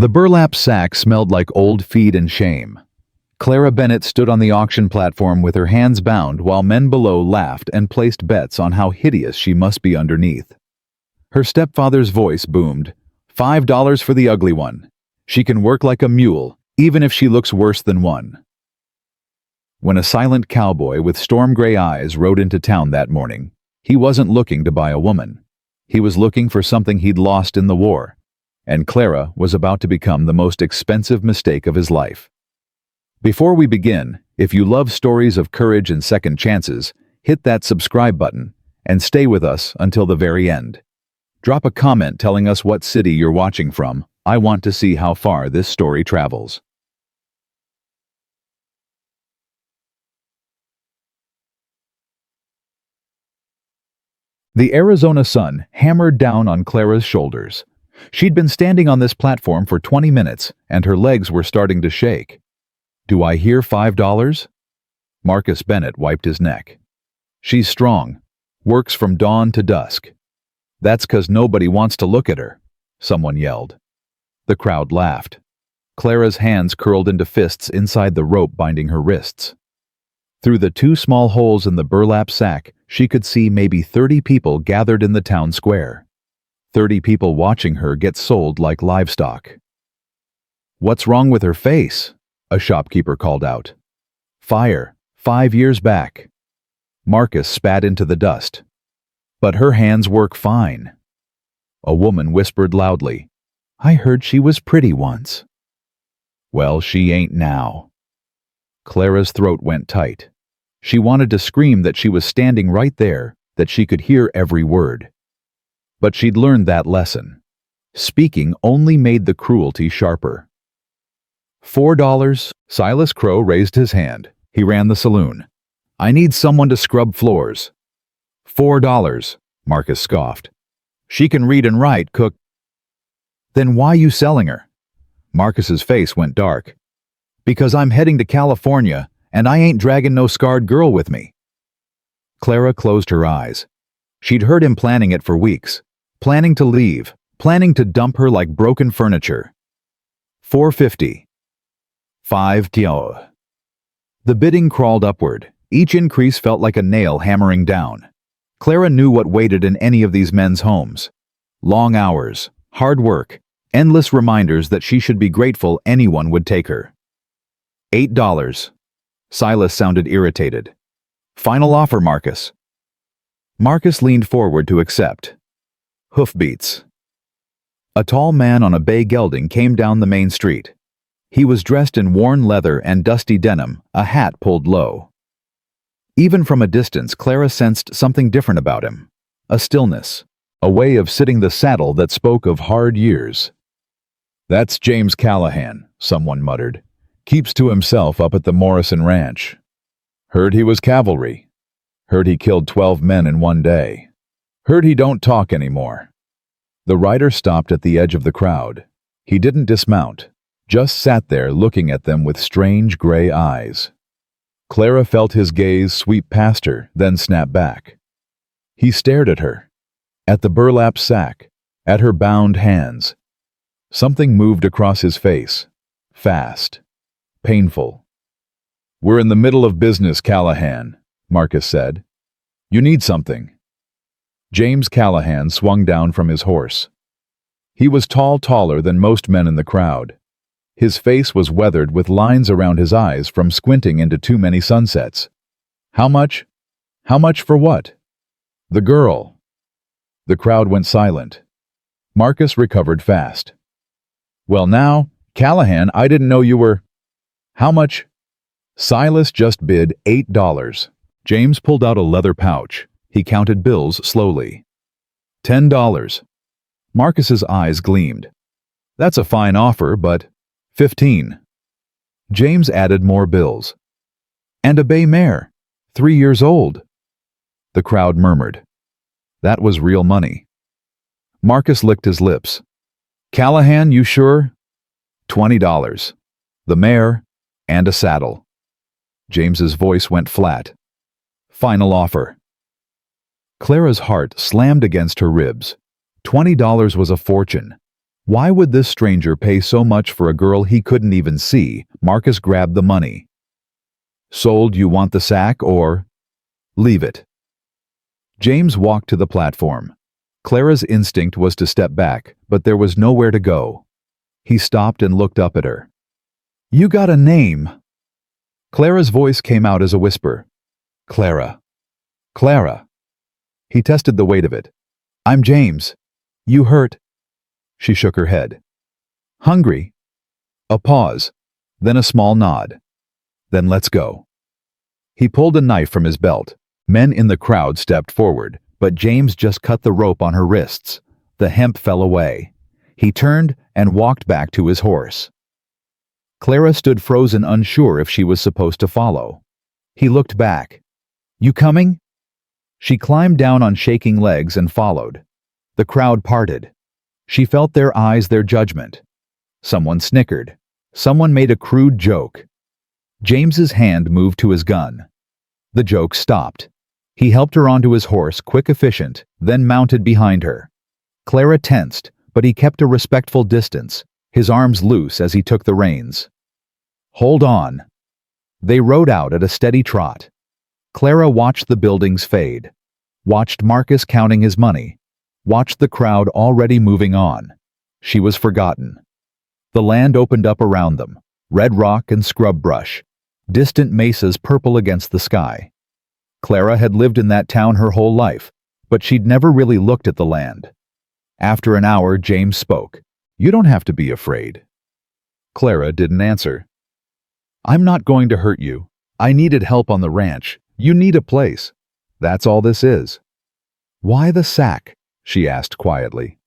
The burlap sack smelled like old feed and shame. Clara Bennett stood on the auction platform with her hands bound while men below laughed and placed bets on how hideous she must be underneath. Her stepfather's voice boomed, $5 for the ugly one. She can work like a mule, even if she looks worse than one. When a silent cowboy with storm-gray eyes rode into town that morning, he wasn't looking to buy a woman. He was looking for something he'd lost in the war, and Clara was about to become the most expensive mistake of his life. Before we begin, if you love stories of courage and second chances, hit that subscribe button and stay with us until the very end. Drop a comment telling us what city you're watching from. I want to see how far this story travels. The Arizona sun hammered down on Clara's shoulders. She'd been standing on this platform for 20 minutes, and her legs were starting to shake. Do I hear $5? Marcus Bennett wiped his neck. She's strong, works from dawn to dusk. That's 'cause nobody wants to look at her, someone yelled. The crowd laughed. Clara's hands curled into fists inside the rope binding her wrists. Through the two small holes in the burlap sack, she could see maybe 30 people gathered in the town square. 30 people watching her get sold like livestock. What's wrong with her face? A shopkeeper called out. Fire, 5 years back. Marcus spat into the dust. But her hands work fine. A woman whispered loudly, I heard she was pretty once. Well, she ain't now. Clara's throat went tight. She wanted to scream that she was standing right there, that she could hear every word. But she'd learned that lesson. Speaking only made the cruelty sharper. $4. Silas Crow raised his hand. He ran the saloon. I need someone to scrub floors. $4. Marcus scoffed. She can read and write, cook. Then why you selling her? Marcus's face went dark. Because I'm heading to California, and I ain't dragging no scarred girl with me. Clara closed her eyes. She'd heard him planning it for weeks. Planning to leave. Planning to dump her like broken furniture. $4.50. $5. The bidding crawled upward. Each increase felt like a nail hammering down. Clara knew what waited in any of these men's homes. Long hours, hard work, endless reminders that she should be grateful anyone would take her. $8. Silas sounded irritated. Final offer, Marcus. Marcus leaned forward to accept. Hoofbeats. A tall man on a bay gelding came down the main street. He was dressed in worn leather and dusty denim, a hat pulled low. Even from a distance, Clara sensed something different about him. A stillness, a way of sitting the saddle that spoke of hard years. That's James Callahan, someone muttered. Keeps to himself up at the Morrison Ranch. Heard he was cavalry. Heard he killed 12 men in one day. Heard he don't talk anymore. The rider stopped at the edge of the crowd. He didn't dismount, just sat there looking at them with strange gray eyes. Clara felt his gaze sweep past her, then snap back. He stared at her, at the burlap sack, at her bound hands. Something moved across his face, fast, painful. We're in the middle of business, Callahan, Marcus said. You need something. James Callahan swung down from his horse. He was taller than most men in the crowd. His face was weathered with lines around his eyes from squinting into too many sunsets. How much? How much for what? The girl. The crowd went silent. Marcus recovered fast. Well now, Callahan, I didn't know you were... How much? Silas just bid $8. James pulled out a leather pouch. He counted bills slowly. $10. Marcus's eyes gleamed. That's a fine offer, but... 15. James added more bills. And a bay mare, 3 years old. The crowd murmured. That was real money. Marcus licked his lips. Callahan, you sure? $20. The mare, and a saddle. James's voice went flat. Final offer. Clara's heart slammed against her ribs. $20 was a fortune. Why would this stranger pay so much for a girl he couldn't even see? Marcus grabbed the money. Sold, you want the sack or? Leave it. James walked to the platform. Clara's instinct was to step back, but there was nowhere to go. He stopped and looked up at her. You got a name. Clara's voice came out as a whisper. Clara. Clara. He tested the weight of it. I'm James. You hurt? She shook her head. Hungry? A pause, then a small nod. Then let's go. He pulled a knife from his belt. Men in the crowd stepped forward, but James just cut the rope on her wrists. The hemp fell away. He turned and walked back to his horse. Clara stood frozen, unsure if she was supposed to follow. He looked back. You coming? She climbed down on shaking legs and followed. The crowd parted. She felt their eyes, their judgment. Someone snickered. Someone made a crude joke. James's hand moved to his gun. The joke stopped. He helped her onto his horse, quick, efficient, then mounted behind her. Clara tensed, but he kept a respectful distance, his arms loose as he took the reins. Hold on. They rode out at a steady trot. Clara watched the buildings fade, watched Marcus counting his money, watched the crowd already moving on. She was forgotten. The land opened up around them, red rock and scrub brush, distant mesas purple against the sky. Clara had lived in that town her whole life, but she'd never really looked at the land. After an hour, James spoke. You don't have to be afraid. Clara didn't answer. I'm not going to hurt you. I needed help on the ranch. You need a place. That's all this is. Why the sack? She asked quietly.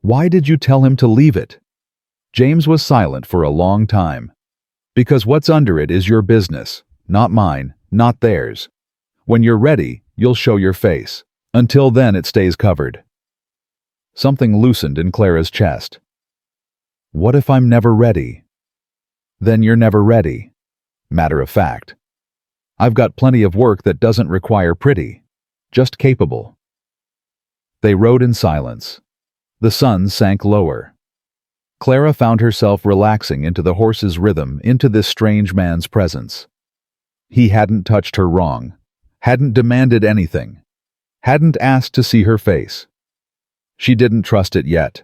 Why did you tell him to leave it? James was silent for a long time. Because what's under it is your business, not mine, not theirs. When you're ready, you'll show your face. Until then, it stays covered. Something loosened in Clara's chest. What if I'm never ready? Then you're never ready. Matter of fact. I've got plenty of work that doesn't require pretty, just capable. They rode in silence. The sun sank lower. Clara found herself relaxing into the horse's rhythm, into this strange man's presence. He hadn't touched her wrong, hadn't demanded anything, hadn't asked to see her face. She didn't trust it yet,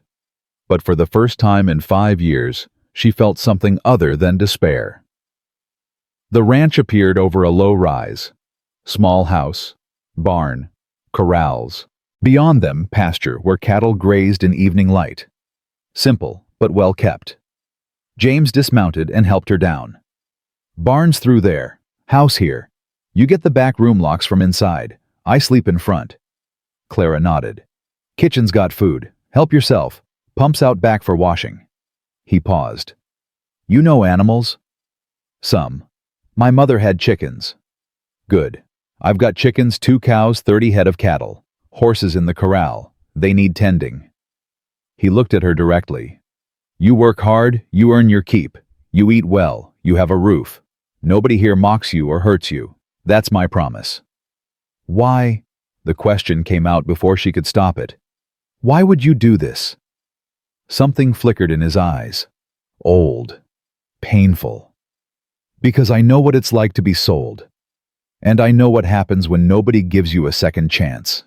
but for the first time in 5 years, she felt something other than despair. The ranch appeared over a low rise. Small house, barn, corrals. Beyond them, pasture where cattle grazed in evening light. Simple, but well kept. James dismounted and helped her down. Barn's through there, house here. You get the back room locks from inside. I sleep in front. Clara nodded. Kitchen's got food. Help yourself. Pumps out back for washing. He paused. You know animals? Some. My mother had chickens. Good. I've got chickens, 2 cows, 30 head of cattle. Horses in the corral. They need tending. He looked at her directly. You work hard, you earn your keep. You eat well, you have a roof. Nobody here mocks you or hurts you. That's my promise. Why? The question came out before she could stop it. Why would you do this? Something flickered in his eyes. Old. Painful. Because I know what it's like to be sold. And I know what happens when nobody gives you a second chance.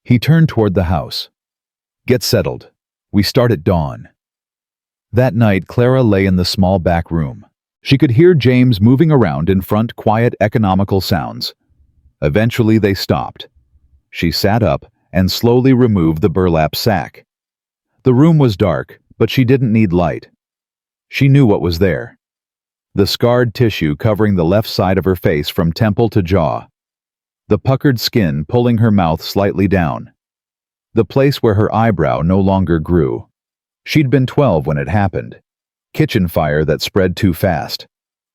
He turned toward the house. Get settled. We start at dawn. That night, Clara lay in the small back room. She could hear James moving around in front, quiet, economical sounds. Eventually, they stopped. She sat up and slowly removed the burlap sack. The room was dark, but she didn't need light. She knew what was there. The scarred tissue covering the left side of her face from temple to jaw. The puckered skin pulling her mouth slightly down. The place where her eyebrow no longer grew. She'd been 12 when it happened. Kitchen fire that spread too fast.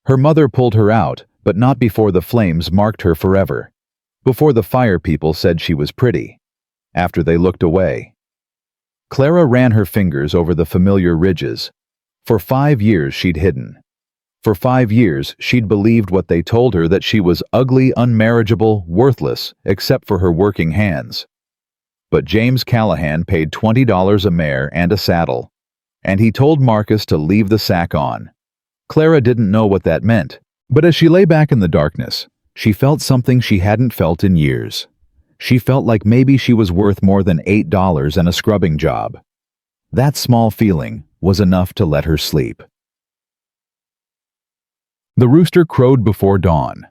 Her mother pulled her out, but not before the flames marked her forever. Before the fire people said she was pretty. After they looked away. Clara ran her fingers over the familiar ridges. For 5 years she'd hidden. For 5 years she'd believed what they told her, that she was ugly, unmarriageable, worthless, except for her working hands. But James Callahan paid $20 a mare and a saddle. and he told Marcus to leave the sack on. Clara didn't know what that meant, but as she lay back in the darkness, she felt something she hadn't felt in years. She felt like maybe she was worth more than $8 and a scrubbing job. That small feeling was enough to let her sleep. The rooster crowed before dawn.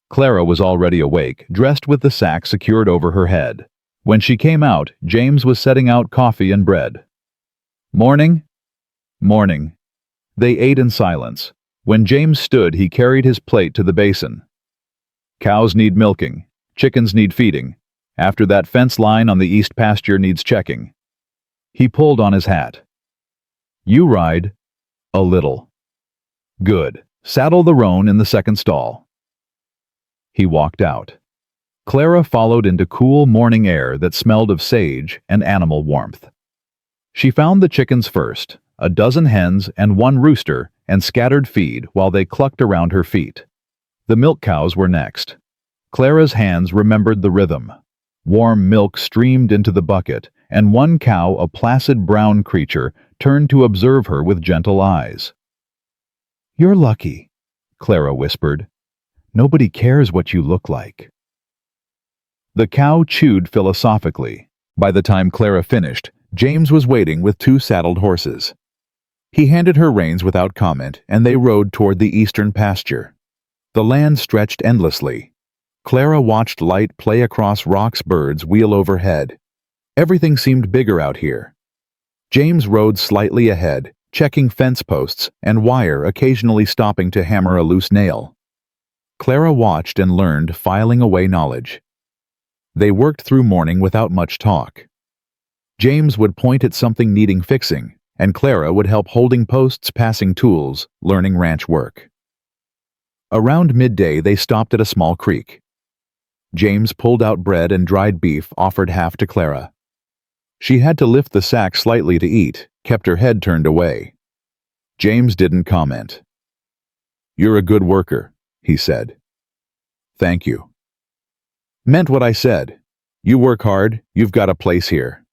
Clara was already awake, dressed with the sack secured over her head. When she came out, James was setting out coffee and bread. "Morning?" "Morning." They ate in silence. When James stood, he carried his plate to the basin. "Cows need milking. Chickens need feeding. After that fence line on the east pasture needs checking." He pulled on his hat. "You ride?" "A little." "Good. Saddle the roan in the second stall." He walked out. Clara followed into cool morning air that smelled of sage and animal warmth. She found the chickens first, a dozen hens and one rooster, and scattered feed while they clucked around her feet. The milk cows were next. Clara's hands remembered the rhythm. Warm milk streamed into the bucket, and one cow, a placid brown creature, turned to observe her with gentle eyes. "You're lucky," Clara whispered. "Nobody cares what you look like." The cow chewed philosophically. By the time Clara finished, James was waiting with 2 saddled horses. He handed her reins without comment, and they rode toward the eastern pasture. The land stretched endlessly. Clara watched light play across rocks, birds wheel overhead. Everything seemed bigger out here. James rode slightly ahead, checking fence posts and wire, occasionally stopping to hammer a loose nail. Clara watched and learned, filing away knowledge. They worked through morning without much talk. James would point at something needing fixing, and Clara would help holding posts, passing tools, learning ranch work. Around midday, they stopped at a small creek. James pulled out bread and dried beef, offered half to Clara. She had to lift the sack slightly to eat, kept her head turned away. James didn't comment. "You're a good worker," he said. "Thank you." "Meant what I said. You work hard, you've got a place here."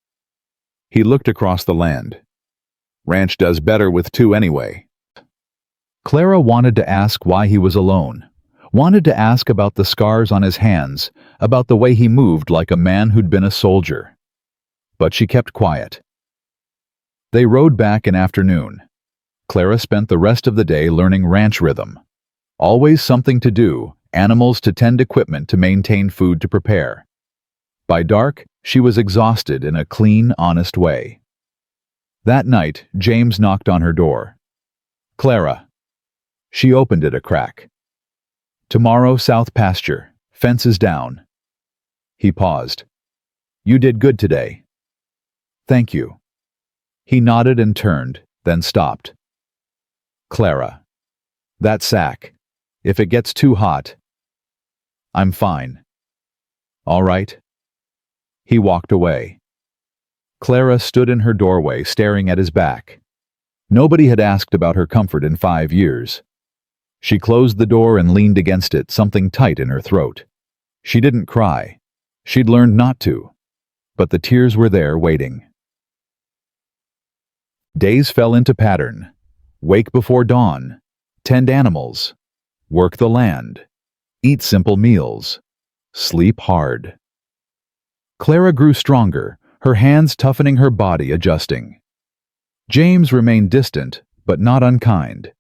He looked across the land. "Ranch does better with 2 anyway." Clara wanted to ask why he was alone, wanted to ask about the scars on his hands, about the way he moved like a man who'd been a soldier. But she kept quiet. They rode back in afternoon. Clara spent the rest of the day learning ranch rhythm. Always something to do, animals to tend, equipment to maintain, food to prepare. By dark, she was exhausted in a clean, honest way. That night, James knocked on her door. "Clara." She opened it a crack. "Tomorrow, south pasture, fences down." He paused. "You did good today." "Thank you." He nodded and turned, then stopped. "Clara, that sack, if it gets too hot..." "I'm fine." "All right." He walked away. Clara stood in her doorway, staring at his back. Nobody had asked about her comfort in 5 years. She closed the door and leaned against it, something tight in her throat. She didn't cry. She'd learned not to. But the tears were there, waiting. Days fell into pattern. Wake before dawn. Tend animals. Work the land. Eat simple meals. Sleep hard. Clara grew stronger, her hands toughening, her body adjusting. James remained distant, but not unkind.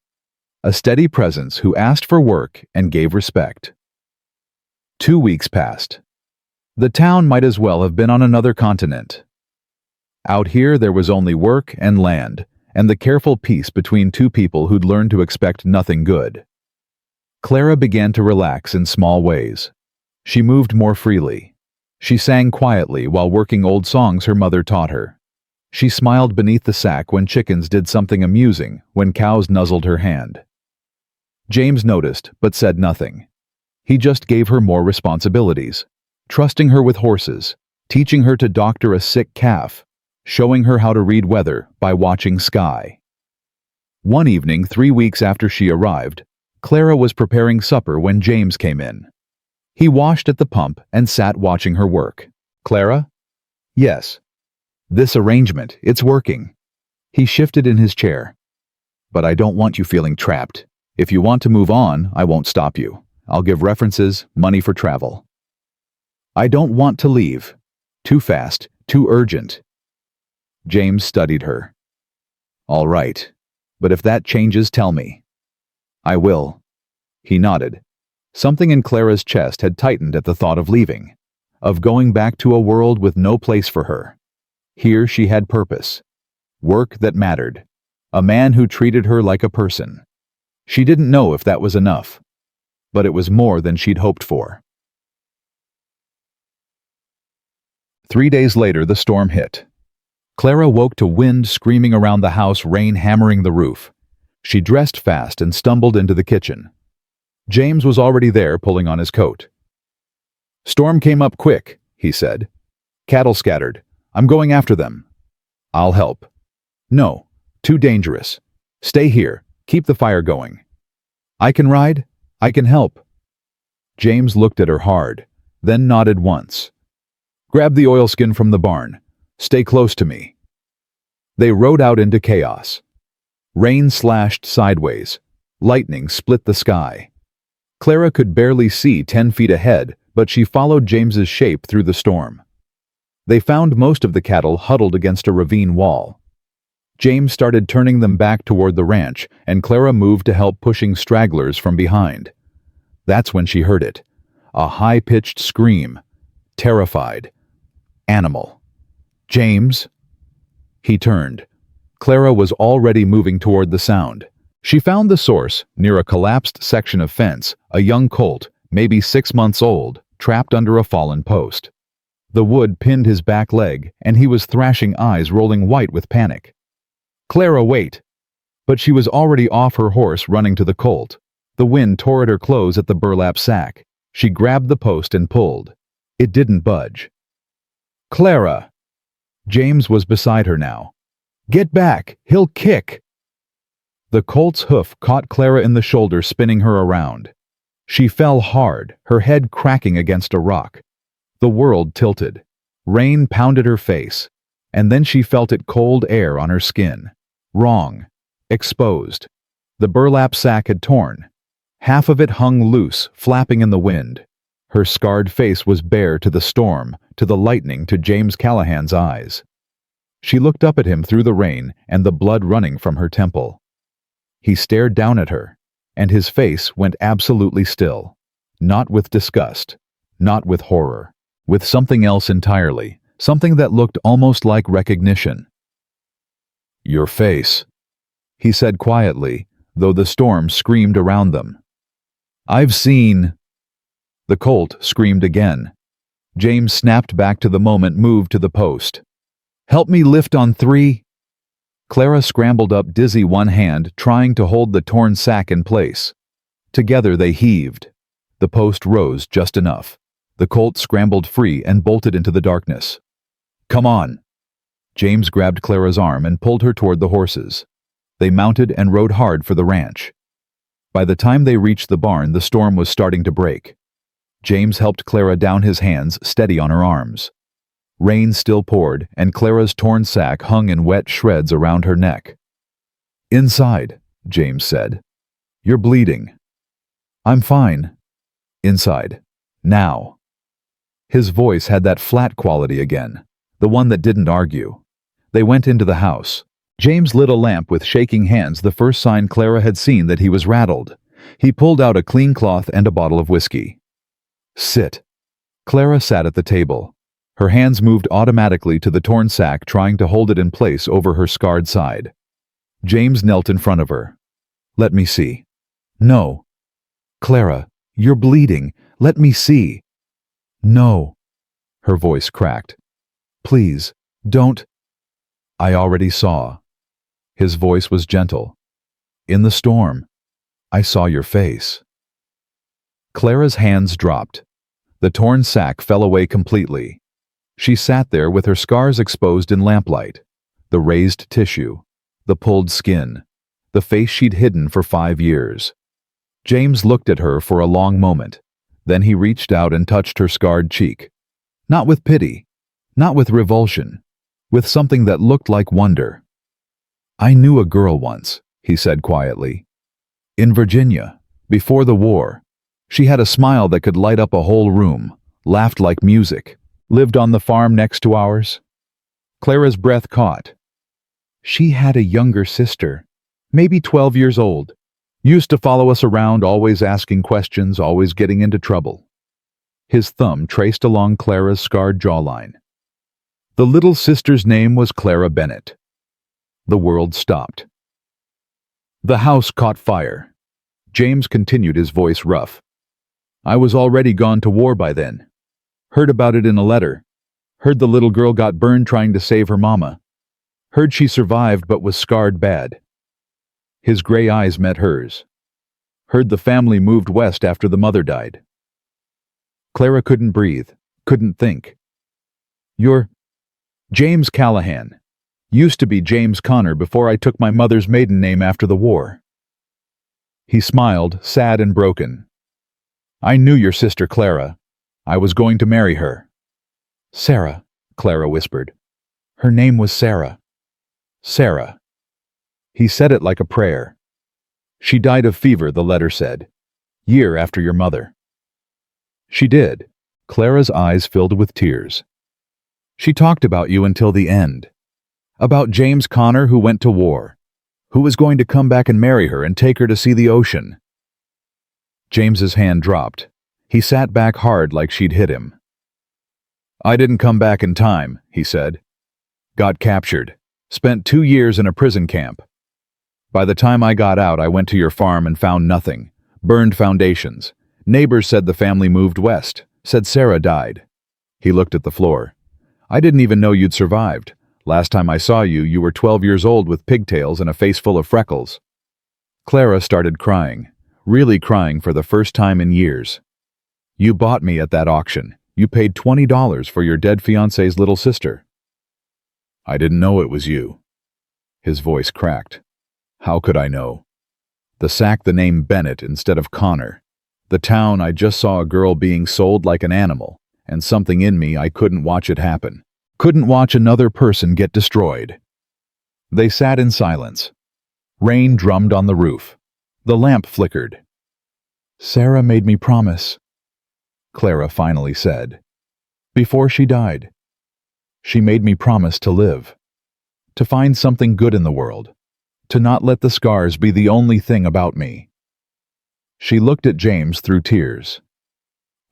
A steady presence who asked for work and gave respect. 2 weeks passed. The town might as well have been on another continent. Out here there was only work and land, and the careful peace between 2 people who'd learned to expect nothing good. Clara began to relax in small ways. She moved more freely. She sang quietly while working old songs her mother taught her. She smiled beneath the sack when chickens did something amusing, when cows nuzzled her hand. James noticed, but said nothing. He just gave her more responsibilities, trusting her with horses, teaching her to doctor a sick calf, showing her how to read weather by watching sky. One evening, 3 weeks after she arrived, Clara was preparing supper when James came in. He washed at the pump and sat watching her work. "Clara?" "Yes." "This arrangement, it's working." He shifted in his chair. But I don't want you feeling trapped. If you want to move on, I won't stop you. I'll give references, money for travel. I don't want to leave. Too fast, too urgent. James studied her. All right. But if that changes, tell me. I will. He nodded. Something in Clara's chest had tightened at the thought of leaving, of going back to a world with no place for her. Here she had purpose. Work that mattered. A man who treated her like a person. She didn't know if that was enough, but it was more than she'd hoped for. 3 days later, the storm hit. Clara woke to wind screaming around the house, rain hammering the roof. She dressed fast and stumbled into the kitchen. James was already there, pulling on his coat. Storm came up quick, he said. Cattle scattered. I'm going after them. I'll help. No, too dangerous. Stay here. Keep the fire going. I can ride. I can help. James looked at her hard, then nodded once. Grab the oilskin from the barn. Stay close to me. They rode out into chaos. Rain slashed sideways. Lightning split the sky. Clara could barely see 10 feet ahead, but she followed James's shape through the storm. They found most of the cattle huddled against a ravine wall. James started turning them back toward the ranch, and Clara moved to help, pushing stragglers from behind. That's when she heard it. A high-pitched scream. Terrified. Animal. James? He turned. Clara was already moving toward the sound. She found the source, near a collapsed section of fence, a young colt, maybe 6 months old, trapped under a fallen post. The wood pinned his back leg, and he was thrashing, eyes rolling white with panic. Clara, wait! But she was already off her horse, running to the colt. The wind tore at her clothes at the burlap sack. She grabbed the post and pulled. It didn't budge. Clara! James was beside her now. Get back! He'll kick! The colt's hoof caught Clara in the shoulder, spinning her around. She fell hard, her head cracking against a rock. The world tilted. Rain pounded her face, and then she felt it, cold air on her skin. Wrong. Exposed. The burlap sack had torn. Half of it hung loose, flapping in the wind. Her scarred face was bare to the storm, to the lightning, to James Callahan's eyes. She looked up at him through the rain and the blood running from her temple. He stared down at her, and his face went absolutely still. Not with disgust, not with horror, with something else entirely, something that looked almost like recognition. Your face, he said quietly, though the storm screamed around them. I've seen... The colt screamed again. James snapped back to the moment, moved to the post. Help me lift on 3. Clara scrambled up, dizzy, one hand trying to hold the torn sack in place. Together they heaved. The post rose just enough. The colt scrambled free and bolted into the darkness. Come on! James grabbed Clara's arm and pulled her toward the horses. They mounted and rode hard for the ranch. By the time they reached the barn, the storm was starting to break. James helped Clara down, his hands steady on her arms. Rain still poured, and Clara's torn sack hung in wet shreds around her neck. Inside, James said. You're bleeding. I'm fine. Inside. Now. His voice had that flat quality again, the one that didn't argue. They went into the house. James lit a lamp with shaking hands, the first sign Clara had seen that he was rattled. He pulled out a clean cloth and a bottle of whiskey. Sit. Clara sat at the table. Her hands moved automatically to the torn sack, trying to hold it in place over her scarred side. James knelt in front of her. Let me see. No. Clara, you're bleeding. Let me see. No. Her voice cracked. Please, don't. I already saw. His voice was gentle. In the storm, I saw your face. Clara's hands dropped. The torn sack fell away completely. She sat there with her scars exposed in lamplight, the raised tissue, the pulled skin, the face she'd hidden for 5 years. James looked at her for a long moment. Then he reached out and touched her scarred cheek. Not with pity, not with revulsion, with something that looked like wonder. I knew a girl once, he said quietly. In Virginia, before the war. She had a smile that could light up a whole room, laughed like music, lived on the farm next to ours. Clara's breath caught. She had a younger sister, maybe 12 years old. Used to follow us around, always asking questions, always getting into trouble. His thumb traced along Clara's scarred jawline. The little sister's name was Clara Bennett. The world stopped. The house caught fire. James continued, his voice rough. I was already gone to war by then. Heard about it in a letter. Heard the little girl got burned trying to save her mama. Heard she survived but was scarred bad. His gray eyes met hers. Heard the family moved west after the mother died. Clara couldn't breathe, couldn't think. You're James Callahan. Used to be James Connor before I took my mother's maiden name after the war. He smiled, sad and broken. I knew your sister Clara. I was going to marry her. Sarah, Clara whispered. Her name was Sarah. Sarah. He said it like a prayer. She died of fever, the letter said. Year after your mother. She did. Clara's eyes filled with tears. She talked about you until the end. About James Connor who went to war. Who was going to come back and marry her and take her to see the ocean. James's hand dropped. He sat back hard like she'd hit him. I didn't come back in time, he said. Got captured. Spent 2 years in a prison camp. By the time I got out, I went to your farm and found nothing. Burned foundations. Neighbors said the family moved west. Said Sarah died. He looked at the floor. I didn't even know you'd survived. Last time I saw you, you were 12 years old with pigtails and a face full of freckles. Clara started crying. Really crying for the first time in years. You bought me at that auction. You paid $20 for your dead fiancé's little sister. I didn't know it was you. His voice cracked. How could I know? The sack the name Bennett instead of Connor. The town I just saw a girl being sold like an animal, and something in me I couldn't watch it happen. Couldn't watch another person get destroyed. They sat in silence. Rain drummed on the roof. The lamp flickered. Sarah made me promise, Clara finally said. Before she died. She made me promise to live. To find something good in the world. To not let the scars be the only thing about me. She looked at James through tears.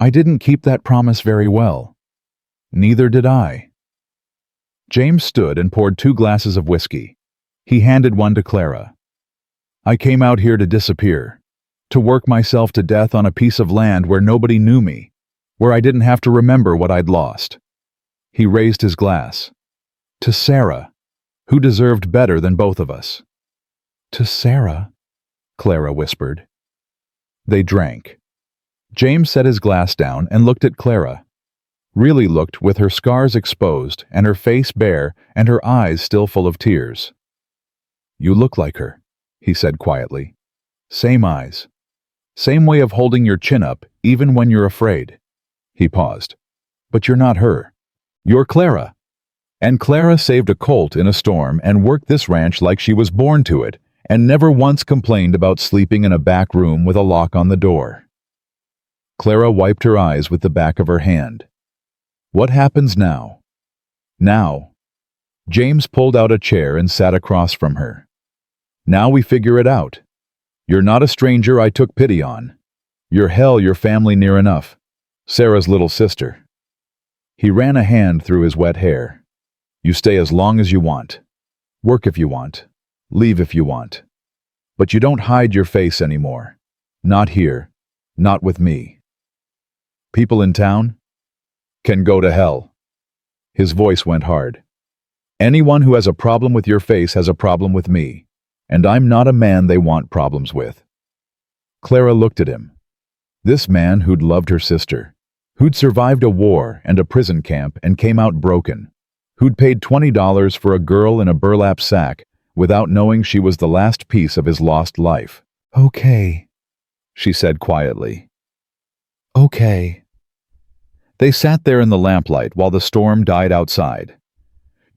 I didn't keep that promise very well. Neither did I. James stood and poured 2 glasses of whiskey. He handed one to Clara. I came out here to disappear. To work myself to death on a piece of land where nobody knew me. Where I didn't have to remember what I'd lost. He raised his glass. To Sarah, who deserved better than both of us. To Sarah, Clara whispered. They drank. James set his glass down and looked at Clara. Really looked, with her scars exposed and her face bare and her eyes still full of tears. You look like her, he said quietly. Same eyes. Same way of holding your chin up even when you're afraid. He paused. But you're not her. You're Clara. And Clara saved a colt in a storm and worked this ranch like she was born to it and never once complained about sleeping in a back room with a lock on the door. Clara wiped her eyes with the back of her hand. What happens now? Now. James pulled out a chair and sat across from her. Now we figure it out. You're not a stranger I took pity on. You're hell your family near enough. Sarah's little sister. He ran a hand through his wet hair. You stay as long as you want. Work if you want. Leave if you want. But you don't hide your face anymore. Not here. Not with me. People in town can go to hell. His voice went hard. Anyone who has a problem with your face has a problem with me, and I'm not a man they want problems with. Clara looked at him. This man who'd loved her sister, who'd survived a war and a prison camp and came out broken, who'd paid $20 for a girl in a burlap sack without knowing she was the last piece of his lost life. Okay, she said quietly. Okay. They sat there in the lamplight while the storm died outside.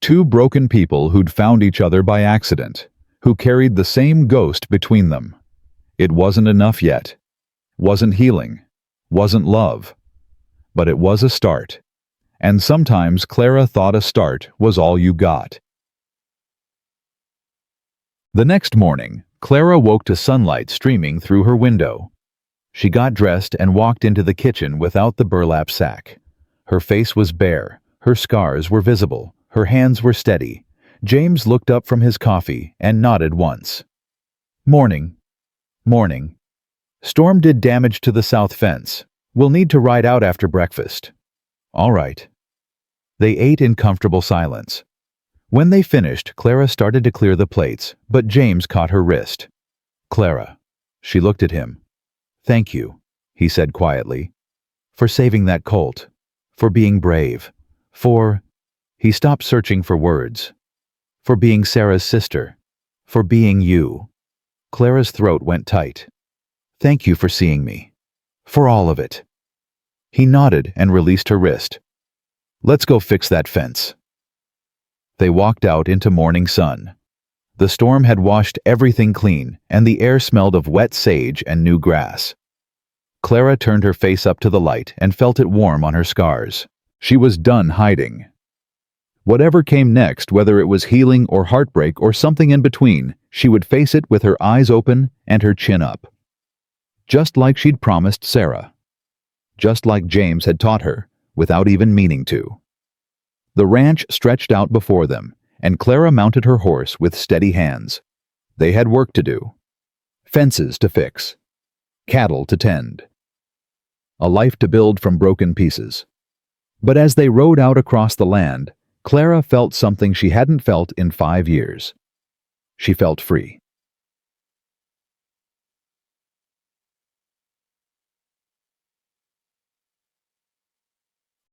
2 broken people who'd found each other by accident, who carried the same ghost between them. It wasn't enough yet. Wasn't healing. Wasn't love. But it was a start. And sometimes Clara thought a start was all you got. The next morning, Clara woke to sunlight streaming through her window. She got dressed and walked into the kitchen without the burlap sack. Her face was bare, her scars were visible, her hands were steady. James looked up from his coffee and nodded once. "Morning. Morning. Storm did damage to the south fence. We'll need to ride out after breakfast." "All right." They ate in comfortable silence. When they finished, Clara started to clear the plates, but James caught her wrist. "Clara." She looked at him. "Thank you," he said quietly, "for saving that colt, for being brave, for—" He stopped searching for words. "For being Sarah's sister, for being you." Clara's throat went tight. "Thank you for seeing me. For all of it." He nodded and released her wrist. "Let's go fix that fence." They walked out into morning sun. The storm had washed everything clean, and the air smelled of wet sage and new grass. Clara turned her face up to the light and felt it warm on her scars. She was done hiding. Whatever came next, whether it was healing or heartbreak or something in between, she would face it with her eyes open and her chin up. Just like she'd promised Sarah. Just like James had taught her, without even meaning to. The ranch stretched out before them, and Clara mounted her horse with steady hands. They had work to do. Fences to fix. Cattle to tend. A life to build from broken pieces. But as they rode out across the land, Clara felt something she hadn't felt in 5 years. She felt free.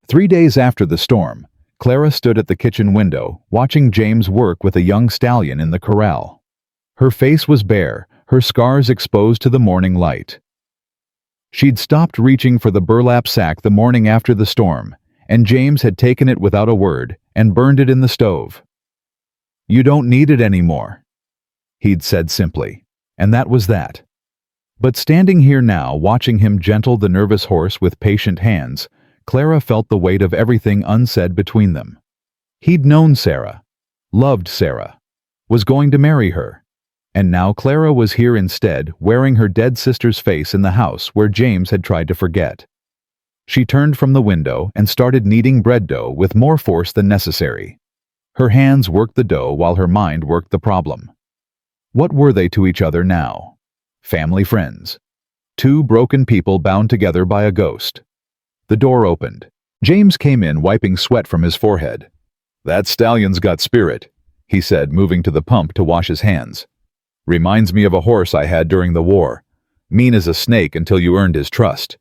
Three days after the storm, Clara stood at the kitchen window, watching James work with a young stallion in the corral. Her face was bare, her scars exposed to the morning light. She'd stopped reaching for the burlap sack the morning after the storm, and James had taken it without a word and burned it in the stove. "You don't need it anymore," he'd said simply, and that was that. But standing here now, watching him gentle the nervous horse with patient hands, Clara felt the weight of everything unsaid between them. He'd known Sarah, loved Sarah, was going to marry her, and now Clara was here instead, wearing her dead sister's face in the house where James had tried to forget. She turned from the window and started kneading bread dough with more force than necessary. Her hands worked the dough while her mind worked the problem. What were they to each other now? Family friends. Two broken people bound together by a ghost. The door opened. James came in, wiping sweat from his forehead. "That stallion's got spirit," he said, moving to the pump to wash his hands. "Reminds me of a horse I had during the war. Mean as a snake until you earned his trust."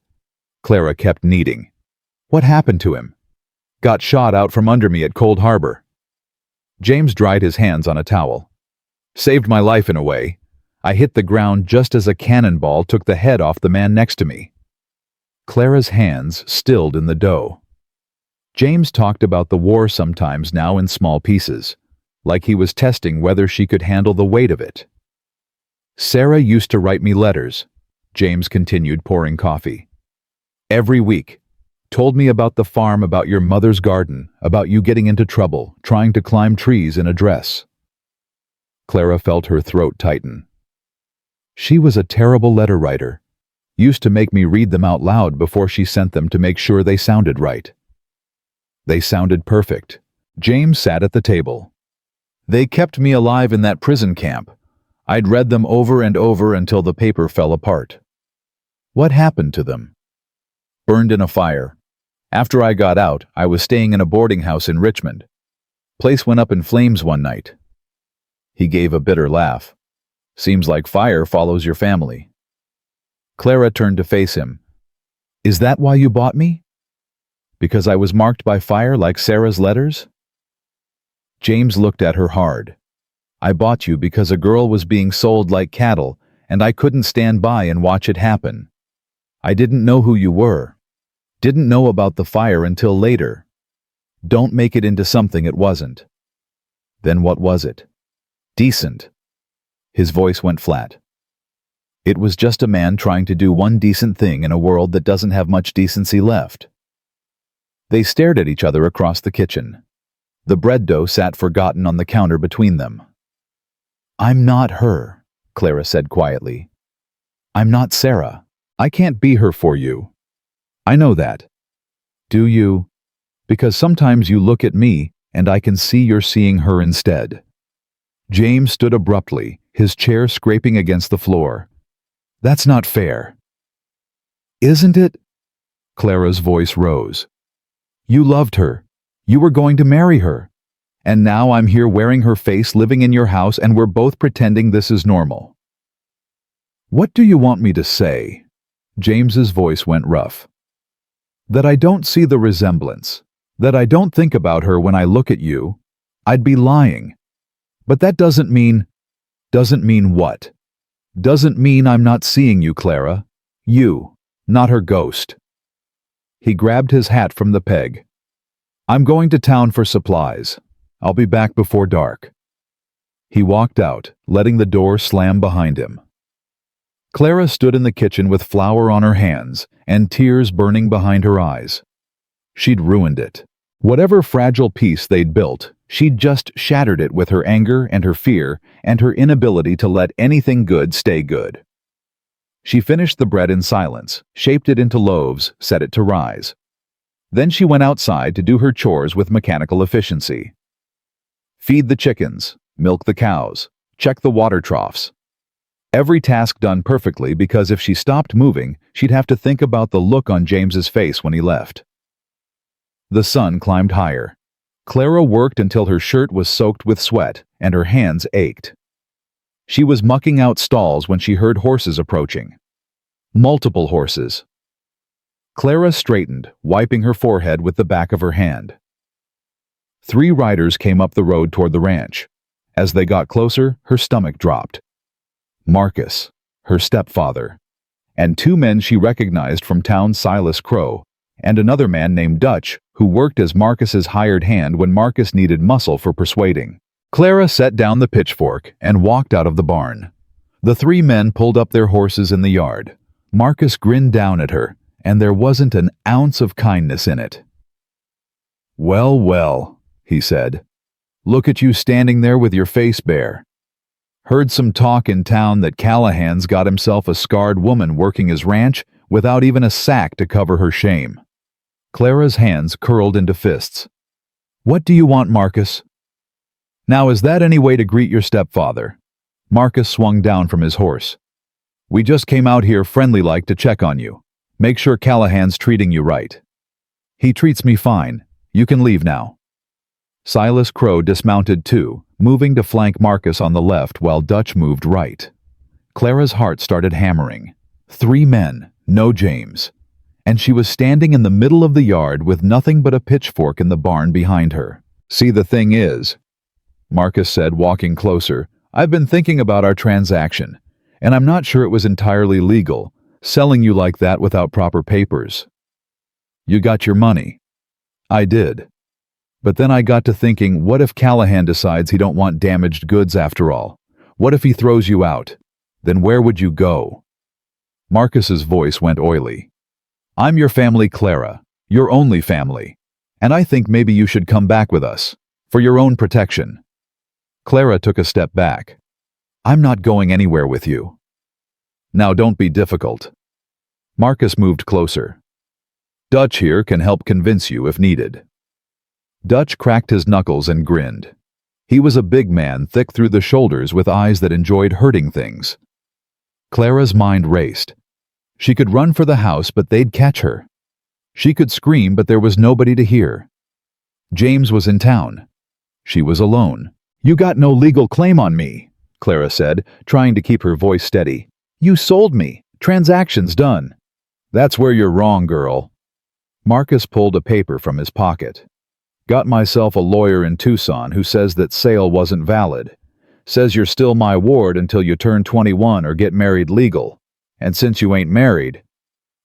Clara kept kneading. "What happened to him?" "Got shot out from under me at Cold Harbor." James dried his hands on a towel. "Saved my life in a way. I hit the ground just as a cannonball took the head off the man next to me." Clara's hands stilled in the dough. James talked about the war sometimes now in small pieces, like he was testing whether she could handle the weight of it. "Sarah used to write me letters," James continued, pouring coffee. "Every week. Told me about the farm, about your mother's garden, about you getting into trouble, trying to climb trees in a dress." Clara felt her throat tighten. "She was a terrible letter writer. Used to make me read them out loud before she sent them to make sure they sounded right." They sounded perfect. James sat at the table. "They kept me alive in that prison camp. I'd read them over and over until the paper fell apart." "What happened to them?" "Burned in a fire. After I got out, I was staying in a boarding house in Richmond. Place went up in flames one night." He gave a bitter laugh. "Seems like fire follows your family." Clara turned to face him. "Is that why you bought me? Because I was marked by fire like Sarah's letters?" James looked at her hard. "I bought you because a girl was being sold like cattle, and I couldn't stand by and watch it happen. I didn't know who you were. Didn't know about the fire until later. Don't make it into something it wasn't." "Then what was it?" "Decent." His voice went flat. It was just a man trying to do one decent thing in a world that doesn't have much decency left. They stared at each other across the kitchen. The bread dough sat forgotten on the counter between them. "I'm not her," Clara said quietly. "I'm not Sarah. I can't be her for you." "I know that." "Do you? Because sometimes you look at me and I can see you're seeing her instead." James stood abruptly, his chair scraping against the floor. "That's not fair." "Isn't it?" Clara's voice rose. "You loved her. You were going to marry her. And now I'm here wearing her face, living in your house, and we're both pretending this is normal." "What do you want me to say?" James's voice went rough. "That I don't see the resemblance. That I don't think about her when I look at you. I'd be lying. But that doesn't mean..." "Doesn't mean what?" "Doesn't mean I'm not seeing you, Clara. You, not her ghost." He grabbed his hat from the peg. "I'm going to town for supplies. I'll be back before dark." He walked out, letting the door slam behind him. Clara stood in the kitchen with flour on her hands and tears burning behind her eyes. She'd ruined it. Whatever fragile piece they'd built, she'd just shattered it with her anger and her fear and her inability to let anything good stay good. She finished the bread in silence, shaped it into loaves, set it to rise. Then she went outside to do her chores with mechanical efficiency. Feed the chickens, milk the cows, check the water troughs. Every task done perfectly, because if she stopped moving, she'd have to think about the look on James's face when he left. The sun climbed higher. Clara worked until her shirt was soaked with sweat and her hands ached. She was mucking out stalls when she heard horses approaching. Multiple horses. Clara straightened, wiping her forehead with the back of her hand. 3 riders came up the road toward the ranch. As they got closer, her stomach dropped. Marcus, her stepfather, and 2 men she recognized from town, Silas Crow, and another man named Dutch, who worked as Marcus's hired hand when Marcus needed muscle for persuading. Clara set down the pitchfork and walked out of the barn. The 3 men pulled up their horses in the yard. Marcus grinned down at her, and there wasn't an ounce of kindness in it. "Well, well," he said. "Look at you standing there with your face bare. Heard some talk in town that Callahan's got himself a scarred woman working his ranch without even a sack to cover her shame." Clara's hands curled into fists. "What do you want, Marcus?" "Now is that any way to greet your stepfather?" Marcus swung down from his horse. "We just came out here friendly-like to check on you. Make sure Callahan's treating you right." "He treats me fine. You can leave now." Silas Crow dismounted too, moving to flank Marcus on the left while Dutch moved right. Clara's heart started hammering. 3 men, no James. And she was standing in the middle of the yard with nothing but a pitchfork in the barn behind her. "See, the thing is," Marcus said, walking closer, "I've been thinking about our transaction, and I'm not sure it was entirely legal, selling you like that without proper papers. You got your money." "I did. But then I got to thinking, what if Callahan decides he don't want damaged goods after all? What if he throws you out? Then where would you go?" Marcus's voice went oily. "I'm your family, Clara, your only family, and I think maybe you should come back with us, for your own protection." Clara took a step back. "I'm not going anywhere with you." "Now don't be difficult." Marcus moved closer. "Dutch here can help convince you if needed." Dutch cracked his knuckles and grinned. He was a big man, thick through the shoulders, with eyes that enjoyed hurting things. Clara's mind raced. She could run for the house, but they'd catch her. She could scream, but there was nobody to hear. James was in town. She was alone. "You got no legal claim on me," Clara said, trying to keep her voice steady. "You sold me. Transaction's done." "That's where you're wrong, girl." Marcus pulled a paper from his pocket. "Got myself a lawyer in Tucson who says that sale wasn't valid. Says you're still my ward until you turn 21 or get married legal. And since you ain't married..."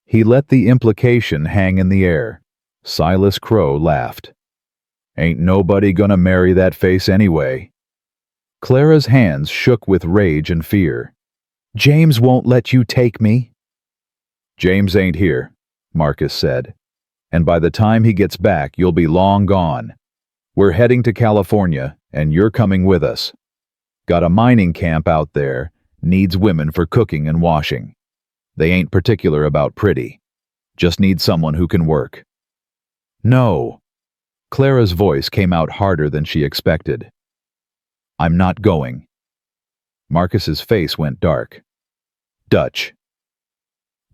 He let the implication hang in the air. Silas Crow laughed. "Ain't nobody gonna marry that face anyway." Clara's hands shook with rage and fear. "James won't let you take me." "James ain't here," Marcus said. "And by the time he gets back, you'll be long gone. We're heading to California, and you're coming with us. Got a mining camp out there, needs women for cooking and washing. They ain't particular about pretty. Just need someone who can work." "No." Clara's voice came out harder than she expected. "I'm not going." Marcus's face went dark. "Dutch."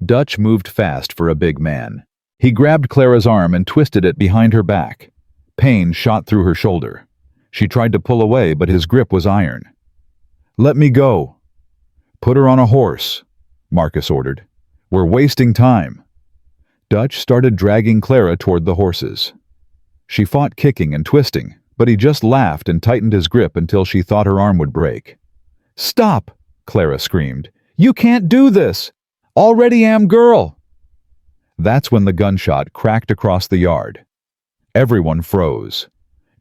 Dutch moved fast for a big man. He grabbed Clara's arm and twisted it behind her back. Pain shot through her shoulder. She tried to pull away, but his grip was iron. "Let me go." "Put her on a horse," Marcus ordered. "We're wasting time." Dutch started dragging Clara toward the horses. She fought kicking and twisting, but he just laughed and tightened his grip until she thought her arm would break. "Stop!" Clara screamed. "You can't do this! Already am girl!" That's when the gunshot cracked across the yard. Everyone froze.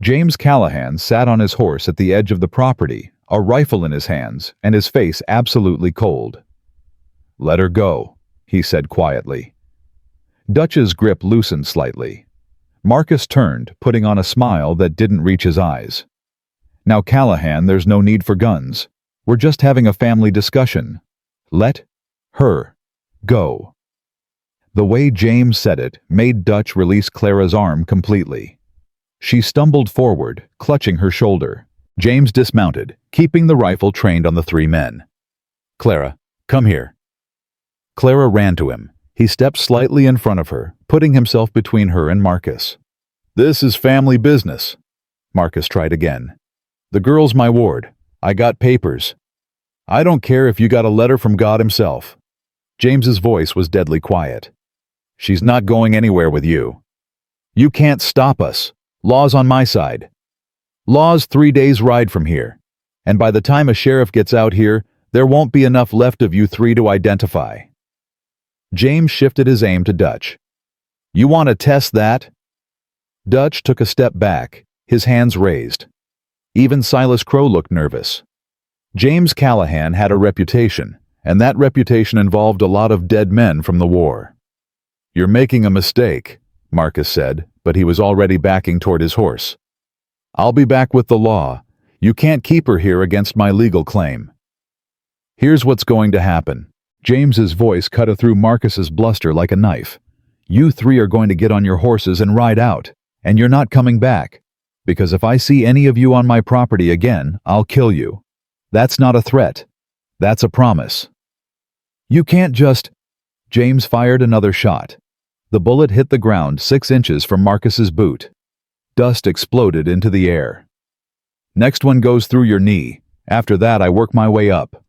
James Callahan sat on his horse at the edge of the property, a rifle in his hands, and his face absolutely cold. "Let her go," he said quietly. Dutch's grip loosened slightly. Marcus turned, putting on a smile that didn't reach his eyes. "Now, Callahan, there's no need for guns. We're just having a family discussion. Let her go." The way James said it made Dutch release Clara's arm completely. She stumbled forward, clutching her shoulder. James dismounted, keeping the rifle trained on the three men. "Clara, come here." Clara ran to him. He stepped slightly in front of her, putting himself between her and Marcus. "This is family business." Marcus tried again. "The girl's my ward. I got papers. I don't care if you got a letter from God himself." James's voice was deadly quiet. "She's not going anywhere with you. You can't stop us. Law's on my side. Law's 3 days' ride from here. And by the time a sheriff gets out here, there won't be enough left of you three to identify." James shifted his aim to Dutch. "You want to test that?" Dutch took a step back, his hands raised. Even Silas Crow looked nervous. James Callahan had a reputation, and that reputation involved a lot of dead men from the war. "You're making a mistake," Marcus said, but he was already backing toward his horse. "I'll be back with the law. You can't keep her here against my legal claim." "Here's what's going to happen." James's voice cut through Marcus's bluster like a knife. "You three are going to get on your horses and ride out, and you're not coming back. Because if I see any of you on my property again, I'll kill you. That's not a threat. That's a promise." "You can't just—" James fired another shot. The bullet hit the ground 6 inches from Marcus's boot. Dust exploded into the air. "Next one goes through your knee. After that, I work my way up."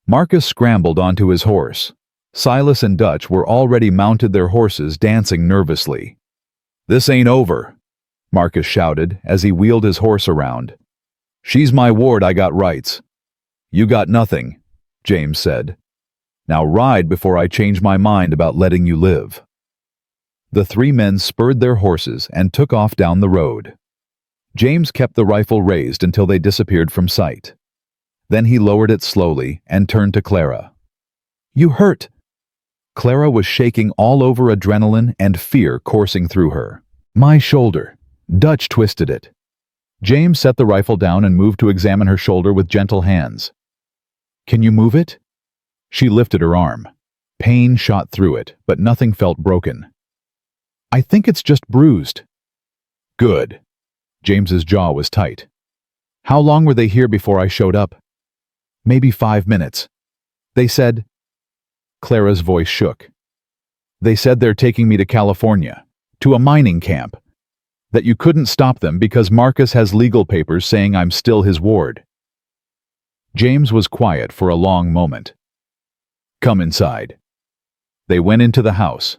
Marcus scrambled onto his horse. Silas and Dutch were already mounted their horses, dancing nervously. "This ain't over," Marcus shouted as he wheeled his horse around. "She's my ward, I got rights." "You got nothing," James said. "Now ride before I change my mind about letting you live." The three men spurred their horses and took off down the road. James kept the rifle raised until they disappeared from sight. Then he lowered it slowly and turned to Clara. "You hurt." Clara was shaking all over, adrenaline and fear coursing through her. "My shoulder." Dutch twisted it. James set the rifle down and moved to examine her shoulder with gentle hands. "Can you move it?" She lifted her arm. Pain shot through it, but nothing felt broken. "I think it's just bruised." "Good." James's jaw was tight. "How long were they here before I showed up?" "Maybe 5 minutes. They said—" Clara's voice shook. "They said they're taking me to California, to a mining camp. That you couldn't stop them because Marcus has legal papers saying I'm still his ward." James was quiet for a long moment. "Come inside." They went into the house.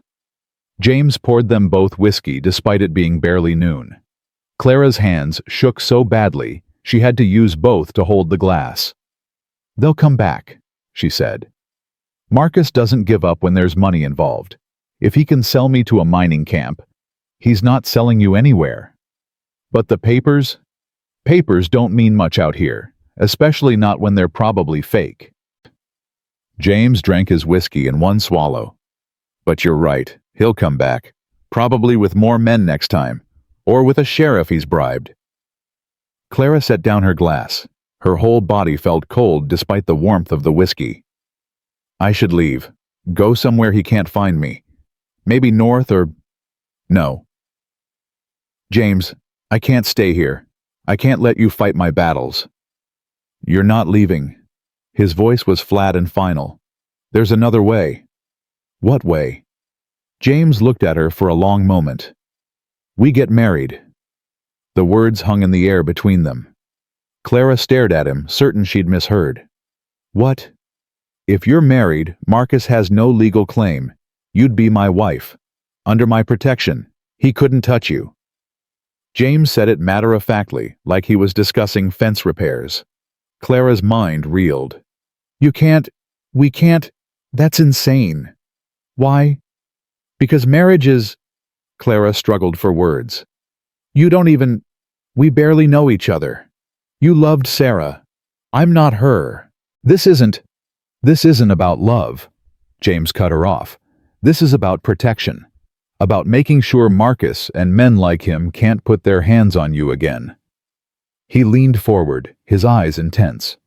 James poured them both whiskey despite it being barely noon. Clara's hands shook so badly she had to use both to hold the glass. "They'll come back," she said. "Marcus doesn't give up when there's money involved. If he can sell me to a mining camp, he's not selling you anywhere. But the papers? Papers don't mean much out here. especially not when they're probably fake. James drank his whiskey in one swallow. But you're right, he'll come back, probably with more men next time, or with a sheriff he's bribed. Clara set down her glass. Her whole body felt cold despite the warmth of the whiskey. I should leave. Go somewhere he can't find me. Maybe north or... No. James, I can't stay here. I can't let you fight my battles. You're not leaving. His voice was flat and final. There's another way. What way? James looked at her for a long moment. We get married. The words hung in the air between them. Clara stared at him, certain she'd misheard. What? If you're married, Marcus has no legal claim. You'd be my wife. Under my protection. He couldn't touch you. James said it matter-of-factly, like he was discussing fence repairs. Clara's mind reeled. We can't, that's insane. Why? Because marriage is... Clara struggled for words. We barely know each other. You loved Sarah. I'm not her. This isn't about love. James cut her off. This is about protection. About making sure Marcus and men like him can't put their hands on you again. He leaned forward, his eyes intense.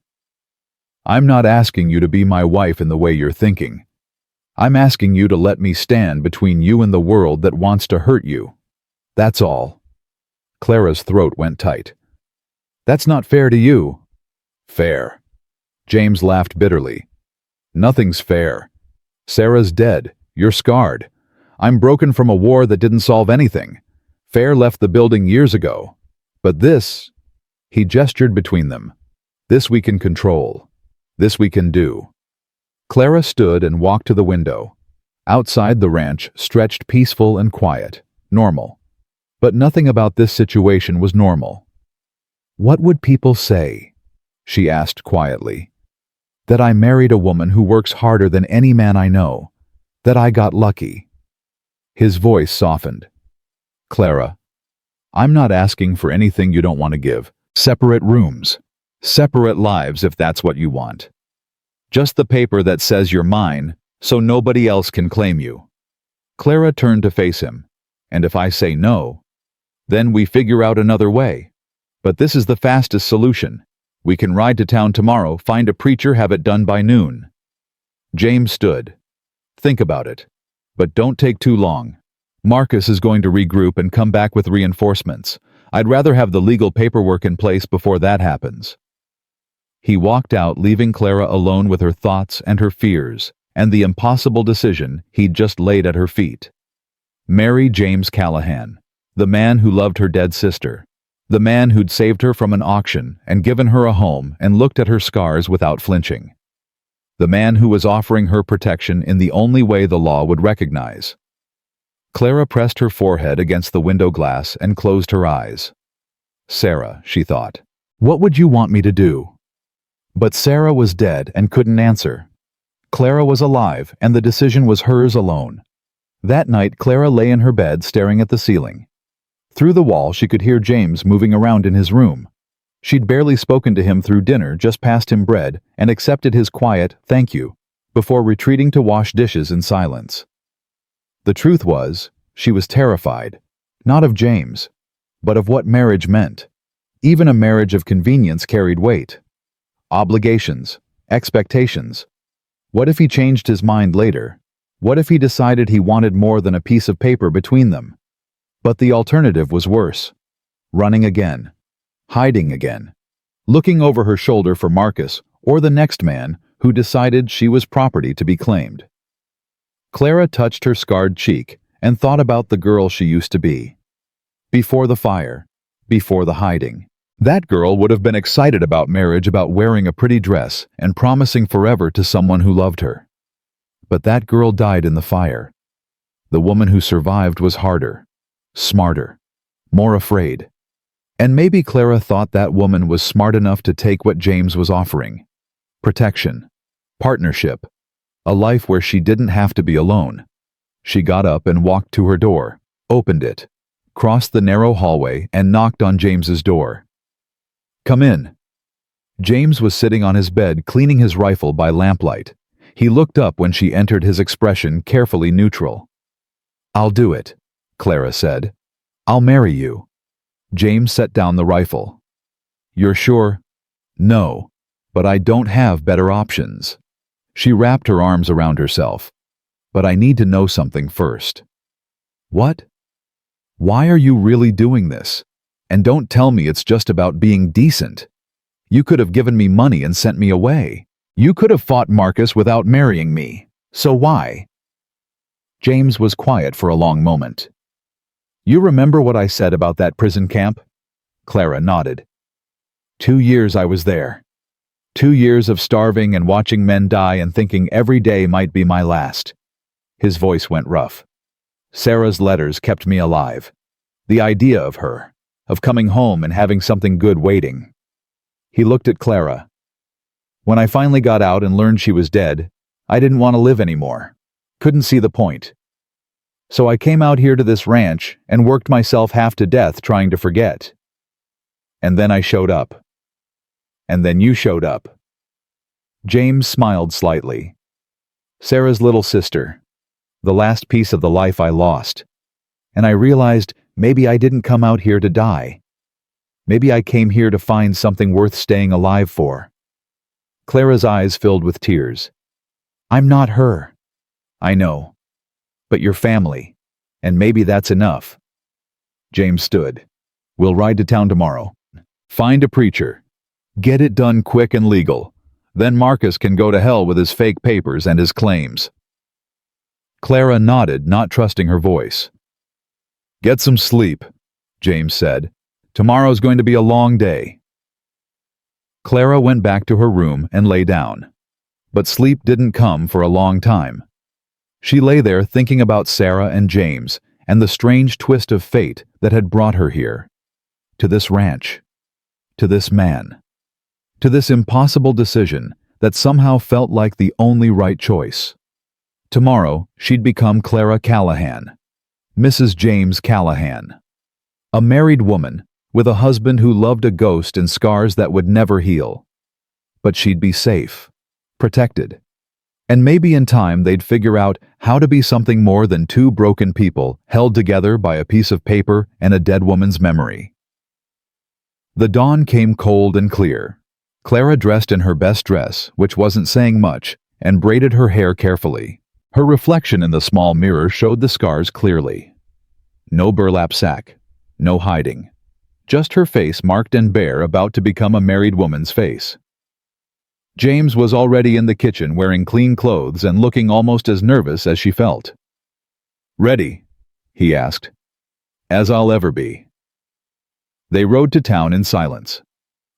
I'm not asking you to be my wife in the way you're thinking. I'm asking you to let me stand between you and the world that wants to hurt you. That's all. Clara's throat went tight. That's not fair to you. Fair. James laughed bitterly. Nothing's fair. Sarah's dead. You're scarred. I'm broken from a war that didn't solve anything. Fair left the building years ago. But this... He gestured between them. This we can control. This we can do. Clara stood and walked to the window. Outside the ranch stretched peaceful and quiet, normal. But nothing about this situation was normal. What would people say? She asked quietly. That I married a woman who works harder than any man I know. That I got lucky. His voice softened. Clara, I'm not asking for anything you don't want to give. Separate rooms. Separate lives if that's what you want. Just the paper that says you're mine, so nobody else can claim you. Clara turned to face him. And if I say no, then we figure out another way. But this is the fastest solution. We can ride to town tomorrow, find a preacher, have it done by noon. James stood. Think about it. But don't take too long. Marcus is going to regroup and come back with reinforcements. I'd rather have the legal paperwork in place before that happens. He walked out, leaving Clara alone with her thoughts and her fears, and the impossible decision he'd just laid at her feet. Marry James Callahan, the man who loved her dead sister, the man who'd saved her from an auction and given her a home and looked at her scars without flinching. The man who was offering her protection in the only way the law would recognize. Clara pressed her forehead against the window glass and closed her eyes. Sarah, she thought. What would you want me to do? But Sarah was dead and couldn't answer. Clara was alive, and the decision was hers alone. That night, Clara lay in her bed staring at the ceiling. Through the wall, she could hear James moving around in his room. She'd barely spoken to him through dinner, just passed him bread, and accepted his quiet, "Thank you," before retreating to wash dishes in silence. The truth was, she was terrified, not of James, but of what marriage meant. Even a marriage of convenience carried weight. Obligations, expectations. What if he changed his mind later? What if he decided he wanted more than a piece of paper between them? But the alternative was worse. Running again. Hiding again. Looking over her shoulder for Marcus or the next man who decided she was property to be claimed. Clara touched her scarred cheek and thought about the girl she used to be. Before the fire, before the hiding. That girl would have been excited about marriage, about wearing a pretty dress and promising forever to someone who loved her. But that girl died in the fire. The woman who survived was harder, smarter, more afraid. And maybe Clara thought that woman was smart enough to take what James was offering. Protection, partnership, a life where she didn't have to be alone. She got up and walked to her door, opened it, crossed the narrow hallway and knocked on James's door. Come in. James was sitting on his bed cleaning his rifle by lamplight. He looked up when she entered, his expression carefully neutral. "I'll do it," Clara said. "I'll marry you." James set down the rifle. "You're sure?" "No, but I don't have better options." She wrapped her arms around herself. "But I need to know something first." "What?" "Why are you really doing this? And don't tell me it's just about being decent. You could have given me money and sent me away. You could have fought Marcus without marrying me. So why?" James was quiet for a long moment. "You remember what I said about that prison camp?" Clara nodded. 2 years I was there. 2 years of starving and watching men die and thinking every day might be my last." His voice went rough. "Sarah's letters kept me alive. The idea of her, of coming home and having something good waiting." He looked at Clara. "When I finally got out and learned she was dead, I didn't want to live anymore. Couldn't see the point. So I came out here to this ranch and worked myself half to death trying to forget. And then I showed up. And then you showed up." James smiled slightly. "Sarah's little sister. The last piece of the life I lost. And I realized maybe I didn't come out here to die. Maybe I came here to find something worth staying alive for." Clara's eyes filled with tears. "I'm not her." "I know. But your family. And maybe that's enough." James stood. "We'll ride to town tomorrow. Find a preacher. Get it done quick and legal. Then Marcus can go to hell with his fake papers and his claims." Clara nodded, not trusting her voice. "Get some sleep," James said. "Tomorrow's going to be a long day." Clara went back to her room and lay down. But sleep didn't come for a long time. She lay there thinking about Sarah and James and the strange twist of fate that had brought her here. To this ranch. To this man. To this impossible decision that somehow felt like the only right choice. Tomorrow, she'd become Clara Callahan, Mrs. James Callahan. A married woman with a husband who loved a ghost and scars that would never heal. But she'd be safe, protected. And maybe in time they'd figure out how to be something more than two broken people held together by a piece of paper and a dead woman's memory. The dawn came cold and clear. Clara dressed in her best dress, which wasn't saying much, and braided her hair carefully. Her reflection in the small mirror showed the scars clearly. No burlap sack, no hiding. Just her face marked and bare, about to become a married woman's face. James was already in the kitchen wearing clean clothes and looking almost as nervous as she felt. "Ready?" he asked. "As I'll ever be." They rode to town in silence.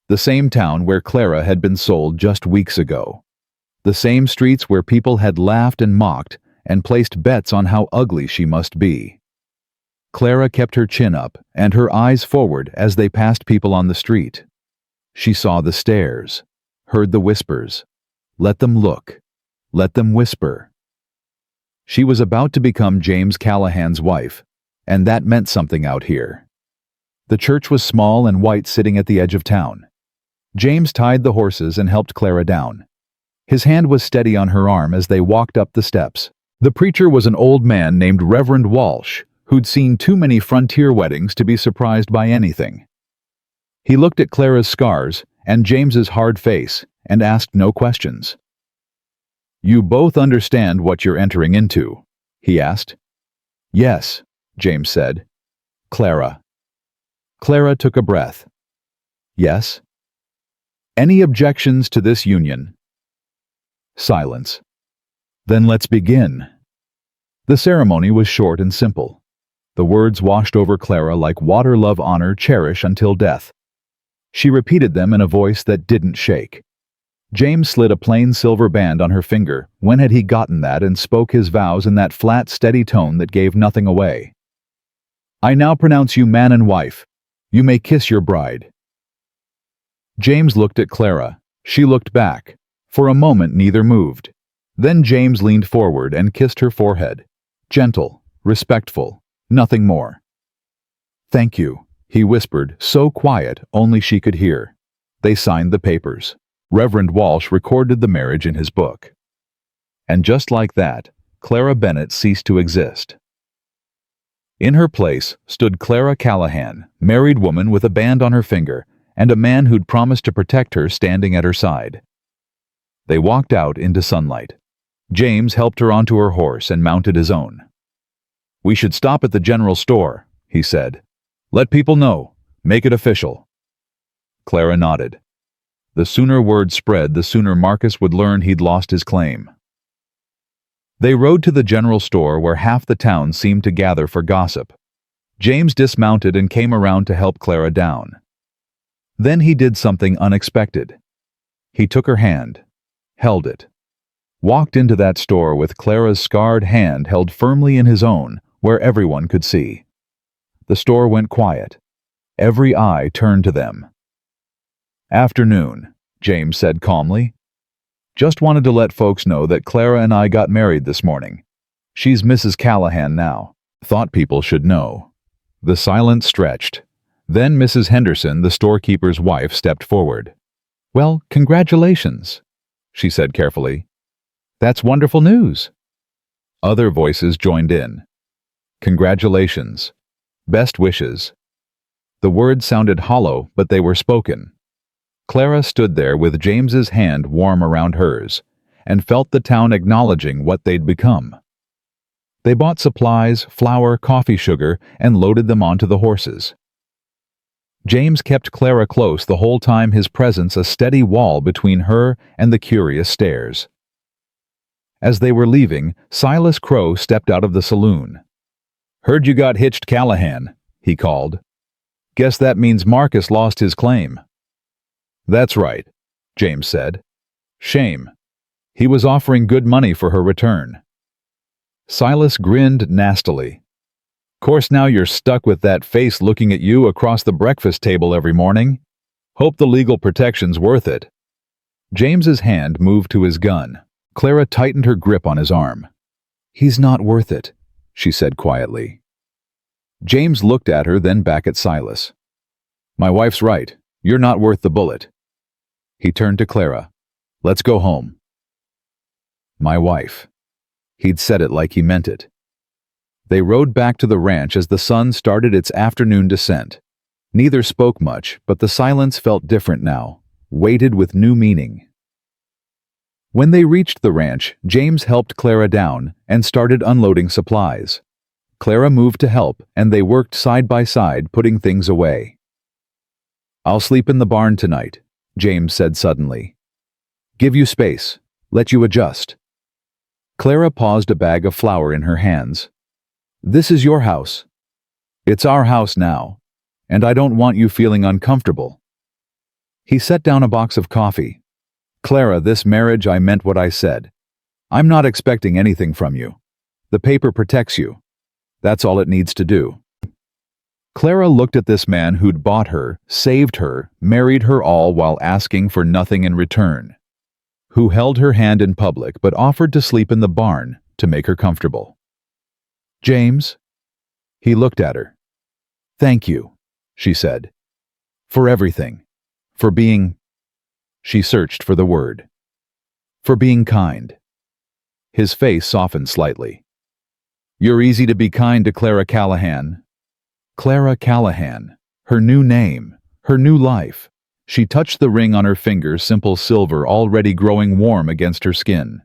The same town where Clara had been sold just weeks ago. The same streets where people had laughed and mocked and placed bets on how ugly she must be. Clara kept her chin up and her eyes forward as they passed people on the street. She saw the stares, heard the whispers. Let them look. Let them whisper. She was about to become James Callahan's wife, and that meant something out here. The church was small and white, sitting at the edge of town. James tied the horses and helped Clara down. His hand was steady on her arm as they walked up the steps. The preacher was an old man named Reverend Walsh, who'd seen too many frontier weddings to be surprised by anything. He looked at Clara's scars and James's hard face and asked no questions. "You both understand what you're entering into?" he asked. "Yes," James said. "Clara." Clara took a breath. "Yes." "Any objections to this union?" Silence. "Then let's begin." The ceremony was short and simple. The words washed over Clara like water: love, honor, cherish until death. She repeated them in a voice that didn't shake. James slid a plain silver band on her finger. When had he gotten that, and spoke his vows in that flat, steady tone that gave nothing away. "I now pronounce you man and wife. You may kiss your bride." James looked at Clara. She looked back. For a moment neither moved. Then James leaned forward and kissed her forehead. Gentle, respectful, nothing more. "Thank you," he whispered, so quiet only she could hear. They signed the papers. Reverend Walsh recorded the marriage in his book. And just like that, Clara Bennett ceased to exist. In her place stood Clara Callahan, married woman with a band on her finger, and a man who'd promised to protect her standing at her side. They walked out into sunlight. James helped her onto her horse and mounted his own. "We should stop at the general store," he said. "Let people know. Make it official." Clara nodded. The sooner word spread, the sooner Marcus would learn he'd lost his claim. They rode to the general store where half the town seemed to gather for gossip. James dismounted and came around to help Clara down. Then he did something unexpected. He took her hand, held it, walked into that store with Clara's scarred hand held firmly in his own, where everyone could see. The store went quiet. Every eye turned to them. "Afternoon," James said calmly. "Just wanted to let folks know that Clara and I got married this morning. She's Mrs. Callahan now. Thought people should know." The silence stretched. Then Mrs. Henderson, the storekeeper's wife, stepped forward. "Well, congratulations," she said carefully. "That's wonderful news." Other voices joined in. "Congratulations. Best wishes." The words sounded hollow, but they were spoken. Clara stood there with James's hand warm around hers, and felt the town acknowledging what they'd become. They bought supplies, flour, coffee sugar, and loaded them onto the horses. James kept Clara close the whole time, his presence a steady wall between her and the curious stares. As they were leaving, Silas Crow stepped out of the saloon. "Heard you got hitched, Callahan," he called. "Guess that means Marcus lost his claim." "That's right," James said. "Shame. He was offering good money for her return." Silas grinned nastily. "Course now you're stuck with that face looking at you across the breakfast table every morning. Hope the legal protection's worth it." James's hand moved to his gun. Clara tightened her grip on his arm. "He's not worth it," she said quietly. James looked at her, then back at Silas. "My wife's right. You're not worth the bullet." He turned to Clara. "Let's go home." "My wife." He'd said it like he meant it. They rode back to the ranch as the sun started its afternoon descent. Neither spoke much, but the silence felt different now, weighted with new meaning. When they reached the ranch, James helped Clara down and started unloading supplies. Clara moved to help, and they worked side by side, putting things away. "I'll sleep in the barn tonight," James said suddenly. "Give you space. Let you adjust." Clara paused, a bag of flour in her hands. "This is your house." "It's our house now, and I don't want you feeling uncomfortable." He set down a box of coffee. "Clara, this marriage, I meant what I said. I'm not expecting anything from you. The paper protects you. That's all it needs to do." Clara looked at this man who'd bought her, saved her, married her all while asking for nothing in return, who held her hand in public but offered to sleep in the barn to make her comfortable. "James?" He looked at her. "Thank you," she said. "For everything. For being—" She searched for the word. "For being kind." His face softened slightly. "You're easy to be kind to, Clara Callahan." Clara Callahan, her new name, her new life. She touched the ring on her finger, simple silver already growing warm against her skin.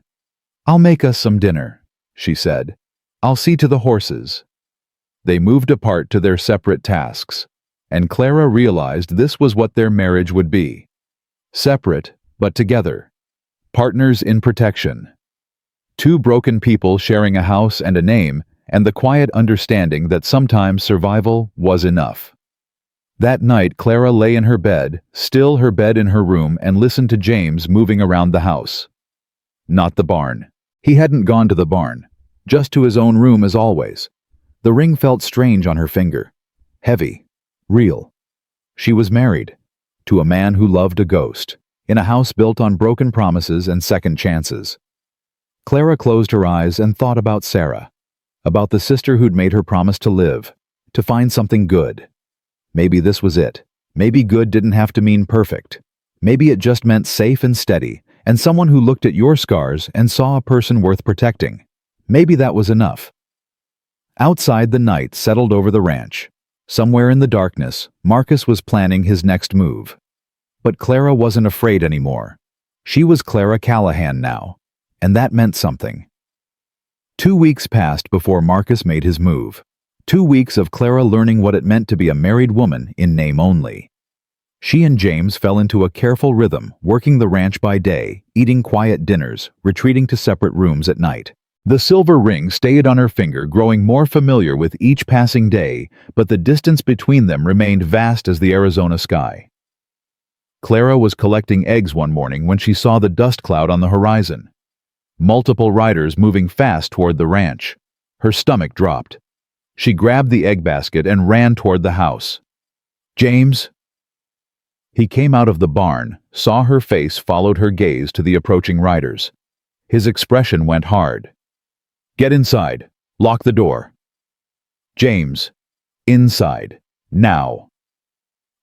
"I'll make us some dinner," she said. "I'll see to the horses." They moved apart to their separate tasks, and Clara realized this was what their marriage would be. Separate, but together. Partners in protection. Two broken people sharing a house and a name, and the quiet understanding that sometimes survival was enough. That night, Clara lay in her bed, still her bed in her room, and listened to James moving around the house. Not the barn. He hadn't gone to the barn. Just to his own room as always. The ring felt strange on her finger. Heavy. Real. She was married. To a man who loved a ghost. In a house built on broken promises and second chances. Clara closed her eyes and thought about Sarah. About the sister who'd made her promise to live. To find something good. Maybe this was it. Maybe good didn't have to mean perfect. Maybe it just meant safe and steady, and someone who looked at your scars and saw a person worth protecting. Maybe that was enough. Outside, the night settled over the ranch. Somewhere in the darkness, Marcus was planning his next move. But Clara wasn't afraid anymore. She was Clara Callahan now, and that meant something. 2 weeks passed before Marcus made his move. 2 weeks of Clara learning what it meant to be a married woman in name only. She and James fell into a careful rhythm, working the ranch by day, eating quiet dinners, retreating to separate rooms at night. The silver ring stayed on her finger, growing more familiar with each passing day, but the distance between them remained vast as the Arizona sky. Clara was collecting eggs one morning when she saw the dust cloud on the horizon. Multiple riders moving fast toward the ranch. Her stomach dropped. She grabbed the egg basket and ran toward the house. "James?" He came out of the barn, saw her face, followed her gaze to the approaching riders. His expression went hard. "Get inside. Lock the door." "James, inside. Now."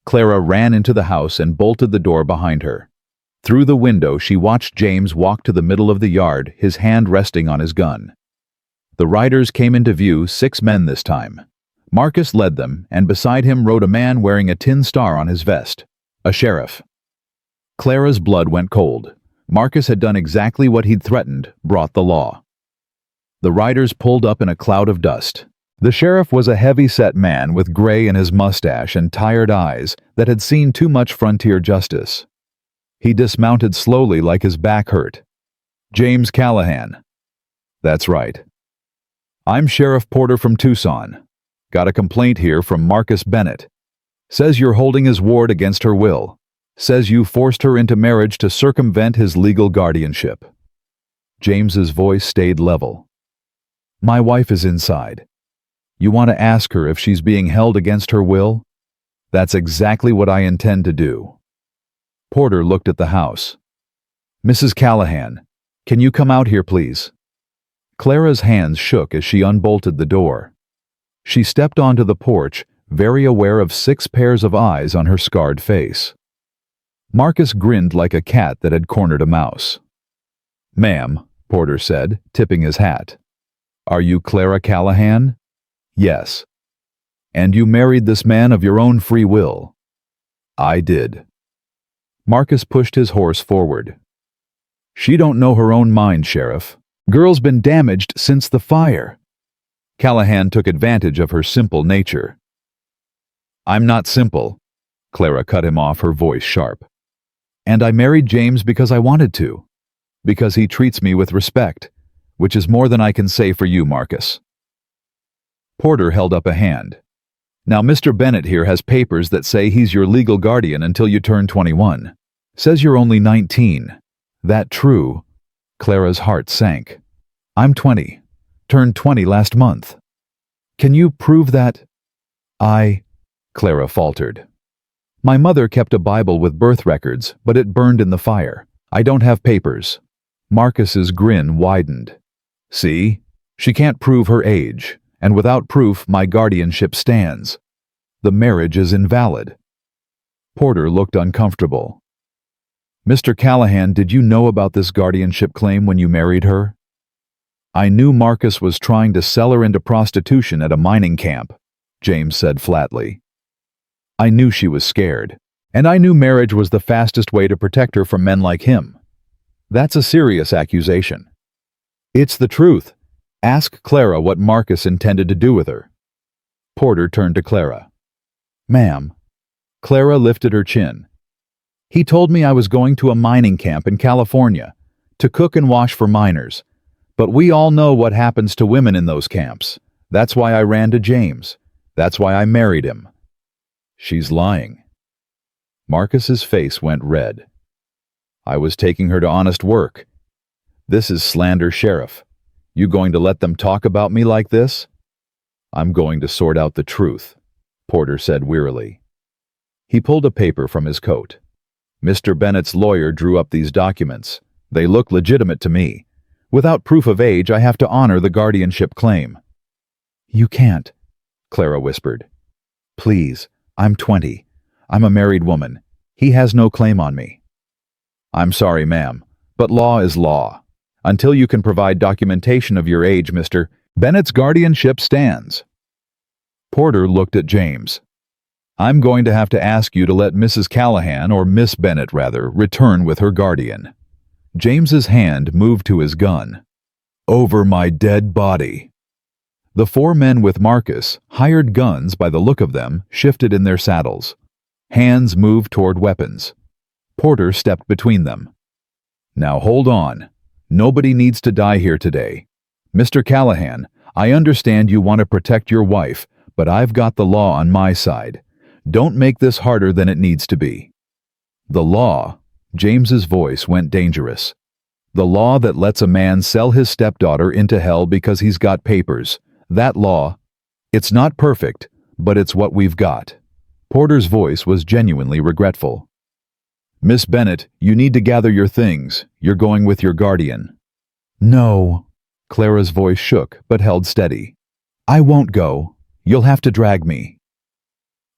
Clara ran into the house and bolted the door behind her. Through the window, she watched James walk to the middle of the yard, his hand resting on his gun. The riders came into view, 6 men this time. Marcus led them, and beside him rode a man wearing a tin star on his vest. A sheriff. Clara's blood went cold. Marcus had done exactly what he'd threatened, brought the law. The riders pulled up in a cloud of dust. The sheriff was a heavy-set man with gray in his mustache and tired eyes that had seen too much frontier justice. He dismounted slowly like his back hurt. "James Callahan." "That's right." "I'm Sheriff Porter from Tucson. Got a complaint here from Marcus Bennett. Says you're holding his ward against her will. Says you forced her into marriage to circumvent his legal guardianship." James's voice stayed level. "My wife is inside. You want to ask her if she's being held against her will? That's exactly what I intend to do." Porter looked at the house. "Mrs. Callahan, can you come out here, please?" Clara's hands shook as she unbolted the door. She stepped onto the porch, very aware of 6 pairs of eyes on her scarred face. Marcus grinned like a cat that had cornered a mouse. "Ma'am," Porter said, tipping his hat. "Are you Clara Callahan?" "Yes." "And you married this man of your own free will?" "I did." Marcus pushed his horse forward. "She don't know her own mind, Sheriff. Girl's been damaged since the fire." Callahan took advantage of her simple nature. "I'm not simple," Clara cut him off, her voice sharp. "And I married James because I wanted to. Because he treats me with respect, which is more than I can say for you, Marcus." Porter held up a hand. "Now, Mr. Bennett here has papers that say he's your legal guardian until you turn 21. Says you're only 19. That true?" Clara's heart sank. "I'm 20. Turned 20 last month. Can you prove that?" Clara faltered. "My mother kept a Bible with birth records, but it burned in the fire. I don't have papers." Marcus's grin widened. "See? She can't prove her age, and without proof, my guardianship stands. The marriage is invalid." Porter looked uncomfortable. "Mr. Callahan, did you know about this guardianship claim when you married her?" "I knew Marcus was trying to sell her into prostitution at a mining camp," James said flatly. "I knew she was scared, and I knew marriage was the fastest way to protect her from men like him. That's a serious accusation." "It's the truth. Ask Clara what Marcus intended to do with her." Porter turned to Clara. "Ma'am." Clara lifted her chin. "He told me I was going to a mining camp in California, to cook and wash for miners. But we all know what happens to women in those camps. That's why I ran to James. That's why I married him." "She's lying." Marcus's face went red. "I was taking her to honest work. This is slander, Sheriff. You going to let them talk about me like this?" "I'm going to sort out the truth," Porter said wearily. He pulled a paper from his coat. "Mr. Bennett's lawyer drew up these documents. They look legitimate to me. Without proof of age, I have to honor the guardianship claim." "You can't," Clara whispered. "Please, I'm 20. I'm a married woman. He has no claim on me." I'm sorry, ma'am, but law is law. Until you can provide documentation of your age, Mr. Bennett's guardianship stands. Porter looked at James. I'm going to have to ask you to let Mrs. Callahan, or Miss Bennett rather, return with her guardian. James's hand moved to his gun. Over my dead body. The four men with Marcus, hired guns by the look of them, shifted in their saddles. Hands moved toward weapons. Porter stepped between them. Now hold on. Nobody needs to die here today. Mr. Callahan, I understand you want to protect your wife, but I've got the law on my side. Don't make this harder than it needs to be. The law, James's voice went dangerous. The law that lets a man sell his stepdaughter into hell because he's got papers. That law, it's not perfect, but it's what we've got. Porter's voice was genuinely regretful. Miss Bennett, you need to gather your things. You're going with your guardian. No. Clara's voice shook but held steady. I won't go. You'll have to drag me.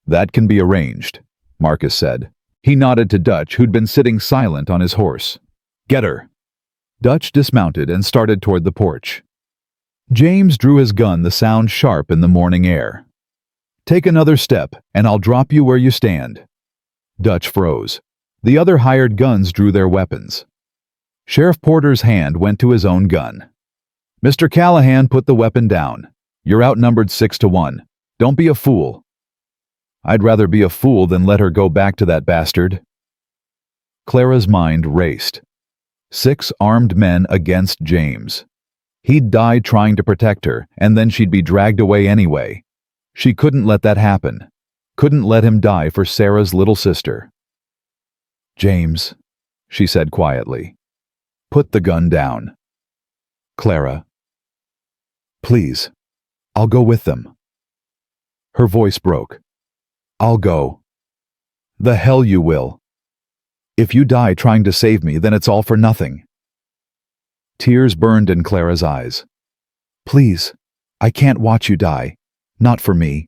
That can be arranged, Marcus said. He nodded to Dutch, who'd been sitting silent on his horse. Get her. Dutch dismounted and started toward the porch. James drew his gun, the sound sharp in the morning air. Take another step, and I'll drop you where you stand. Dutch froze. The other hired guns drew their weapons. Sheriff Porter's hand went to his own gun. Mr. Callahan, put the weapon down. You're outnumbered 6-1. Don't be a fool. I'd rather be a fool than let her go back to that bastard. Clara's mind raced. 6 armed men against James. He'd die trying to protect her, and then she'd be dragged away anyway. She couldn't let that happen. Couldn't let him die for Sarah's little sister. James, she said quietly, put the gun down. Clara. Please, I'll go with them. Her voice broke. I'll go. The hell you will. If you die trying to save me, then it's all for nothing. Tears burned in Clara's eyes. Please, I can't watch you die. Not for me.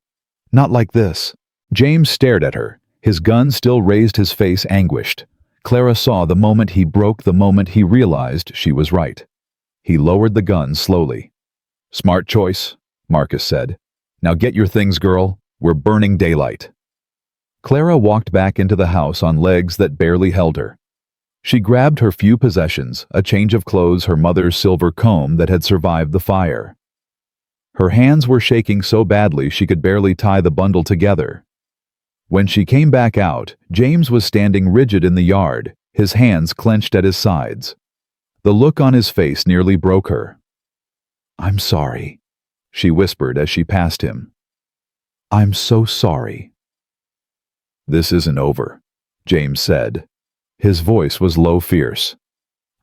Not like this. James stared at her. His gun still raised, his face anguished. Clara saw the moment he broke, the moment he realized she was right. He lowered the gun slowly. Smart choice, Marcus said. Now get your things, girl. We're burning daylight. Clara walked back into the house on legs that barely held her. She grabbed her few possessions, a change of clothes, her mother's silver comb that had survived the fire. Her hands were shaking so badly she could barely tie the bundle together. When she came back out, James was standing rigid in the yard, his hands clenched at his sides. The look on his face nearly broke her. I'm sorry, she whispered as she passed him. I'm so sorry. This isn't over, James said. His voice was low, fierce.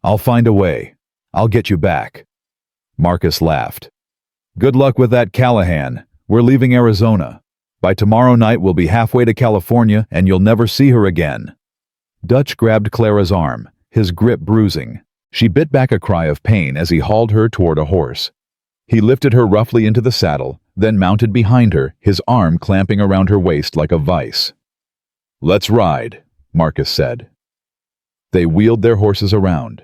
I'll find a way. I'll get you back. Marcus laughed. Good luck with that, Callahan. We're leaving Arizona. By tomorrow night we'll be halfway to California and you'll never see her again. Dutch grabbed Clara's arm, his grip bruising. She bit back a cry of pain as he hauled her toward a horse. He lifted her roughly into the saddle, then mounted behind her, his arm clamping around her waist like a vice. Let's ride, Marcus said. They wheeled their horses around.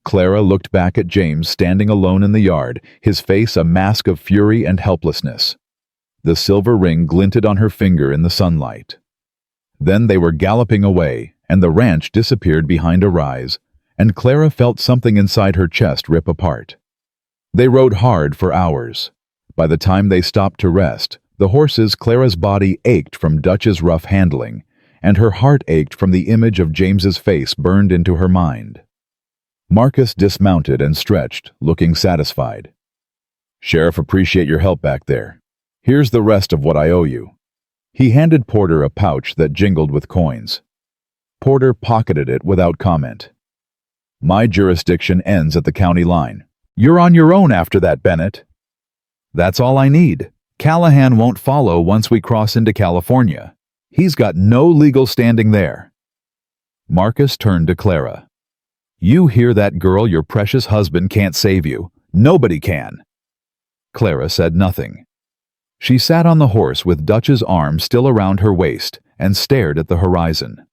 Clara looked back at James standing alone in the yard, his face a mask of fury and helplessness. The silver ring glinted on her finger in the sunlight. Then they were galloping away, and the ranch disappeared behind a rise, and Clara felt something inside her chest rip apart. They rode hard for hours. By the time they stopped to rest, the horses, Clara's body ached from Dutch's rough handling, and her heart ached from the image of James's face burned into her mind. Marcus dismounted and stretched, looking satisfied. Sheriff, appreciate your help back there. Here's the rest of what I owe you. He handed Porter a pouch that jingled with coins. Porter pocketed it without comment. My jurisdiction ends at the county line. You're on your own after that, Bennett. That's all I need. Callahan won't follow once we cross into California. He's got no legal standing there. Marcus turned to Clara. You hear that, girl? Your precious husband can't save you. Nobody can. Clara said nothing. She sat on the horse with Dutch's arm still around her waist and stared at the horizon.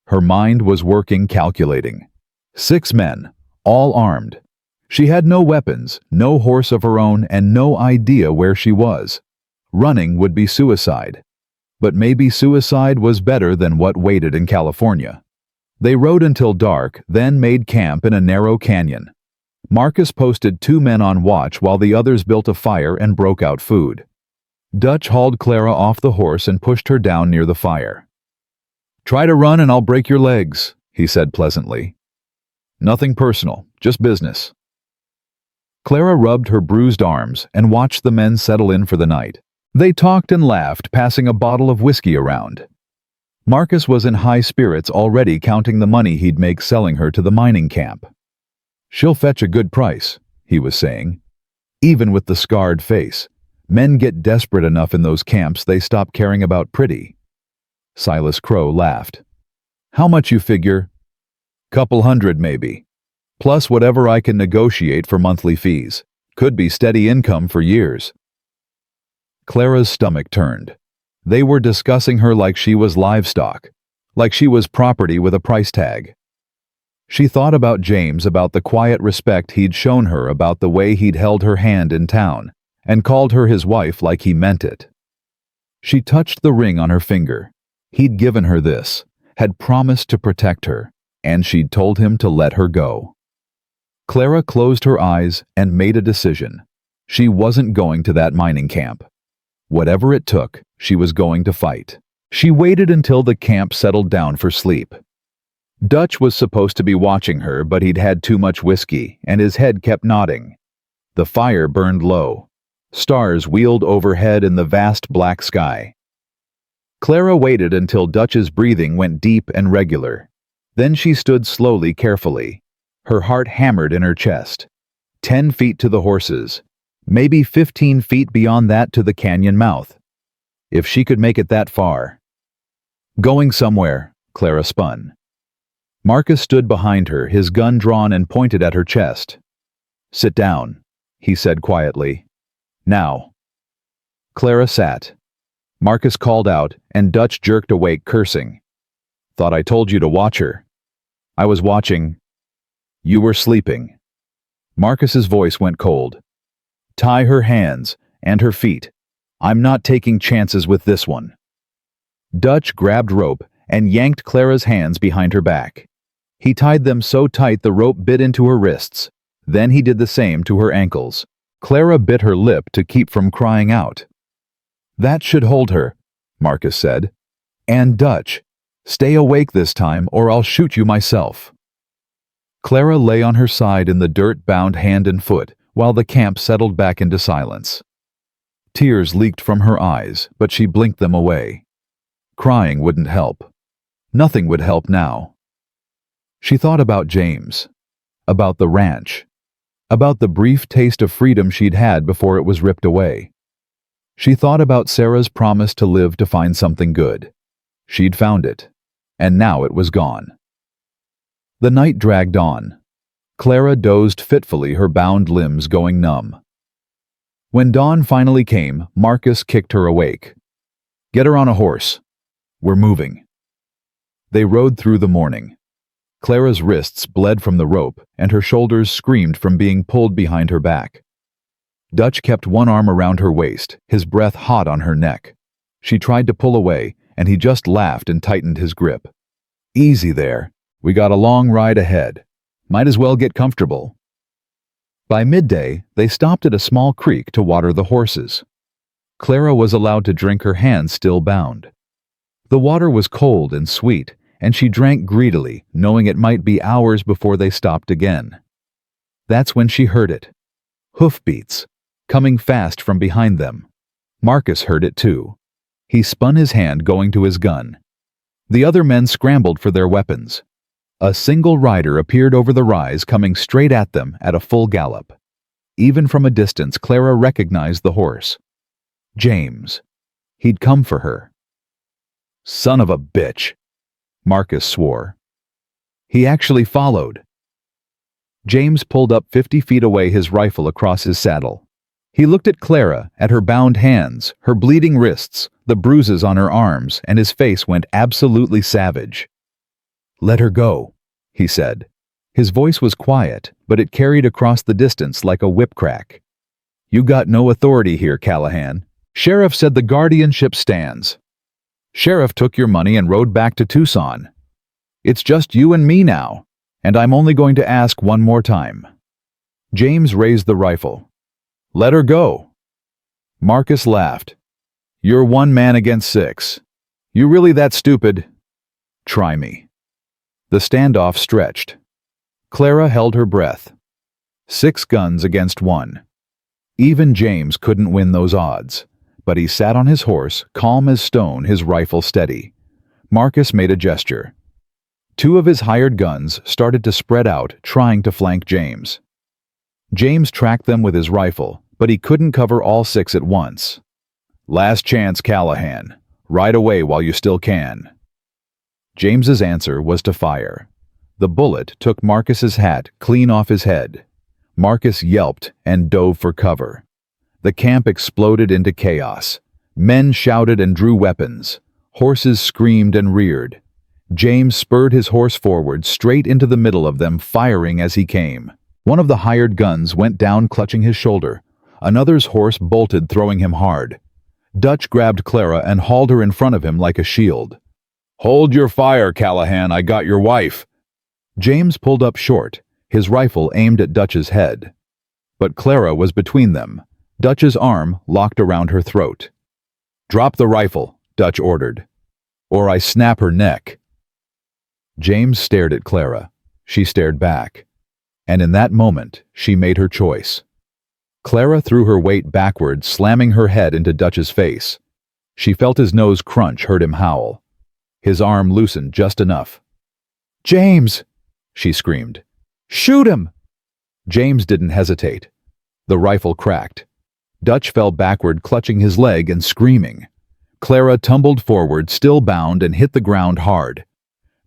Her mind was working, calculating. 6 men, all armed. She had no weapons, no horse of her own, and no idea where she was. Running would be suicide. But maybe suicide was better than what waited in California. They rode until dark, then made camp in a narrow canyon. Marcus posted 2 men on watch while the others built a fire and broke out food. Dutch hauled Clara off the horse and pushed her down near the fire. "Try to run and I'll break your legs," he said pleasantly. "Nothing personal, just business." Clara rubbed her bruised arms and watched the men settle in for the night. They talked and laughed, passing a bottle of whiskey around. Marcus was in high spirits, already counting the money he'd make selling her to the mining camp. "She'll fetch a good price," he was saying. Even with the scarred face, men get desperate enough in those camps they stop caring about pretty. Silas Crow laughed. "How much you figure?" "Couple hundred, maybe. Plus whatever I can negotiate for monthly fees. Could be steady income for years." Clara's stomach turned. They were discussing her like she was livestock, like she was property with a price tag. She thought about James, about the quiet respect he'd shown her, about the way he'd held her hand in town, and called her his wife like he meant it. She touched the ring on her finger. He'd given her this, had promised to protect her, and she'd told him to let her go. Clara closed her eyes and made a decision. She wasn't going to that mining camp. Whatever it took, she was going to fight. She waited until the camp settled down for sleep. Dutch was supposed to be watching her, but he'd had too much whiskey, and his head kept nodding. The fire burned low. Stars wheeled overhead in the vast black sky. Clara waited until Dutch's breathing went deep and regular. Then she stood slowly, carefully. Her heart hammered in her chest. 10 feet to the horses. Maybe 15 feet beyond that to the canyon mouth. If she could make it that far. "Going somewhere," Clara spun. Marcus stood behind her, his gun drawn and pointed at her chest. "Sit down," he said quietly. "Now." Clara sat. Marcus called out, and Dutch jerked awake, cursing. "Thought I told you to watch her." "I was watching." "You were sleeping." Marcus's voice went cold. "Tie her hands and her feet. I'm not taking chances with this one." Dutch grabbed rope and yanked Clara's hands behind her back. He tied them so tight the rope bit into her wrists. Then he did the same to her ankles. Clara bit her lip to keep from crying out. "That should hold her," Marcus said. "And Dutch, stay awake this time or I'll shoot you myself." Clara lay on her side in the dirt, bound hand and foot, while the camp settled back into silence. Tears leaked from her eyes, but she blinked them away. Crying wouldn't help. Nothing would help now. She thought about James, about the ranch, about the brief taste of freedom she'd had before it was ripped away. She thought about Sarah's promise to live to find something good. She'd found it, and now it was gone. The night dragged on. Clara dozed fitfully, her bound limbs going numb. When dawn finally came, Marcus kicked her awake. "Get her on a horse. We're moving." They rode through the morning. Clara's wrists bled from the rope, and her shoulders screamed from being pulled behind her back. Dutch kept one arm around her waist, his breath hot on her neck. She tried to pull away, and he just laughed and tightened his grip. "Easy there. We got a long ride ahead. Might as well get comfortable." By midday, they stopped at a small creek to water the horses. Clara was allowed to drink, her hands still bound. The water was cold and sweet, and she drank greedily, knowing it might be hours before they stopped again. That's when she heard it. Hoofbeats, coming fast from behind them. Marcus heard it too. He spun his hand, going to his gun. The other men scrambled for their weapons. A single rider appeared over the rise, coming straight at them at a full gallop. Even from a distance, Clara recognized the horse. James. He'd come for her. "Son of a bitch," Marcus swore. He actually followed. James pulled up 50 feet away, his rifle across his saddle. He looked at Clara, at her bound hands, her bleeding wrists, the bruises on her arms, and his face went absolutely savage. "Let her go," he said. His voice was quiet, but it carried across the distance like a whip crack. "You got no authority here, Callahan. Sheriff said the guardianship stands. Sheriff took your money and rode back to Tucson. It's just you and me now, and I'm only going to ask one more time." James raised the rifle. "Let her go." Marcus laughed. "You're one man against 6. You really that stupid? Try me." The standoff stretched. Clara held her breath. 6 guns against 1. Even James couldn't win those odds, but he sat on his horse, calm as stone, his rifle steady. Marcus made a gesture. 2 of his hired guns started to spread out, trying to flank James. James tracked them with his rifle, but he couldn't cover all 6 at once. "Last chance, Callahan. Ride away while you still can." James's answer was to fire. The bullet took Marcus's hat clean off his head. Marcus yelped and dove for cover. The camp exploded into chaos. Men shouted and drew weapons. Horses screamed and reared. James spurred his horse forward straight into the middle of them, firing as he came. One of the hired guns went down, clutching his shoulder. Another's horse bolted, throwing him hard. Dutch grabbed Clara and hauled her in front of him like a shield. "Hold your fire, Callahan, I got your wife." James pulled up short, his rifle aimed at Dutch's head. But Clara was between them. Dutch's arm locked around her throat. "Drop the rifle," Dutch ordered, "or I snap her neck." James stared at Clara. She stared back. And in that moment, she made her choice. Clara threw her weight backward, slamming her head into Dutch's face. She felt his nose crunch, heard him howl. His arm loosened just enough. "James!" she screamed. "Shoot him!" James didn't hesitate. The rifle cracked. Dutch fell backward, clutching his leg and screaming. Clara tumbled forward, still bound, and hit the ground hard.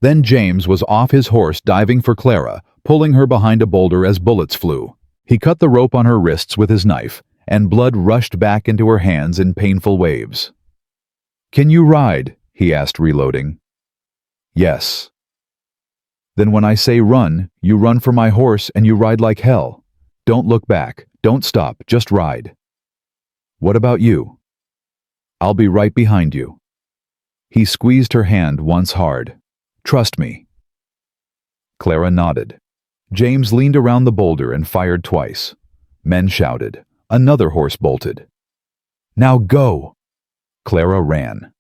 Then James was off his horse, diving for Clara, pulling her behind a boulder as bullets flew. He cut the rope on her wrists with his knife, and blood rushed back into her hands in painful waves. "Can you ride?" he asked, reloading. "Yes." "Then when I say run, you run for my horse and you ride like hell. Don't look back. Don't stop. Just ride." "What about you?" "I'll be right behind you." He squeezed her hand once hard. "Trust me." Clara nodded. James leaned around the boulder and fired twice. Men shouted. Another horse bolted. "Now go!" Clara ran.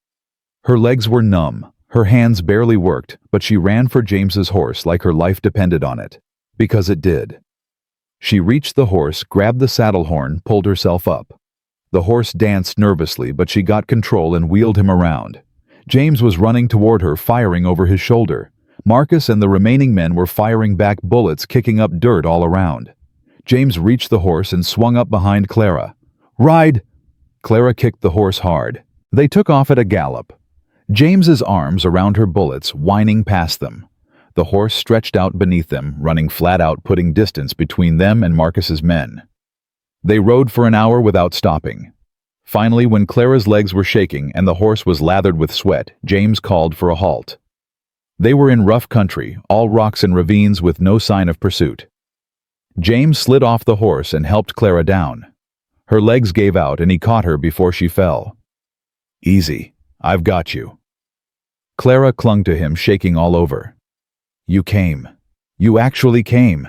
Her legs were numb. Her hands barely worked, but she ran for James's horse like her life depended on it. Because it did. She reached the horse, grabbed the saddle horn, pulled herself up. The horse danced nervously, but she got control and wheeled him around. James was running toward her, firing over his shoulder. Marcus and the remaining men were firing back bullets, kicking up dirt all around. James reached the horse and swung up behind Clara. "Ride!" Clara kicked the horse hard. They took off at a gallop. James's arms around her bullets, whining past them. The horse stretched out beneath them, running flat out, putting distance between them and Marcus's men. They rode for an hour without stopping. Finally, when Clara's legs were shaking and the horse was lathered with sweat, James called for a halt. They were in rough country, all rocks and ravines with no sign of pursuit. James slid off the horse and helped Clara down. Her legs gave out and he caught her before she fell. "Easy, I've got you." Clara clung to him, shaking all over. "You came. You actually came.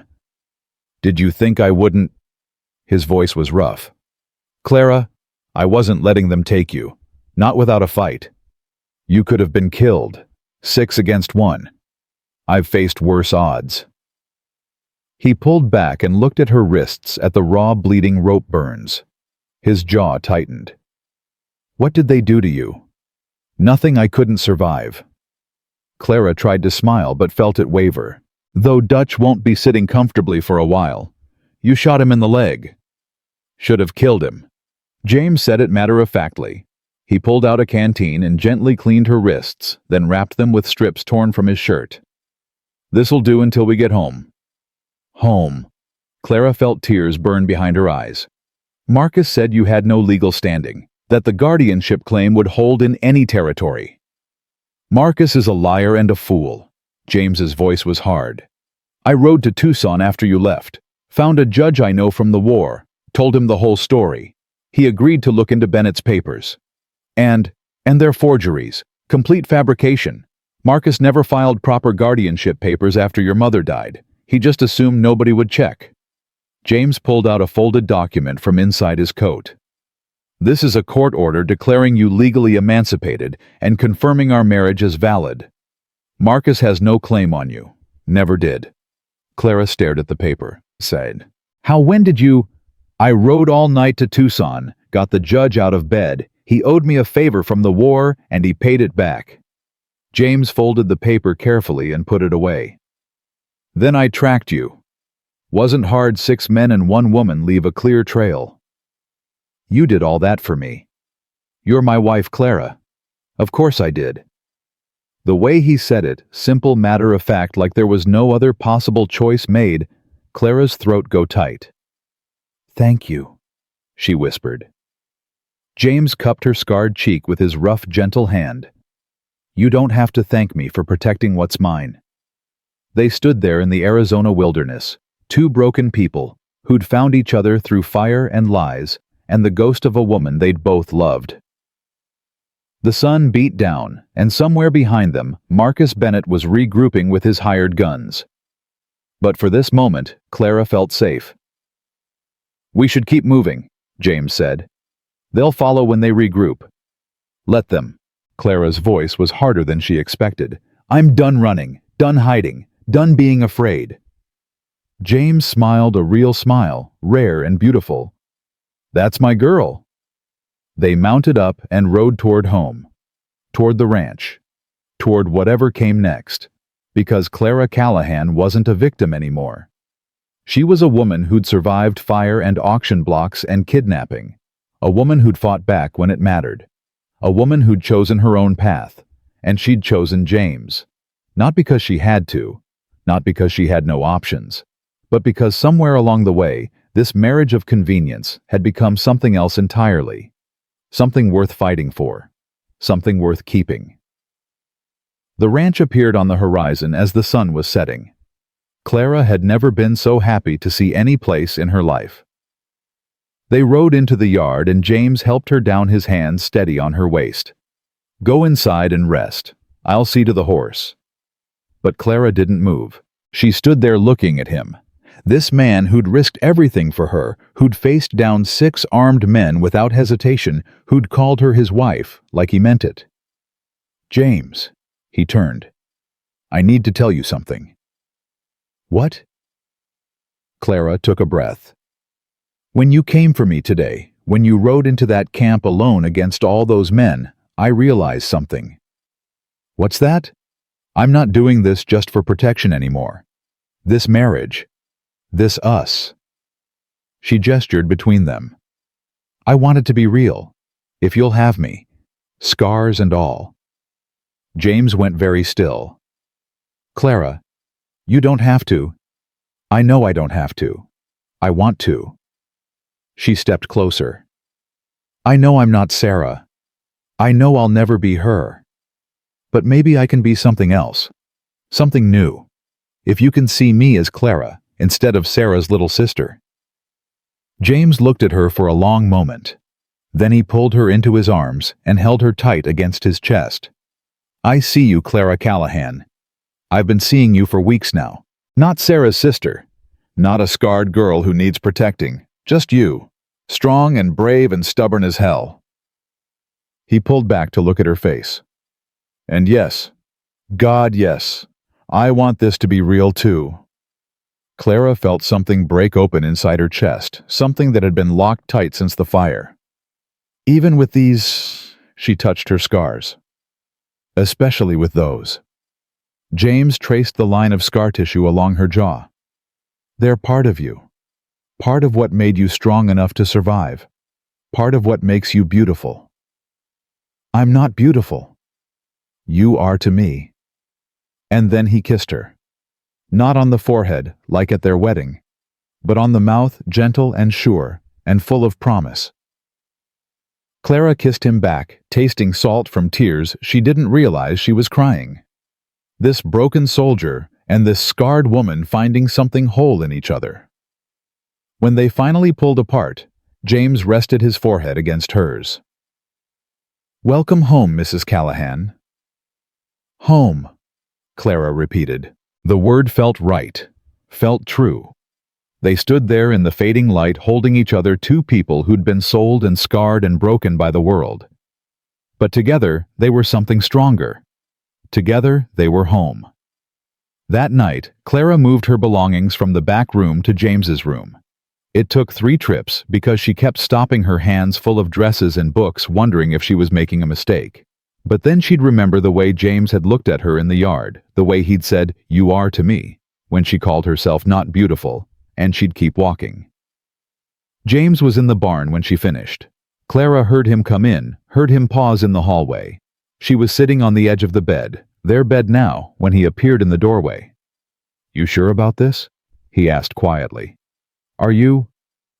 Did you think I wouldn't?" His voice was rough. "Clara, I wasn't letting them take you. Not without a fight. You could have been killed. 6 against 1. I've faced worse odds." He pulled back and looked at her wrists, at the raw, bleeding rope burns. His jaw tightened. "What did they do to you?" "Nothing I couldn't survive." Clara tried to smile but felt it waver. "Though Dutch won't be sitting comfortably for a while. You shot him in the leg." "Should have killed him." James said it matter-of-factly. He pulled out a canteen and gently cleaned her wrists, then wrapped them with strips torn from his shirt. "This'll do until we get home." Home. Clara felt tears burn behind her eyes. "Marcus said you had no legal standing, that the guardianship claim would hold in any territory." "Marcus is a liar and a fool." James's voice was hard. I rode to Tucson after you left. Found a judge I know from the war. Told him the whole story. He agreed to look into Bennett's papers. And they're forgeries. Complete fabrication. Marcus never filed proper guardianship papers after your mother died. He just assumed nobody would check. James pulled out a folded document from inside his coat. This is a court order declaring you legally emancipated and confirming our marriage as valid. Marcus has no claim on you. Never did. Clara stared at the paper, said, when did you? I rode all night to Tucson, got the judge out of bed. He owed me a favor from the war, and he paid it back. James folded the paper carefully and put it away. Then I tracked you. Wasn't hard 6 men and 1 woman leave a clear trail. You did all that for me. You're my wife, Clara. Of course I did. The way he said it, simple matter of fact, like there was no other possible choice made, Clara's throat go tight. Thank you, she whispered. James cupped her scarred cheek with his rough, gentle hand. You don't have to thank me for protecting what's mine. They stood there in the Arizona wilderness, 2 broken people who'd found each other through fire and lies, and the ghost of a woman they'd both loved. The sun beat down, and somewhere behind them, Marcus Bennett was regrouping with his hired guns. But for this moment, Clara felt safe. We should keep moving, James said. They'll follow when they regroup. Let them. Clara's voice was harder than she expected. I'm done running, done hiding, done being afraid. James smiled a real smile, rare and beautiful. That's my girl. They mounted up and rode toward home, toward the ranch, toward whatever came next, because Clara Callahan wasn't a victim anymore. She was a woman who'd survived fire and auction blocks and kidnapping, a woman who'd fought back when it mattered, a woman who'd chosen her own path, and she'd chosen James, not because she had to, not because she had no options, but because somewhere along the way, this marriage of convenience had become something else entirely. Something worth fighting for. Something worth keeping. The ranch appeared on the horizon as the sun was setting. Clara had never been so happy to see any place in her life. They rode into the yard and James helped her down, his hand steady on her waist. Go inside and rest. I'll see to the horse. But Clara didn't move. She stood there looking at him. This man who'd risked everything for her, who'd faced down 6 armed men without hesitation, who'd called her his wife, like he meant it. James, he turned. I need to tell you something. What? Clara took a breath. When you came for me today, when you rode into that camp alone against all those men, I realized something. What's that? I'm not doing this just for protection anymore. This marriage. This us. She gestured between them. I want it to be real, if you'll have me, scars and all. James went very still. Clara, you don't have to. I know I don't have to. I want to. She stepped closer. I know I'm not Sarah. I know I'll never be her. But maybe I can be something else. Something new. If you can see me as Clara, instead of Sarah's little sister. James looked at her for a long moment. Then he pulled her into his arms and held her tight against his chest. I see you, Clara Callahan. I've been seeing you for weeks now. Not Sarah's sister. Not a scarred girl who needs protecting. Just you. Strong and brave and stubborn as hell. He pulled back to look at her face. And yes, God, yes, I want this to be real too. Clara felt something break open inside her chest, something that had been locked tight since the fire. Even with these, she touched her scars. Especially with those. James traced the line of scar tissue along her jaw. They're part of you. Part of what made you strong enough to survive. Part of what makes you beautiful. I'm not beautiful. You are to me. And then he kissed her. Not on the forehead, like at their wedding, but on the mouth, gentle and sure, and full of promise. Clara kissed him back, tasting salt from tears she didn't realize she was crying. This broken soldier and this scarred woman finding something whole in each other. When they finally pulled apart, James rested his forehead against hers. "Welcome home, Mrs. Callahan." "Home," Clara repeated. The word felt right, felt true. They stood there in the fading light holding each other, two people who'd been sold and scarred and broken by the world. But together, they were something stronger. Together, they were home. That night, Clara moved her belongings from the back room to James's room. It took 3 trips because she kept stopping her hands full of dresses and books, wondering if she was making a mistake. But then she'd remember the way James had looked at her in the yard, the way he'd said, "You are to me," when she called herself not beautiful, and she'd keep walking. James was in the barn when she finished. Clara heard him come in, heard him pause in the hallway. She was sitting on the edge of the bed, their bed now, when he appeared in the doorway. "You sure about this?" he asked quietly. "Are you?"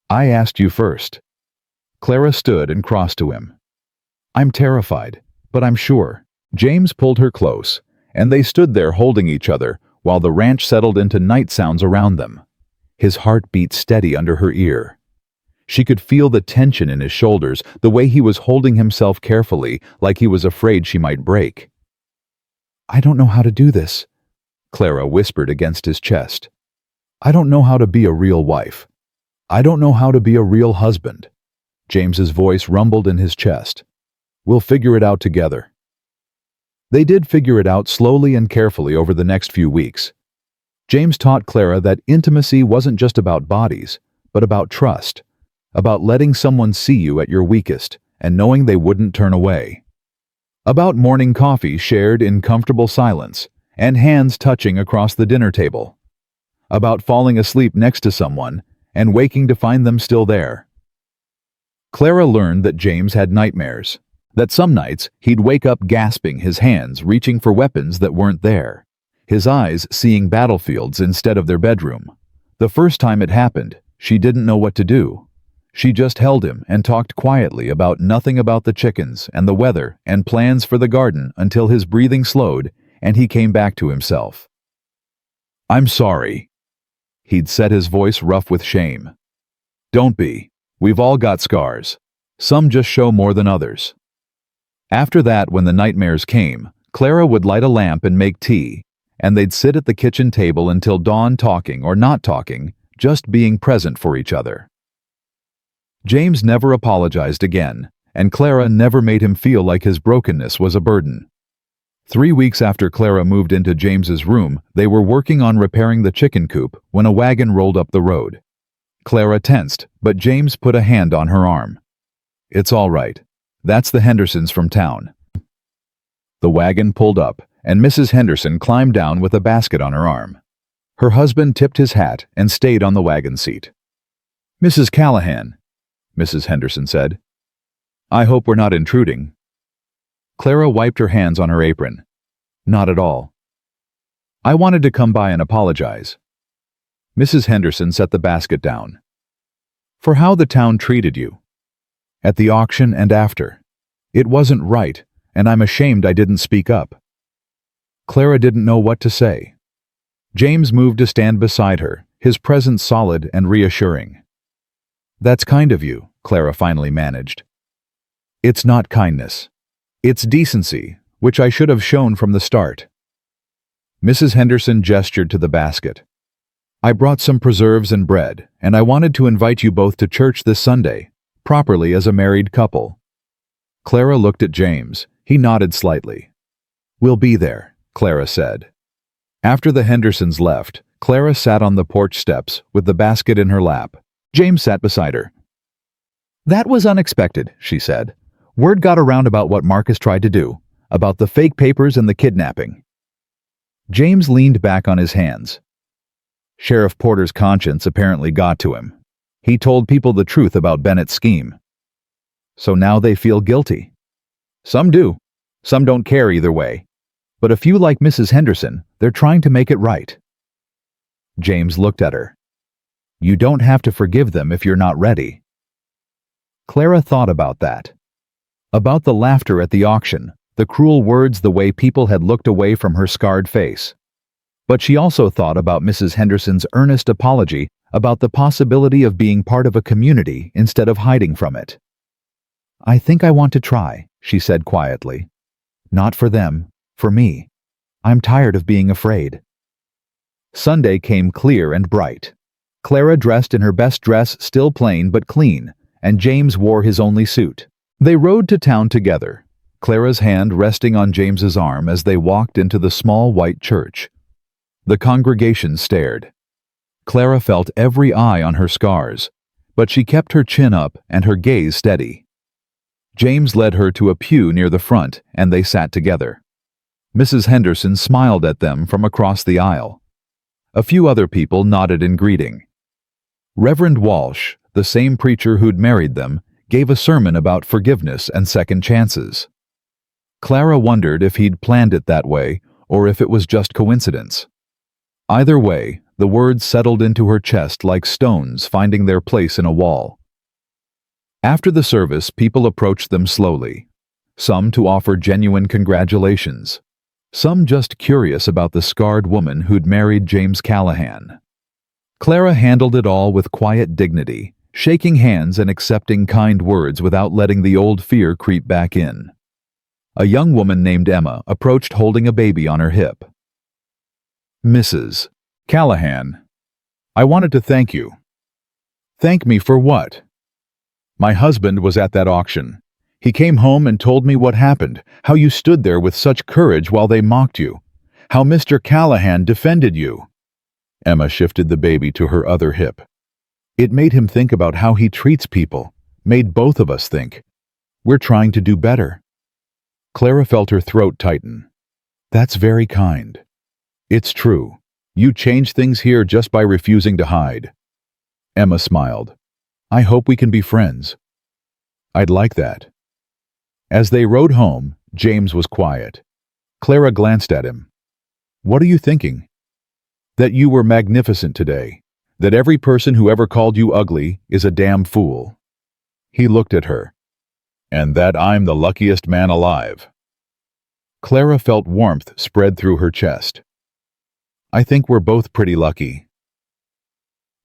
"I asked you first." Clara stood and crossed to him. "I'm terrified, but I'm sure." James pulled her close, and they stood there holding each other while the ranch settled into night sounds around them. His heart beat steady under her ear. She could feel the tension in his shoulders, the way he was holding himself carefully, like he was afraid she might break. "I don't know how to do this," Clara whispered against his chest. "I don't know how to be a real wife. I don't know how to be a real husband." James's voice rumbled in his chest. "We'll figure it out together." They did figure it out slowly and carefully over the next few weeks. James taught Clara that intimacy wasn't just about bodies, but about trust, about letting someone see you at your weakest and knowing they wouldn't turn away. About morning coffee shared in comfortable silence and hands touching across the dinner table. About falling asleep next to someone and waking to find them still there. Clara learned that James had nightmares, that some nights he'd wake up gasping, his hands reaching for weapons that weren't there, his eyes seeing battlefields instead of their bedroom. The first time it happened, she didn't know what to do. She just held him and talked quietly about nothing about the chickens and the weather and plans for the garden until his breathing slowed and he came back to himself. "I'm sorry." He'd set his voice rough with shame. "Don't be. We've all got scars. Some just show more than others." After that, when the nightmares came, Clara would light a lamp and make tea, and they'd sit at the kitchen table until dawn, talking or not talking, just being present for each other. James never apologized again, and Clara never made him feel like his brokenness was a burden. 3 weeks after Clara moved into James's room, they were working on repairing the chicken coop when a wagon rolled up the road. Clara tensed, but James put a hand on her arm. "It's all right. That's the Hendersons from town." The wagon pulled up, and Mrs. Henderson climbed down with a basket on her arm. Her husband tipped his hat and stayed on the wagon seat. "Mrs. Callahan," Mrs. Henderson said. "I hope we're not intruding." Clara wiped her hands on her apron. "Not at all. I wanted to come by and apologize." Mrs. Henderson set the basket down. "For how the town treated you. At the auction and after. It wasn't right, and I'm ashamed I didn't speak up." Clara didn't know what to say. James moved to stand beside her, his presence solid and reassuring. "That's kind of you," Clara finally managed. "It's not kindness. It's decency, which I should have shown from the start." Mrs. Henderson gestured to the basket. "I brought some preserves and bread, and I wanted to invite you both to church this Sunday, properly as a married couple." Clara looked at James. He nodded slightly. "We'll be there," Clara said. After the Hendersons left, Clara sat on the porch steps with the basket in her lap. James sat beside her. "That was unexpected," she said. "Word got around about what Marcus tried to do, about the fake papers and the kidnapping." James leaned back on his hands. Sheriff Porter's conscience apparently got to him. He told people the truth about Bennett's scheme. So now they feel guilty. Some do. Some don't care either way. But a few like Mrs. Henderson, they're trying to make it right. James looked at her. "You don't have to forgive them if you're not ready." Clara thought about that. About the laughter at the auction, the cruel words, the way people had looked away from her scarred face. But she also thought about Mrs. Henderson's earnest apology about the possibility of being part of a community instead of hiding from it. "I think I want to try," she said quietly. "Not for them, for me. I'm tired of being afraid." Sunday came clear and bright. Clara dressed in her best dress, still plain but clean, and James wore his only suit. They rode to town together, Clara's hand resting on James's arm as they walked into the small white church. The congregation stared. Clara felt every eye on her scars, but she kept her chin up and her gaze steady. James led her to a pew near the front, and they sat together. Mrs. Henderson smiled at them from across the aisle. A few other people nodded in greeting. Reverend Walsh, the same preacher who'd married them, gave a sermon about forgiveness and second chances. Clara wondered if he'd planned it that way or if it was just coincidence. Either way, the words settled into her chest like stones finding their place in a wall. After the service, people approached them slowly, some to offer genuine congratulations, some just curious about the scarred woman who'd married James Callahan. Clara handled it all with quiet dignity, shaking hands and accepting kind words without letting the old fear creep back in. A young woman named Emma approached holding a baby on her hip. "Mrs. Callahan, I wanted to thank you." "Thank me for what?" "My husband was at that auction. He came home and told me what happened, how you stood there with such courage while they mocked you, how Mr. Callahan defended you." Emma shifted the baby to her other hip. "It made him think about how he treats people, made both of us think. We're trying to do better." Clara felt her throat tighten. "That's very kind. It's true. You changed things here just by refusing to hide." Emma smiled. "I hope we can be friends." "I'd like that." As they rode home, James was quiet. Clara glanced at him. "What are you thinking?" "That you were magnificent today. That every person who ever called you ugly is a damn fool." He looked at her. "And that I'm the luckiest man alive." Clara felt warmth spread through her chest. "I think we're both pretty lucky."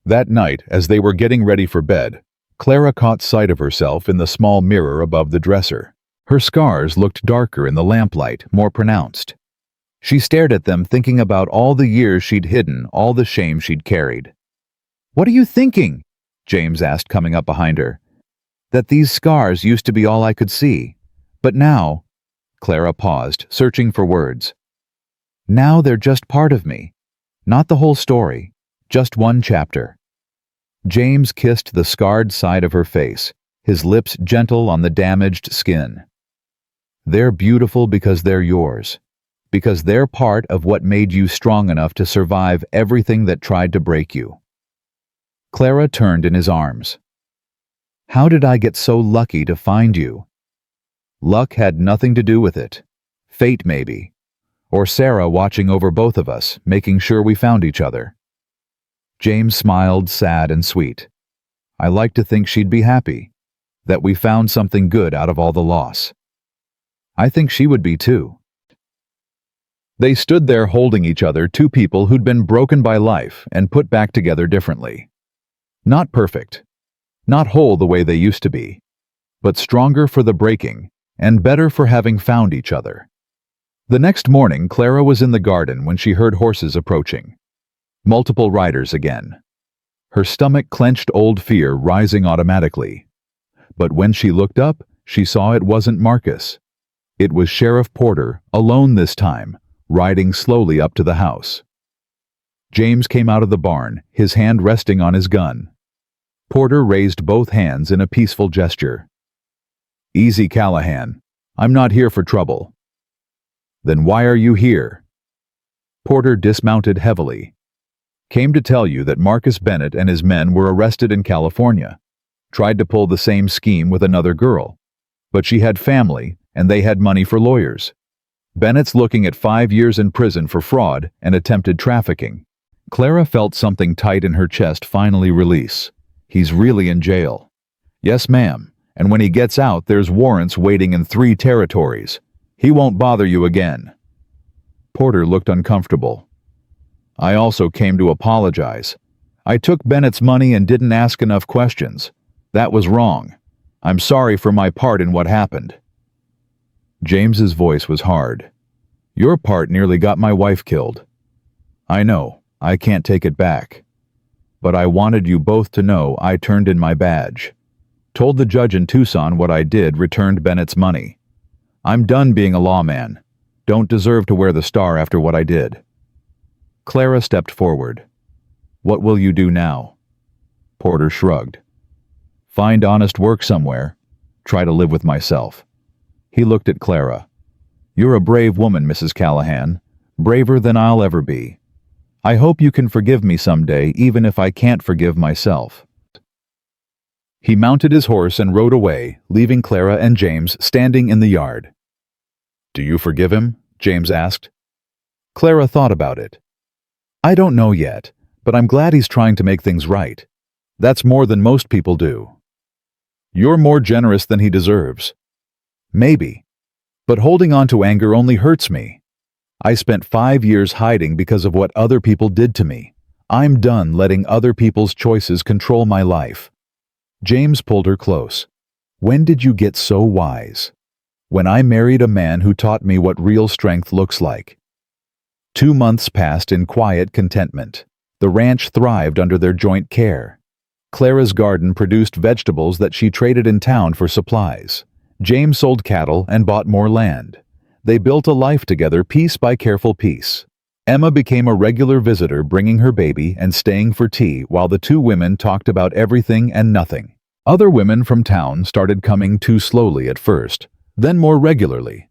That night, as they were getting ready for bed, Clara caught sight of herself in the small mirror above the dresser. Her scars looked darker in the lamplight, more pronounced. She stared at them, thinking about all the years she'd hidden, all the shame she'd carried. "What are you thinking?" James asked, coming up behind her. "That these scars used to be all I could see. But now—" Clara paused, searching for words. "Now they're just part of me. Not the whole story, just one chapter." James kissed the scarred side of her face, his lips gentle on the damaged skin. "They're beautiful because they're yours, because they're part of what made you strong enough to survive everything that tried to break you." Clara turned in his arms. "How did I get so lucky to find you?" "Luck had nothing to do with it. Fate, maybe. Or Sarah watching over both of us, making sure we found each other." James smiled, sad and sweet. "I like to think she'd be happy, that we found something good out of all the loss. I think she would be too." They stood there holding each other, two people who'd been broken by life and put back together differently. Not perfect, not whole the way they used to be, but stronger for the breaking and better for having found each other. The next morning, Clara was in the garden when she heard horses approaching. Multiple riders again. Her stomach clenched, old fear rising automatically. But when she looked up, she saw it wasn't Marcus. It was Sheriff Porter, alone this time, riding slowly up to the house. James came out of the barn, his hand resting on his gun. Porter raised both hands in a peaceful gesture. "Easy, Callahan. I'm not here for trouble." "Then why are you here?" Porter dismounted heavily. "Came to tell you that Marcus Bennett and his men were arrested in California. Tried to pull the same scheme with another girl. But she had family, and they had money for lawyers. Bennett's looking at 5 years in prison for fraud and attempted trafficking." Clara felt something tight in her chest finally release. "He's really in jail." "Yes, ma'am. And when he gets out, there's warrants waiting in 3 territories. He won't bother you again." Porter looked uncomfortable. I also came to apologize. I took Bennett's money and didn't ask enough questions. That was wrong. I'm sorry for my part in what happened." James's voice was hard. "Your part nearly got my wife killed. I know, I can't take it back. But I wanted you both to know I turned in my badge. Told the judge in Tucson what I did, returned Bennett's money. I'm done being a lawman. Don't deserve to wear the star after what I did." Clara stepped forward. "What will you do now?" Porter shrugged. "Find honest work somewhere. Try to live with myself." He looked at Clara. "You're a brave woman, Mrs. Callahan. Braver than I'll ever be. I hope you can forgive me someday, even if I can't forgive myself." He mounted his horse and rode away, leaving Clara and James standing in the yard. "Do you forgive him?" James asked. Clara thought about it. "I don't know yet, but I'm glad he's trying to make things right. That's more than most people do." "You're more generous than he deserves." "Maybe. But holding on to anger only hurts me. I spent 5 years hiding because of what other people did to me. I'm done letting other people's choices control my life." James pulled her close. "When did you get so wise?" "When I married a man who taught me what real strength looks like." 2 months passed in quiet contentment. The ranch thrived under their joint care. Clara's garden produced vegetables that she traded in town for supplies. James sold cattle and bought more land. They built a life together piece by careful piece. Emma became a regular visitor, bringing her baby and staying for tea while the two women talked about everything and nothing. Other women from town started coming too slowly at first, then more regularly.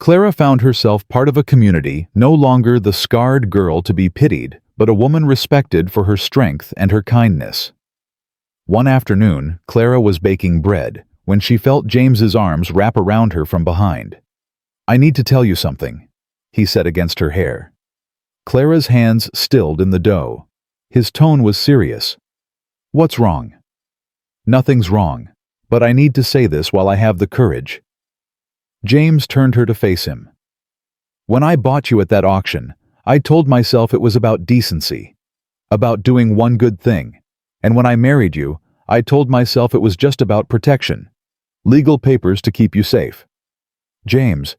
Clara found herself part of a community, no longer the scarred girl to be pitied, but a woman respected for her strength and her kindness. One afternoon, Clara was baking bread when she felt James's arms wrap around her from behind. "I need to tell you something," he said against her hair. Clara's hands stilled in the dough. His tone was serious. "What's wrong?" "Nothing's wrong, but I need to say this while I have the courage." James turned her to face him. "When I bought you at that auction, I told myself it was about decency, about doing one good thing. And when I married you, I told myself it was just about protection, legal papers to keep you safe." "James,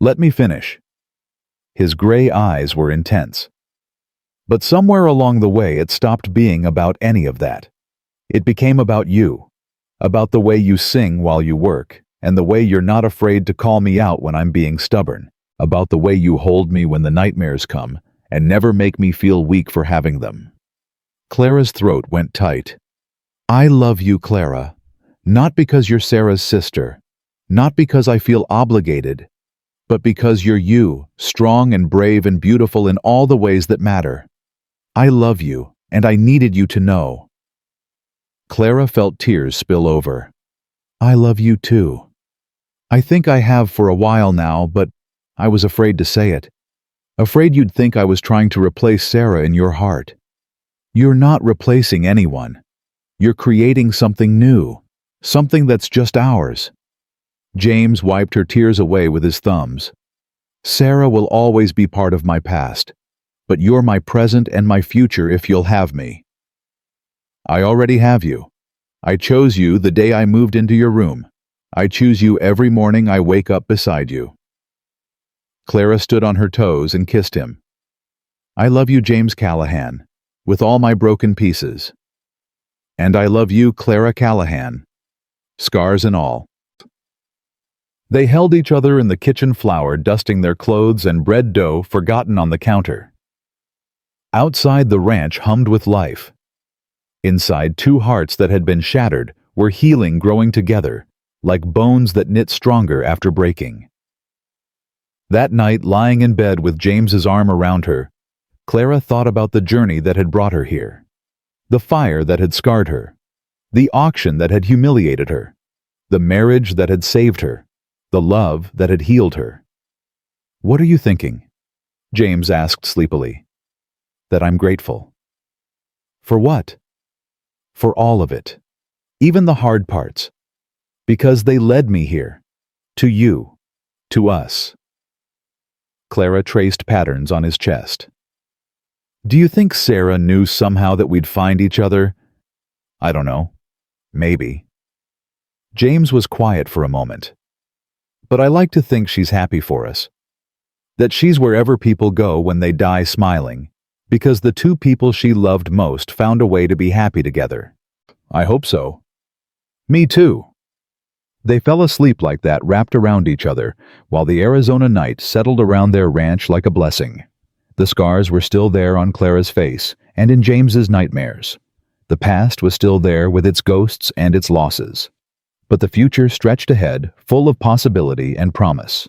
let me finish." His gray eyes were intense. "But somewhere along the way it stopped being about any of that. It became about you, about the way you sing while you work, and the way you're not afraid to call me out when I'm being stubborn, about the way you hold me when the nightmares come, and never make me feel weak for having them." Clara's throat went tight. "I love you, Clara. Not because you're Sarah's sister, not because I feel obligated, but because you're you, strong and brave and beautiful in all the ways that matter. I love you, and I needed you to know." Clara felt tears spill over. "I love you too. I think I have for a while now, but I was afraid to say it. Afraid you'd think I was trying to replace Sarah in your heart. You're not replacing anyone. You're creating something new, something that's just ours." James wiped her tears away with his thumbs. "Sarah will always be part of my past, but you're my present and my future if you'll have me." "I already have you. I chose you the day I moved into your room. I choose you every morning I wake up beside you." Clara stood on her toes and kissed him. "I love you, James Callahan, with all my broken pieces. And I love you, Clara Callahan, scars and all." They held each other in the kitchen floor, dusting their clothes and bread dough forgotten on the counter. Outside, the ranch hummed with life. Inside, two hearts that had been shattered were healing, growing together, like bones that knit stronger after breaking. That night, lying in bed with James's arm around her, Clara thought about the journey that had brought her here, the fire that had scarred her, the auction that had humiliated her, the marriage that had saved her, the love that had healed her. "What are you thinking?" James asked sleepily. "That I'm grateful." "For what?" "For all of it, even the hard parts, because they led me here, to you, to us." Clara traced patterns on his chest. Do you think Sarah knew somehow that we'd find each other? I don't know. Maybe. James was quiet for a moment. But I like to think she's happy for us. That she's wherever people go when they die smiling, because the two people she loved most found a way to be happy together. I hope so. Me too. They fell asleep like that, wrapped around each other, while the Arizona night settled around their ranch like a blessing. The scars were still there on Clara's face and in James's nightmares. The past was still there with its ghosts and its losses. But the future stretched ahead, full of possibility and promise.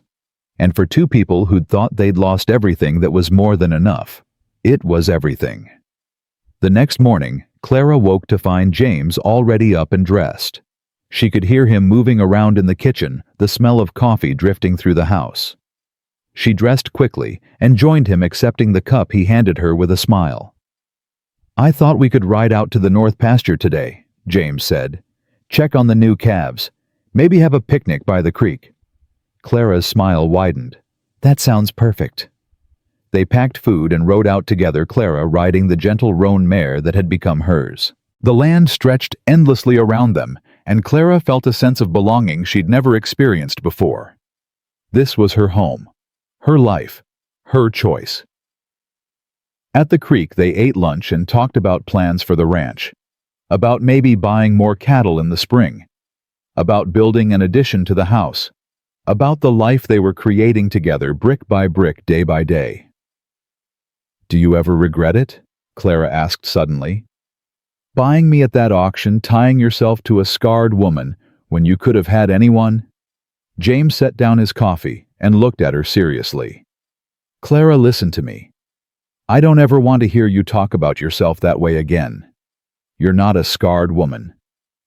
And for two people who'd thought they'd lost everything that was more than enough, it was everything. The next morning, Clara woke to find James already up and dressed. She could hear him moving around in the kitchen, the smell of coffee drifting through the house. She dressed quickly and joined him, accepting the cup he handed her with a smile. "I thought we could ride out to the north pasture today," James said. "Check on the new calves. Maybe have a picnic by the creek." Clara's smile widened. "That sounds perfect." They packed food and rode out together, Clara riding the gentle roan mare that had become hers. The land stretched endlessly around them, and Clara felt a sense of belonging she'd never experienced before. This was her home, her life, her choice. At the creek, they ate lunch and talked about plans for the ranch, about maybe buying more cattle in the spring, about building an addition to the house, about the life they were creating together, brick by brick, day by day. "Do you ever regret it?" Clara asked suddenly. "Buying me at that auction, tying yourself to a scarred woman when you could have had anyone?" James set down his coffee and looked at her seriously. "Clara, listen to me. I don't ever want to hear you talk about yourself that way again. You're not a scarred woman.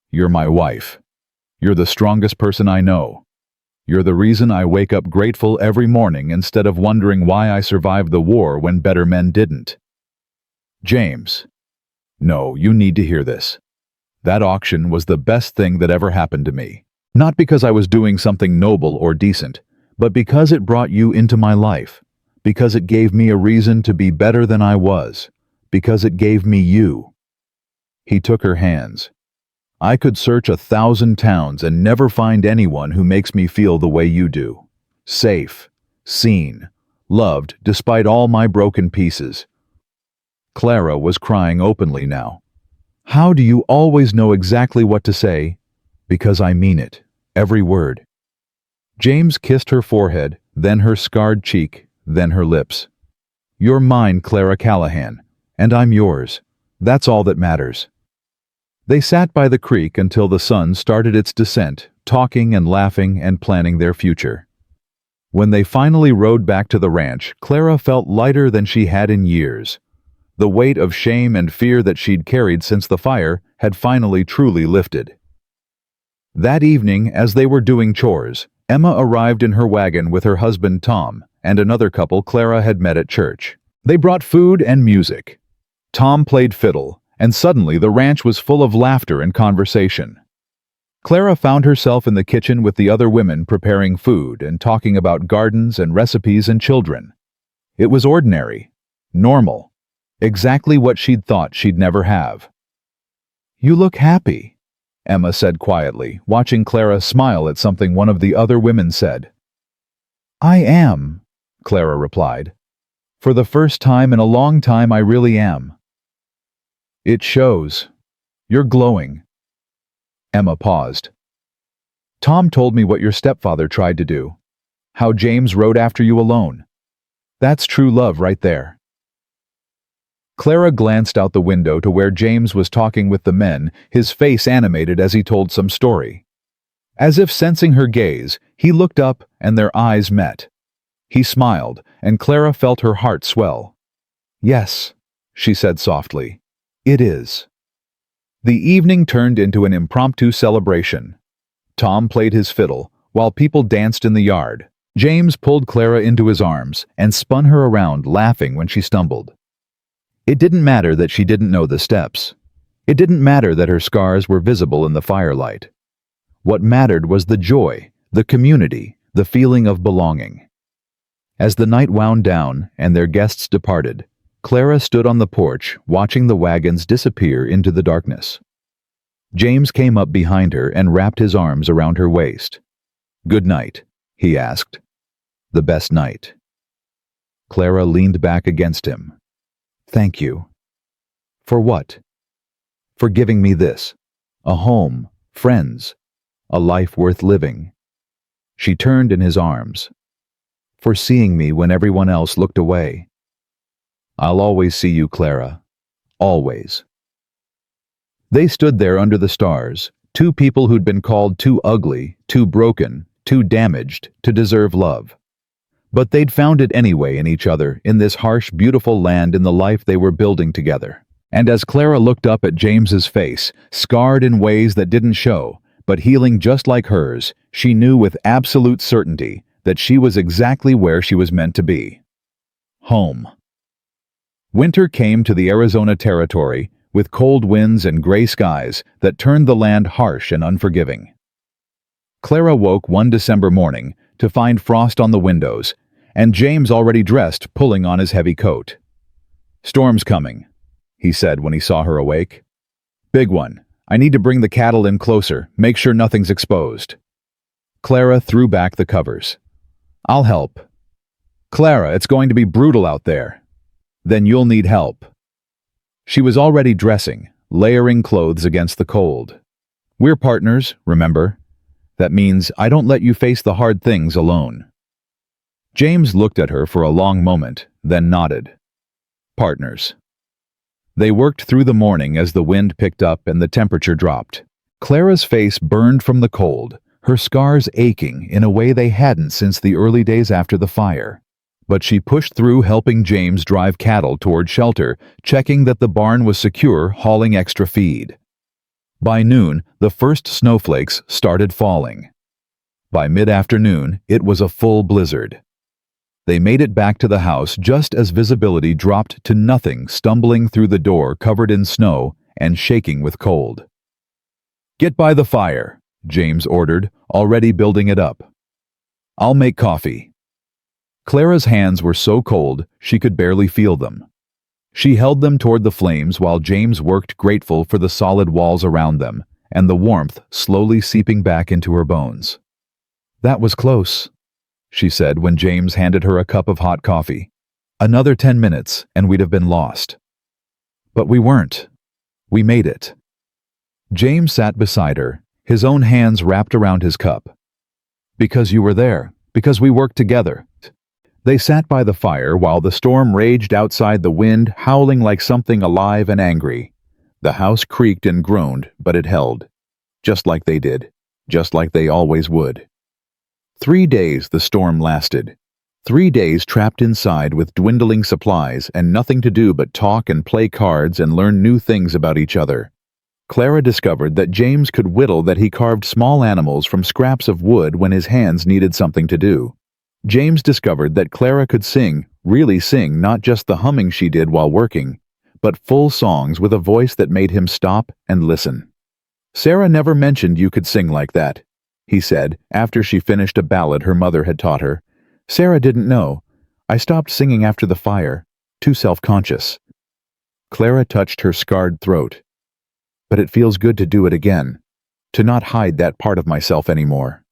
You're my wife. You're the strongest person I know. You're the reason I wake up grateful every morning instead of wondering why I survived the war when better men didn't." "James, no, you need to hear this. That auction was the best thing that ever happened to me. Not because I was doing something noble or decent, but because it brought you into my life. Because it gave me a reason to be better than I was. Because it gave me you." He took her hands. "I could search 1,000 towns and never find anyone who makes me feel the way you do. Safe, seen, loved despite all my broken pieces." Clara was crying openly now. "How do you always know exactly what to say?" "Because I mean it, every word." James kissed her forehead, then her scarred cheek, then her lips. "You're mine, Clara Callahan, and I'm yours. That's all that matters." They sat by the creek until the sun started its descent, talking and laughing and planning their future. When they finally rode back to the ranch, Clara felt lighter than she had in years. The weight of shame and fear that she'd carried since the fire had finally truly lifted. That evening, as they were doing chores, Emma arrived in her wagon with her husband Tom and another couple Clara had met at church. They brought food and music. Tom played fiddle, and suddenly the ranch was full of laughter and conversation. Clara found herself in the kitchen with the other women preparing food and talking about gardens and recipes and children. It was ordinary, normal, exactly what she'd thought she'd never have. "You look happy," Emma said quietly, watching Clara smile at something one of the other women said. "I am," Clara replied. "For the first time in a long time, I really am." "It shows. You're glowing." Emma paused. "Tom told me what your stepfather tried to do. How James rode after you alone. That's true love right there." Clara glanced out the window to where James was talking with the men, his face animated as he told some story. As if sensing her gaze, he looked up and their eyes met. He smiled, and Clara felt her heart swell. "Yes," she said softly. "It is." The evening turned into an impromptu celebration. Tom played his fiddle, while people danced in the yard. James pulled Clara into his arms and spun her around, laughing when she stumbled. It didn't matter that she didn't know the steps. It didn't matter that her scars were visible in the firelight. What mattered was the joy, the community, the feeling of belonging. As the night wound down and their guests departed, Clara stood on the porch, watching the wagons disappear into the darkness. James came up behind her and wrapped his arms around her waist. "Good night," he asked. "The best night." Clara leaned back against him. "Thank you." "For what?" "For giving me this. A home, friends, a life worth living." She turned in his arms. "For seeing me when everyone else looked away." "I'll always see you, Clara. Always." They stood there under the stars, two people who'd been called too ugly, too broken, too damaged to deserve love. But they'd found it anyway in each other, in this harsh, beautiful land, in the life they were building together. And as Clara looked up at James's face, scarred in ways that didn't show, but healing just like hers, she knew with absolute certainty that she was exactly where she was meant to be. Home. Winter came to the Arizona territory with cold winds and gray skies that turned the land harsh and unforgiving. Clara woke one December morning to find frost on the windows, and James already dressed, pulling on his heavy coat. "Storm's coming," he said when he saw her awake. "Big one. I need to bring the cattle in closer, make sure nothing's exposed." Clara threw back the covers. "I'll help." "Clara, it's going to be brutal out there." "Then you'll need help." She was already dressing, layering clothes against the cold. "We're partners, remember? That means I don't let you face the hard things alone." James looked at her for a long moment, then nodded. Partners. They worked through the morning as the wind picked up and the temperature dropped. Clara's face burned from the cold, her scars aching in a way they hadn't since the early days after the fire. But she pushed through, helping James drive cattle toward shelter, checking that the barn was secure, hauling extra feed. By noon, the first snowflakes started falling. By mid-afternoon, it was a full blizzard. They made it back to the house just as visibility dropped to nothing, stumbling through the door covered in snow and shaking with cold. "Get by the fire," James ordered, already building it up. "I'll make coffee." Clara's hands were so cold she could barely feel them. She held them toward the flames while James worked, grateful for the solid walls around them and the warmth slowly seeping back into her bones. "That was close," she said when James handed her a cup of hot coffee. "Another 10 minutes and we'd have been lost." "But we weren't. We made it." James sat beside her, his own hands wrapped around his cup. "Because you were there. Because we worked together." They sat by the fire while the storm raged outside, the wind howling like something alive and angry. The house creaked and groaned, but it held. Just like they did. Just like they always would. 3 days the storm lasted. 3 days trapped inside with dwindling supplies and nothing to do but talk and play cards and learn new things about each other. Clara discovered that James could whittle, that he carved small animals from scraps of wood when his hands needed something to do. James discovered that Clara could sing, really sing, not just the humming she did while working, but full songs with a voice that made him stop and listen. "Sarah never mentioned you could sing like that," he said after she finished a ballad her mother had taught her. "Sarah didn't know. I stopped singing after the fire. Too self-conscious." Clara touched her scarred throat. "But it feels good to do it again. To not hide that part of myself anymore."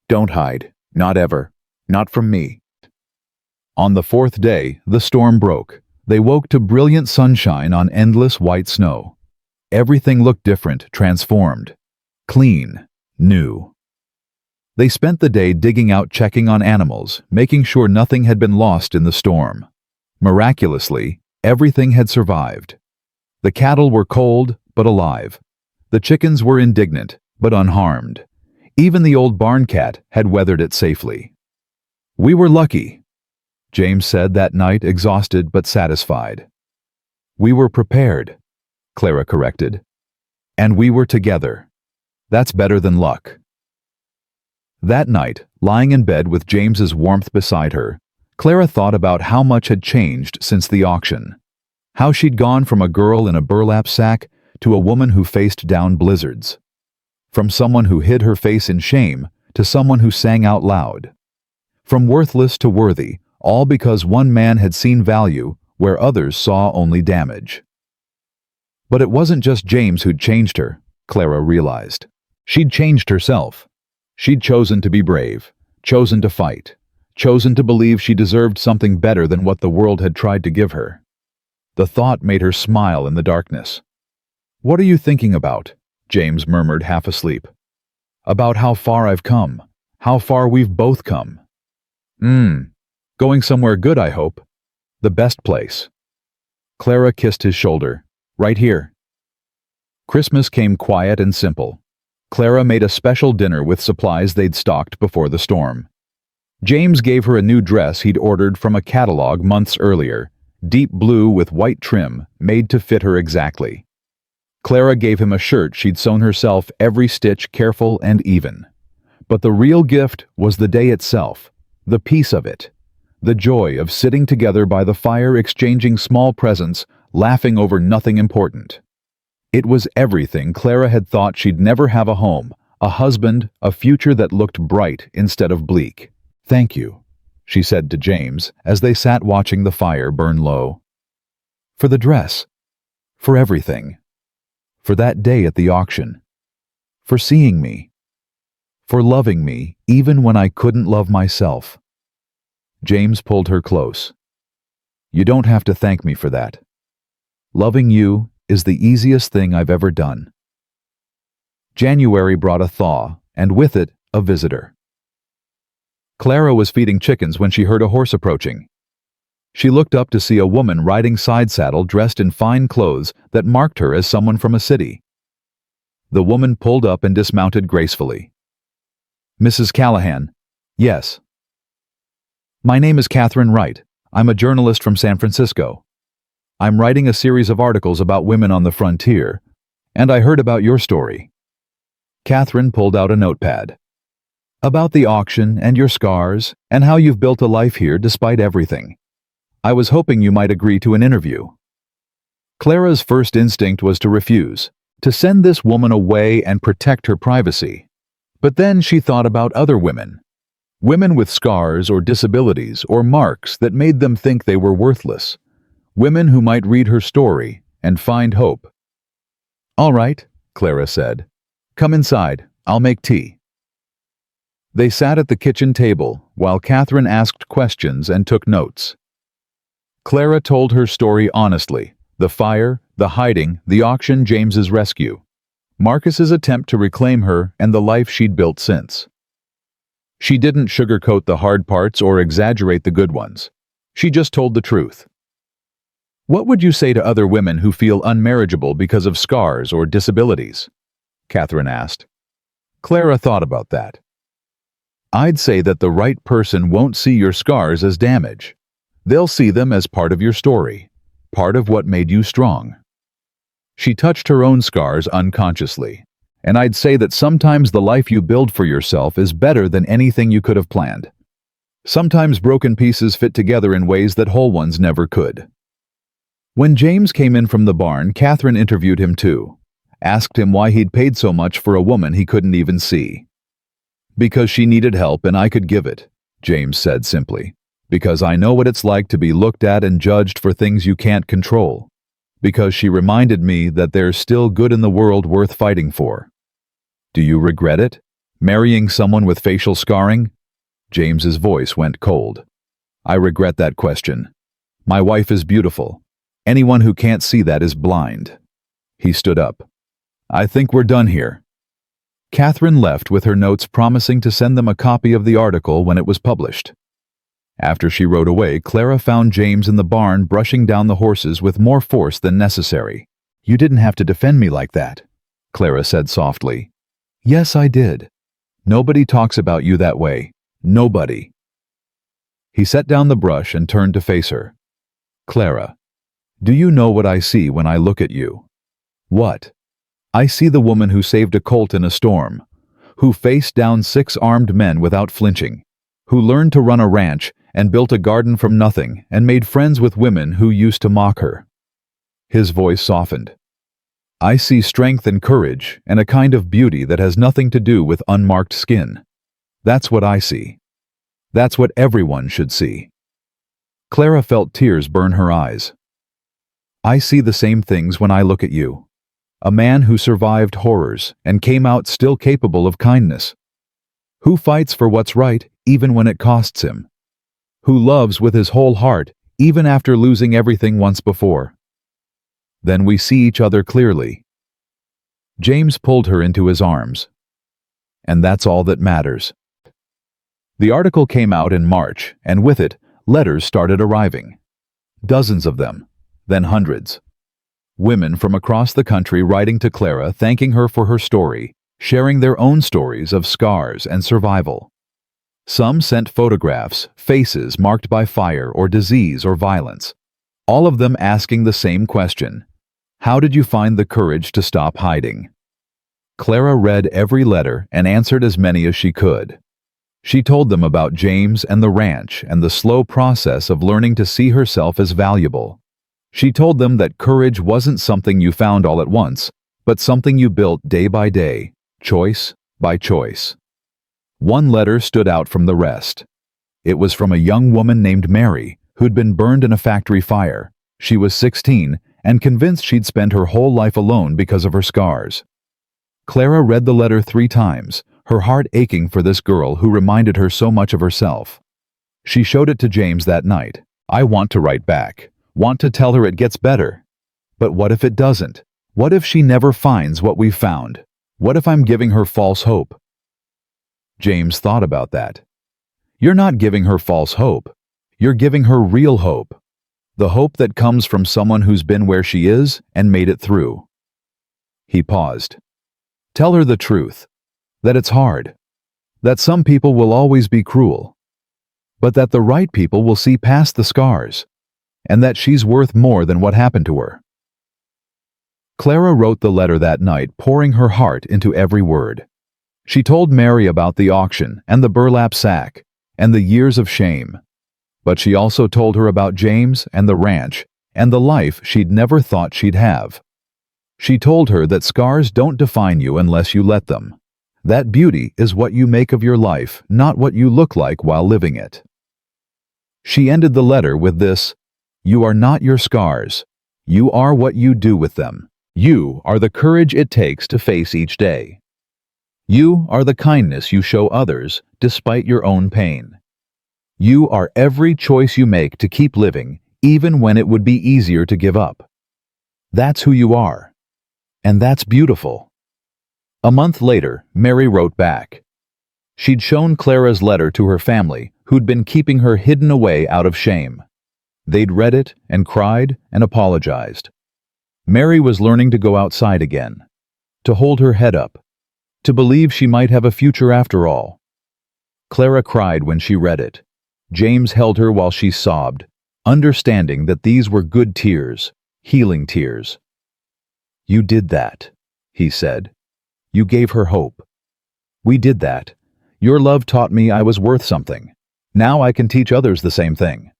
"Don't hide. Not ever. Not from me." On the 4th day, the storm broke. They woke to brilliant sunshine on endless white snow. Everything looked different, transformed. Clean. New. They spent the day digging out, checking on animals, making sure nothing had been lost in the storm. Miraculously, everything had survived. The cattle were cold, but alive. The chickens were indignant, but unharmed. Even the old barn cat had weathered it safely. "We were lucky," James said that night, exhausted but satisfied. "We were prepared," Clara corrected. "And we were together. That's better than luck." That night, lying in bed with James's warmth beside her, Clara thought about how much had changed since the auction. How she'd gone from a girl in a burlap sack to a woman who faced down blizzards. From someone who hid her face in shame to someone who sang out loud. From worthless to worthy, all because one man had seen value, where others saw only damage. But it wasn't just James who'd changed her, Clara realized. She'd changed herself. She'd chosen to be brave, chosen to fight, chosen to believe she deserved something better than what the world had tried to give her. The thought made her smile in the darkness. "What are you thinking about?" James murmured, half asleep. "About how far I've come, how far we've both come." Going somewhere good, I hope. The best place." Clara kissed his shoulder. "Right here." Christmas came quiet and simple. Clara made a special dinner with supplies they'd stocked before the storm. James gave her a new dress he'd ordered from a catalog months earlier, deep blue with white trim, made to fit her exactly. Clara gave him a shirt she'd sewn herself, every stitch careful and even. But the real gift was the day itself, the peace of it, the joy of sitting together by the fire exchanging small presents, laughing over nothing important. It was everything Clara had thought she'd never have: a home, a husband, a future that looked bright instead of bleak. "Thank you," she said to James as they sat watching the fire burn low. "For the dress. For everything. For that day at the auction. For seeing me. For loving me even when I couldn't love myself." James pulled her close. "You don't have to thank me for that. Loving you is the easiest thing I've ever done." January brought a thaw, and with it, a visitor. Clara was feeding chickens when she heard a horse approaching. She looked up to see a woman riding side saddle dressed in fine clothes that marked her as someone from a city. The woman pulled up and dismounted gracefully. "Mrs. Callahan?" "Yes." "My name is Catherine Wright. I'm a journalist from San Francisco. I'm writing a series of articles about women on the frontier, and I heard about your story." Catherine pulled out a notepad. "About the auction and your scars and how you've built a life here despite everything. I was hoping you might agree to an interview." Clara's first instinct was to refuse, to send this woman away and protect her privacy. But then she thought about other women. Women with scars or disabilities or marks that made them think they were worthless. Women who might read her story and find hope. "All right," Clara said. "Come inside. I'll make tea." They sat at the kitchen table while Catherine asked questions and took notes. Clara told her story honestly: the fire, the hiding, the auction, James's rescue, Marcus's attempt to reclaim her, and the life she'd built since. She didn't sugarcoat the hard parts or exaggerate the good ones. She just told the truth. "What would you say to other women who feel unmarriageable because of scars or disabilities?" Catherine asked. Clara thought about that. "I'd say that the right person won't see your scars as damage. They'll see them as part of your story, part of what made you strong." She touched her own scars unconsciously, and I'd say that sometimes the life you build for yourself is better than anything you could have planned. Sometimes broken pieces fit together in ways that whole ones never could. When James came in from the barn, Catherine interviewed him too, asked him why he'd paid so much for a woman he couldn't even see. "Because she needed help and I could give it," James said simply. "Because I know what it's like to be looked at and judged for things you can't control. Because she reminded me that there's still good in the world worth fighting for." "Do you regret it? Marrying someone with facial scarring?" James's voice went cold. "I regret that question. My wife is beautiful. Anyone who can't see that is blind." He stood up. "I think we're done here." Catherine left with her notes, promising to send them a copy of the article when it was published. After she rode away, Clara found James in the barn brushing down the horses with more force than necessary. "You didn't have to defend me like that," Clara said softly. "Yes, I did. Nobody talks about you that way. Nobody." He set down the brush and turned to face her. "Clara, do you know what I see when I look at you?" "What?" "I see the woman who saved a colt in a storm, who faced down 6 armed men without flinching, who learned to run a ranch and built a garden from nothing and made friends with women who used to mock her." His voice softened. "I see strength and courage and a kind of beauty that has nothing to do with unmarked skin. That's what I see. That's what everyone should see." Clara felt tears burn her eyes. I see the same things when I look at you. A man who survived horrors and came out still capable of kindness. Who fights for what's right even when it costs him. Who loves with his whole heart even after losing everything once before. Then we see each other clearly. James pulled her into his arms. And that's all that matters. The article came out in March, and with it, letters started arriving. Dozens of them, then hundreds. Women from across the country writing to Clara thanking her for her story, sharing their own stories of scars and survival. Some sent photographs, faces marked by fire or disease or violence. All of them asking the same question. How did you find the courage to stop hiding? Clara read every letter and answered as many as she could. She told them about James and the ranch and the slow process of learning to see herself as valuable. She told them that courage wasn't something you found all at once, but something you built day by day, choice by choice. One letter stood out from the rest. It was from a young woman named Mary, who'd been burned in a factory fire. She was 16 and convinced she'd spend her whole life alone because of her scars. Clara read the letter 3 times, her heart aching for this girl who reminded her so much of herself. She showed it to James that night. I want to write back, want to tell her it gets better. But what if it doesn't? What if she never finds what we found? What if I'm giving her false hope? James thought about that. You're not giving her false hope. You're giving her real hope. The hope that comes from someone who's been where she is and made it through. He paused. Tell her the truth. That it's hard. That some people will always be cruel. But that the right people will see past the scars. And that she's worth more than what happened to her. Clara wrote the letter that night, pouring her heart into every word. She told Mary about the auction and the burlap sack and the years of shame. But she also told her about James and the ranch and the life she'd never thought she'd have. She told her that scars don't define you unless you let them. That beauty is what you make of your life, not what you look like while living it. She ended the letter with this: You are not your scars. You are what you do with them. You are the courage it takes to face each day. You are the kindness you show others despite your own pain. You are every choice you make to keep living, even when it would be easier to give up. That's who you are. And that's beautiful. A month later, Mary wrote back. She'd shown Clara's letter to her family, who'd been keeping her hidden away out of shame. They'd read it and cried and apologized. Mary was learning to go outside again, to hold her head up, to believe she might have a future after all. Clara cried when she read it. James held her while she sobbed, understanding that these were good tears, healing tears. You did that, he said. You gave her hope. We did that. Your love taught me I was worth something. Now I can teach others the same thing.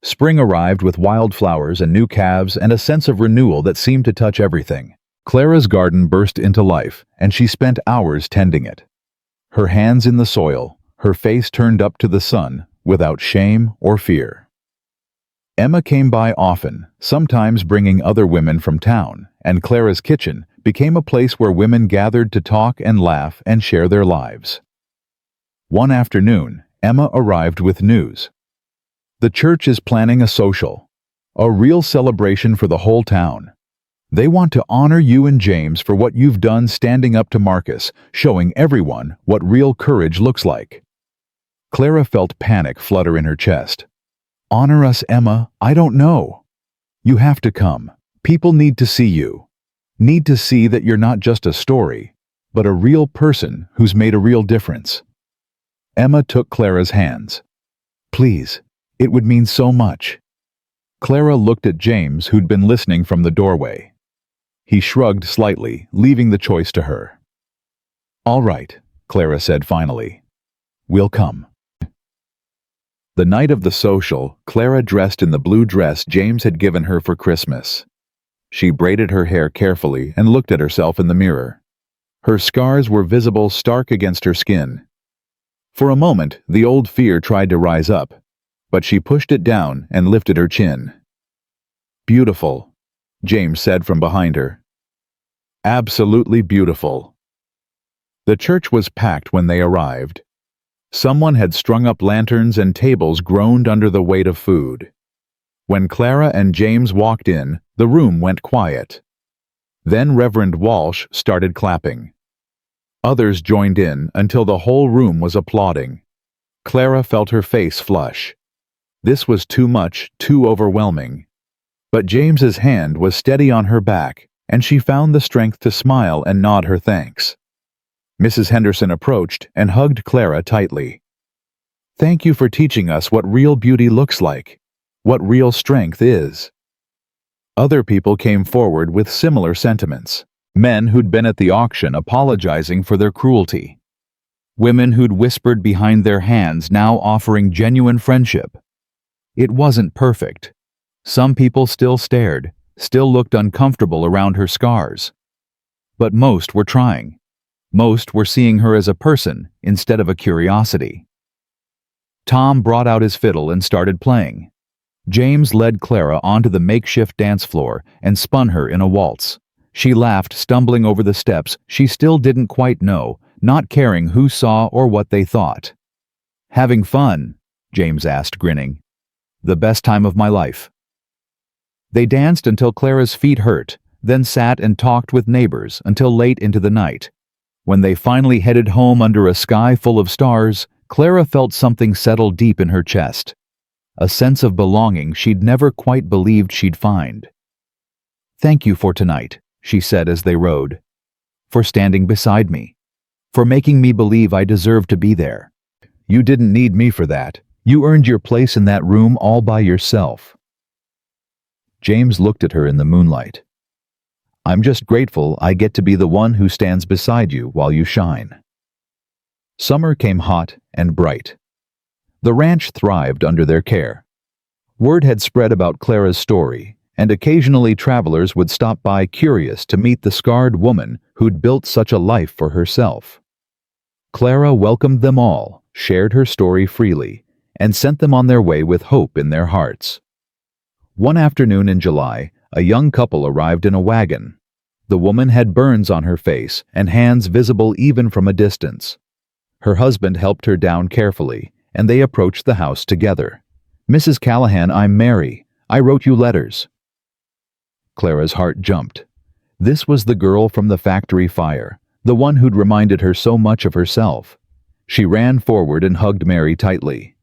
Spring arrived with wildflowers and new calves and a sense of renewal that seemed to touch everything. Clara's garden burst into life, and she spent hours tending it. Her hands in the soil, her face turned up to the sun, without shame or fear. Emma came by often, sometimes bringing other women from town, and Clara's kitchen became a place where women gathered to talk and laugh and share their lives. One afternoon, Emma arrived with news. The church is planning a social, a real celebration for the whole town. They want to honor you and James for what you've done standing up to Marcus, showing everyone what real courage looks like. Clara felt panic flutter in her chest. Honor us, Emma? I don't know. You have to come. People need to see you. Need to see that you're not just a story, but a real person who's made a real difference. Emma took Clara's hands. Please, it would mean so much. Clara looked at James, who'd been listening from the doorway. He shrugged slightly, leaving the choice to her. All right, Clara said finally. We'll come. The night of the social, Clara dressed in the blue dress James had given her for Christmas. She braided her hair carefully and looked at herself in the mirror. Her scars were visible stark against her skin. For a moment, the old fear tried to rise up. but she pushed it down and lifted her chin. "Beautiful," James said from behind her. "Absolutely beautiful." The church was packed when they arrived. Someone had strung up lanterns and tables groaned under the weight of food. When Clara and James walked in, the room went quiet. Then Reverend Walsh started clapping. Others joined in until the whole room was applauding. Clara felt her face flush. This was too much, too overwhelming. But James's hand was steady on her back, and she found the strength to smile and nod her thanks. Mrs. Henderson approached and hugged Clara tightly. "Thank you for teaching us what real beauty looks like, what real strength is." Other people came forward with similar sentiments. Men who'd been at the auction apologizing for their cruelty. Women who'd whispered behind their hands now offering genuine friendship. It wasn't perfect. Some people still stared, still looked uncomfortable around her scars. But most were trying. Most were seeing her as a person instead of a curiosity. Tom brought out his fiddle and started playing. James led Clara onto the makeshift dance floor and spun her in a waltz. She laughed, stumbling over the steps she still didn't quite know, not caring who saw or what they thought. "Having fun?" James asked, grinning. "The best time of my life." They danced until Clara's feet hurt, then sat and talked with neighbors until late into the night. When they finally headed home under a sky full of stars, Clara felt something settle deep in her chest. A sense of belonging she'd never quite believed she'd find. "Thank you for tonight," she said as they rode. "For standing beside me. For making me believe I deserved to be there. You didn't need me for that. You earned your place in that room all by yourself." James looked at her in the moonlight. "I'm just grateful I get to be the one who stands beside you while you shine." Summer came hot and bright. The ranch thrived under their care. Word had spread about Clara's story, and occasionally travelers would stop by curious to meet the scarred woman who'd built such a life for herself. Clara welcomed them all, shared her story freely, and sent them on their way with hope in their hearts. One afternoon in July, a young couple arrived in a wagon. The woman had burns on her face and hands visible even from a distance. Her husband helped her down carefully, and they approached the house together. "Mrs. Callahan, I'm Mary. I wrote you letters." Clara's heart jumped. This was the girl from the factory fire, the one who'd reminded her so much of herself. She ran forward and hugged Mary tightly.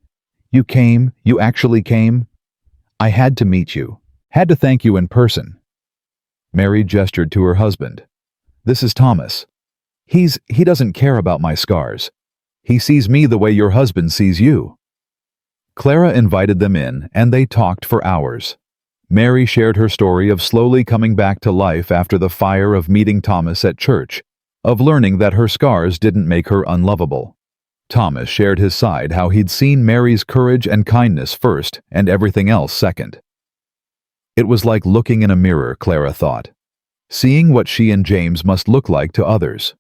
"You came? You actually came? I had to meet you. Had to thank you in person." Mary gestured to her husband. "This is Thomas. He doesn't care about my scars. He sees me the way your husband sees you." Clara invited them in, and they talked for hours. Mary shared her story of slowly coming back to life after the fire, of meeting Thomas at church, of learning that her scars didn't make her unlovable. Thomas shared his side, how he'd seen Mary's courage and kindness first and everything else second. It was like looking in a mirror, Clara thought, seeing what she and James must look like to others.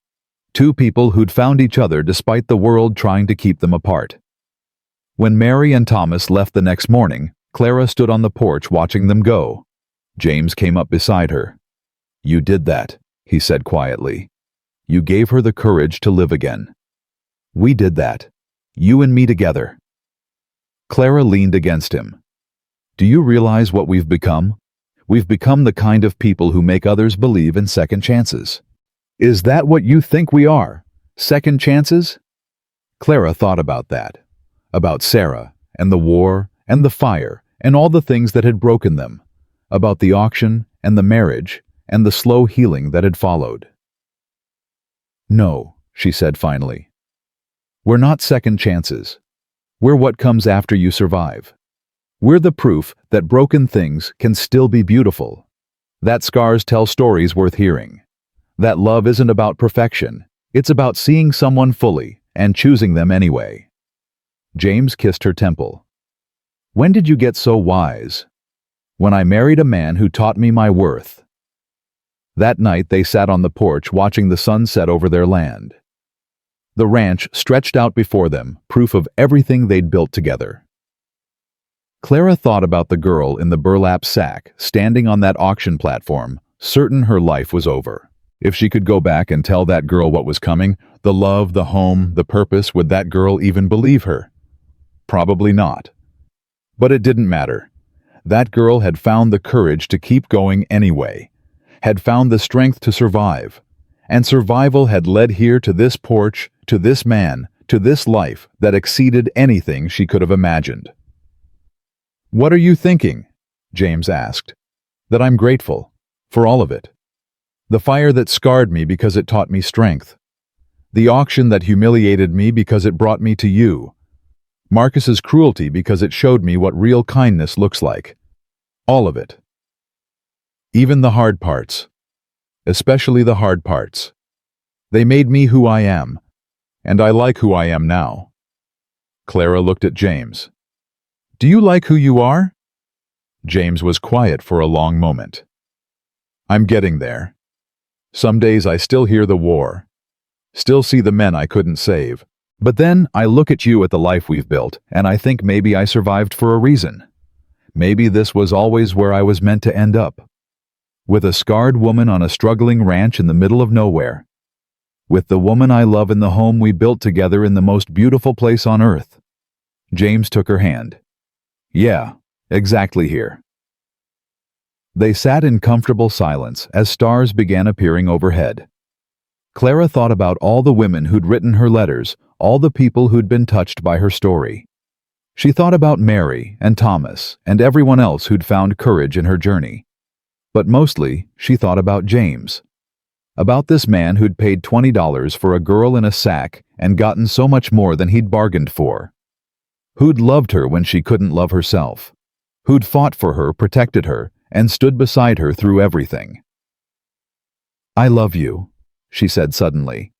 Two people who'd found each other despite the world trying to keep them apart. When Mary and Thomas left the next morning, Clara stood on the porch watching them go. James came up beside her. "You did that," he said quietly. "You gave her the courage to live again. We did that. You and me together." Clara leaned against him. "Do you realize what we've become? We've become the kind of people who make others believe in second chances." "Is that what you think we are? Second chances?" Clara thought about that. About Sarah, and the war, and the fire, and all the things that had broken them. About the auction, and the marriage, and the slow healing that had followed. "No," she said finally. "We're not second chances. We're what comes after you survive. We're the proof that broken things can still be beautiful. That scars tell stories worth hearing. That love isn't about perfection. It's about seeing someone fully and choosing them anyway." James kissed her temple. "When did you get so wise?" "When I married a man who taught me my worth." That night they sat on the porch watching the sun set over their land. The ranch stretched out before them, proof of everything they'd built together. Clara thought about the girl in the burlap sack, standing on that auction platform, certain her life was over. If she could go back and tell that girl what was coming, the love, the home, the purpose, would that girl even believe her? Probably not. But it didn't matter. That girl had found the courage to keep going anyway, had found the strength to survive, and survival had led here to this porch, to this man, to this life that exceeded anything she could have imagined. "What are you thinking?" James asked. "That I'm grateful. For all of it. The fire that scarred me because it taught me strength. The auction that humiliated me because it brought me to you. Marcus's cruelty because it showed me what real kindness looks like. All of it. Even the hard parts. Especially the hard parts. They made me who I am, and I like who I am now." Clara looked at James. "Do you like who you are?" James was quiet for a long moment. "I'm getting there. Some days I still hear the war, still see the men I couldn't save. But then I look at you, at the life we've built, and I think maybe I survived for a reason. Maybe this was always where I was meant to end up. With a scarred woman on a struggling ranch in the middle of nowhere. With the woman I love in the home we built together in the most beautiful place on earth." James took her hand. "Yeah, exactly here." They sat in comfortable silence as stars began appearing overhead. Clara thought about all the women who'd written her letters, all the people who'd been touched by her story. She thought about Mary and Thomas and everyone else who'd found courage in her journey. But mostly, she thought about James. About this man who'd paid $20 for a girl in a sack and gotten so much more than he'd bargained for. Who'd loved her when she couldn't love herself. Who'd fought for her, protected her, and stood beside her through everything. "I love you," she said suddenly.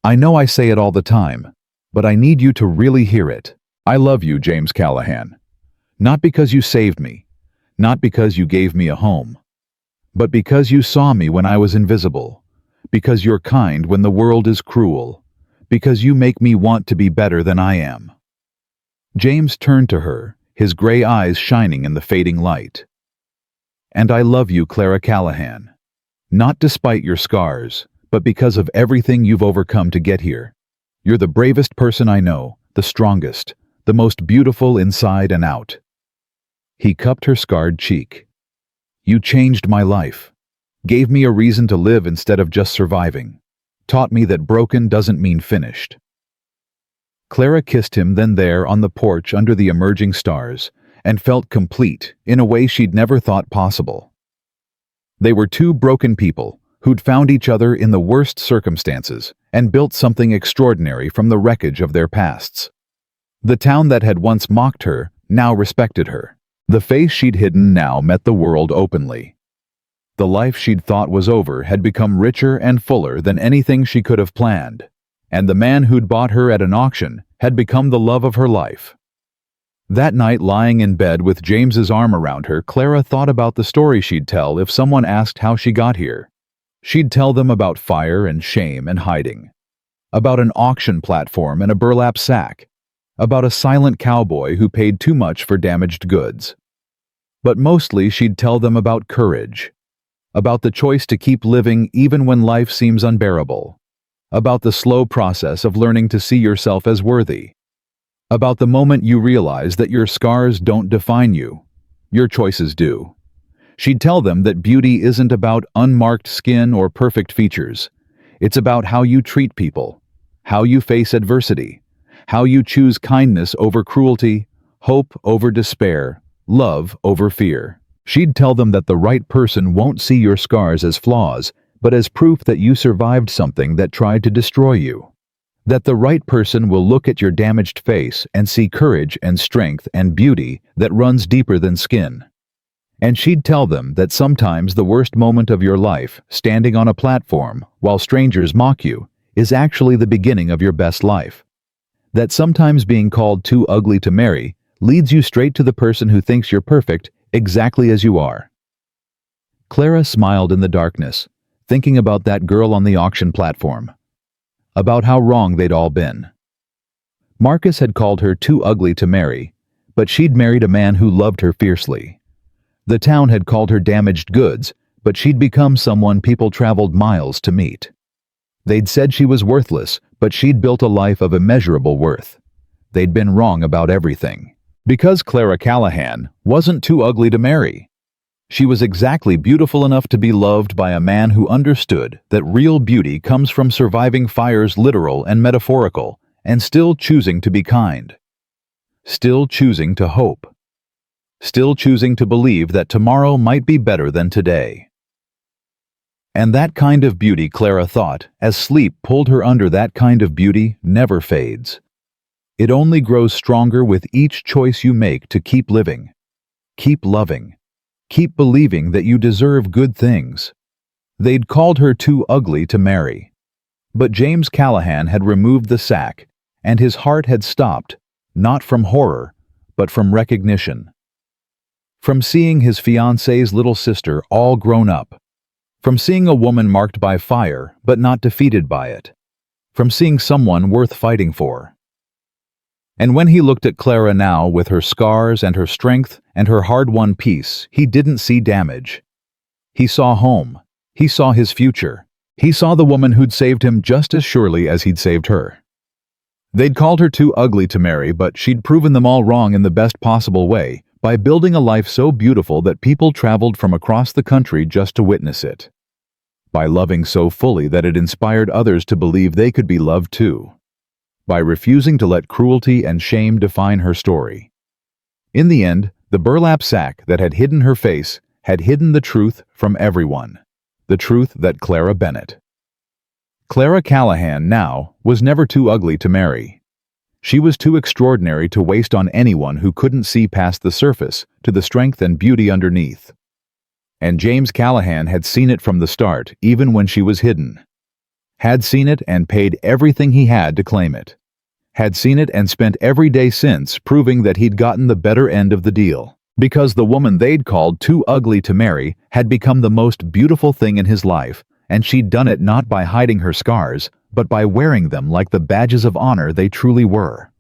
"I know I say it all the time, but I need you to really hear it. I love you, James Callahan. Not because you saved me, not because you gave me a home, but because you saw me when I was invisible, because you're kind when the world is cruel, because you make me want to be better than I am." James turned to her, his gray eyes shining in the fading light. "And I love you, Clara Callahan. Not despite your scars, but because of everything you've overcome to get here. You're the bravest person I know, the strongest, the most beautiful inside and out." He cupped her scarred cheek. "You changed my life. Gave me a reason to live instead of just surviving. Taught me that broken doesn't mean finished." Clara kissed him then there on the porch under the emerging stars, and felt complete in a way she'd never thought possible. They were two broken people who'd found each other in the worst circumstances and built something extraordinary from the wreckage of their pasts. The town that had once mocked her now respected her. The face she'd hidden now met the world openly. The life she'd thought was over had become richer and fuller than anything she could have planned, and the man who'd bought her at an auction had become the love of her life. That night, lying in bed with James's arm around her, Clara thought about the story she'd tell if someone asked how she got here. She'd tell them about fire and shame and hiding, about an auction platform and a burlap sack, about a silent cowboy who paid too much for damaged goods. But mostly she'd tell them about courage, about the choice to keep living even when life seems unbearable, about the slow process of learning to see yourself as worthy, about the moment you realize that your scars don't define you, your choices do. She'd tell them that beauty isn't about unmarked skin or perfect features. It's about how you treat people, how you face adversity, how you choose kindness over cruelty, hope over despair, love over fear. She'd tell them that the right person won't see your scars as flaws, but as proof that you survived something that tried to destroy you. That the right person will look at your damaged face and see courage and strength and beauty that runs deeper than skin. And she'd tell them that sometimes the worst moment of your life, standing on a platform while strangers mock you, is actually the beginning of your best life. That sometimes being called too ugly to marry leads you straight to the person who thinks you're perfect exactly as you are. Clara smiled in the darkness, thinking about that girl on the auction platform. About how wrong they'd all been. Marcus had called her too ugly to marry, but she'd married a man who loved her fiercely. The town had called her damaged goods, but she'd become someone people traveled miles to meet. They'd said she was worthless, but she'd built a life of immeasurable worth. They'd been wrong about everything. Because Clara Callahan wasn't too ugly to marry. She was exactly beautiful enough to be loved by a man who understood that real beauty comes from surviving fires literal and metaphorical, and still choosing to be kind. Still choosing to hope. Still choosing to believe that tomorrow might be better than today. And that kind of beauty, Clara thought, as sleep pulled her under, that kind of beauty never fades. It only grows stronger with each choice you make to keep living, keep loving, keep believing that you deserve good things. They'd called her too ugly to marry. But James Callahan had removed the sack, and his heart had stopped, not from horror, but from recognition. From seeing his fiancée's little sister all grown up. From seeing a woman marked by fire, but not defeated by it. From seeing someone worth fighting for. And when he looked at Clara now, with her scars and her strength and her hard-won peace, he didn't see damage. He saw home. He saw his future. He saw the woman who'd saved him just as surely as he'd saved her. They'd called her too ugly to marry, but she'd proven them all wrong in the best possible way, by building a life so beautiful that people traveled from across the country just to witness it. By loving so fully that it inspired others to believe they could be loved too. By refusing to let cruelty and shame define her story. In the end, the burlap sack that had hidden her face had hidden the truth from everyone. The truth that Clara Bennett. Clara Callahan now was never too ugly to marry. She was too extraordinary to waste on anyone who couldn't see past the surface to the strength and beauty underneath. And James Callahan had seen it from the start, even when she was hidden. Had seen it and paid everything he had to claim it. Had seen it and spent every day since proving that he'd gotten the better end of the deal. Because the woman they'd called too ugly to marry had become the most beautiful thing in his life, and she'd done it not by hiding her scars, but by wearing them like the badges of honor they truly were.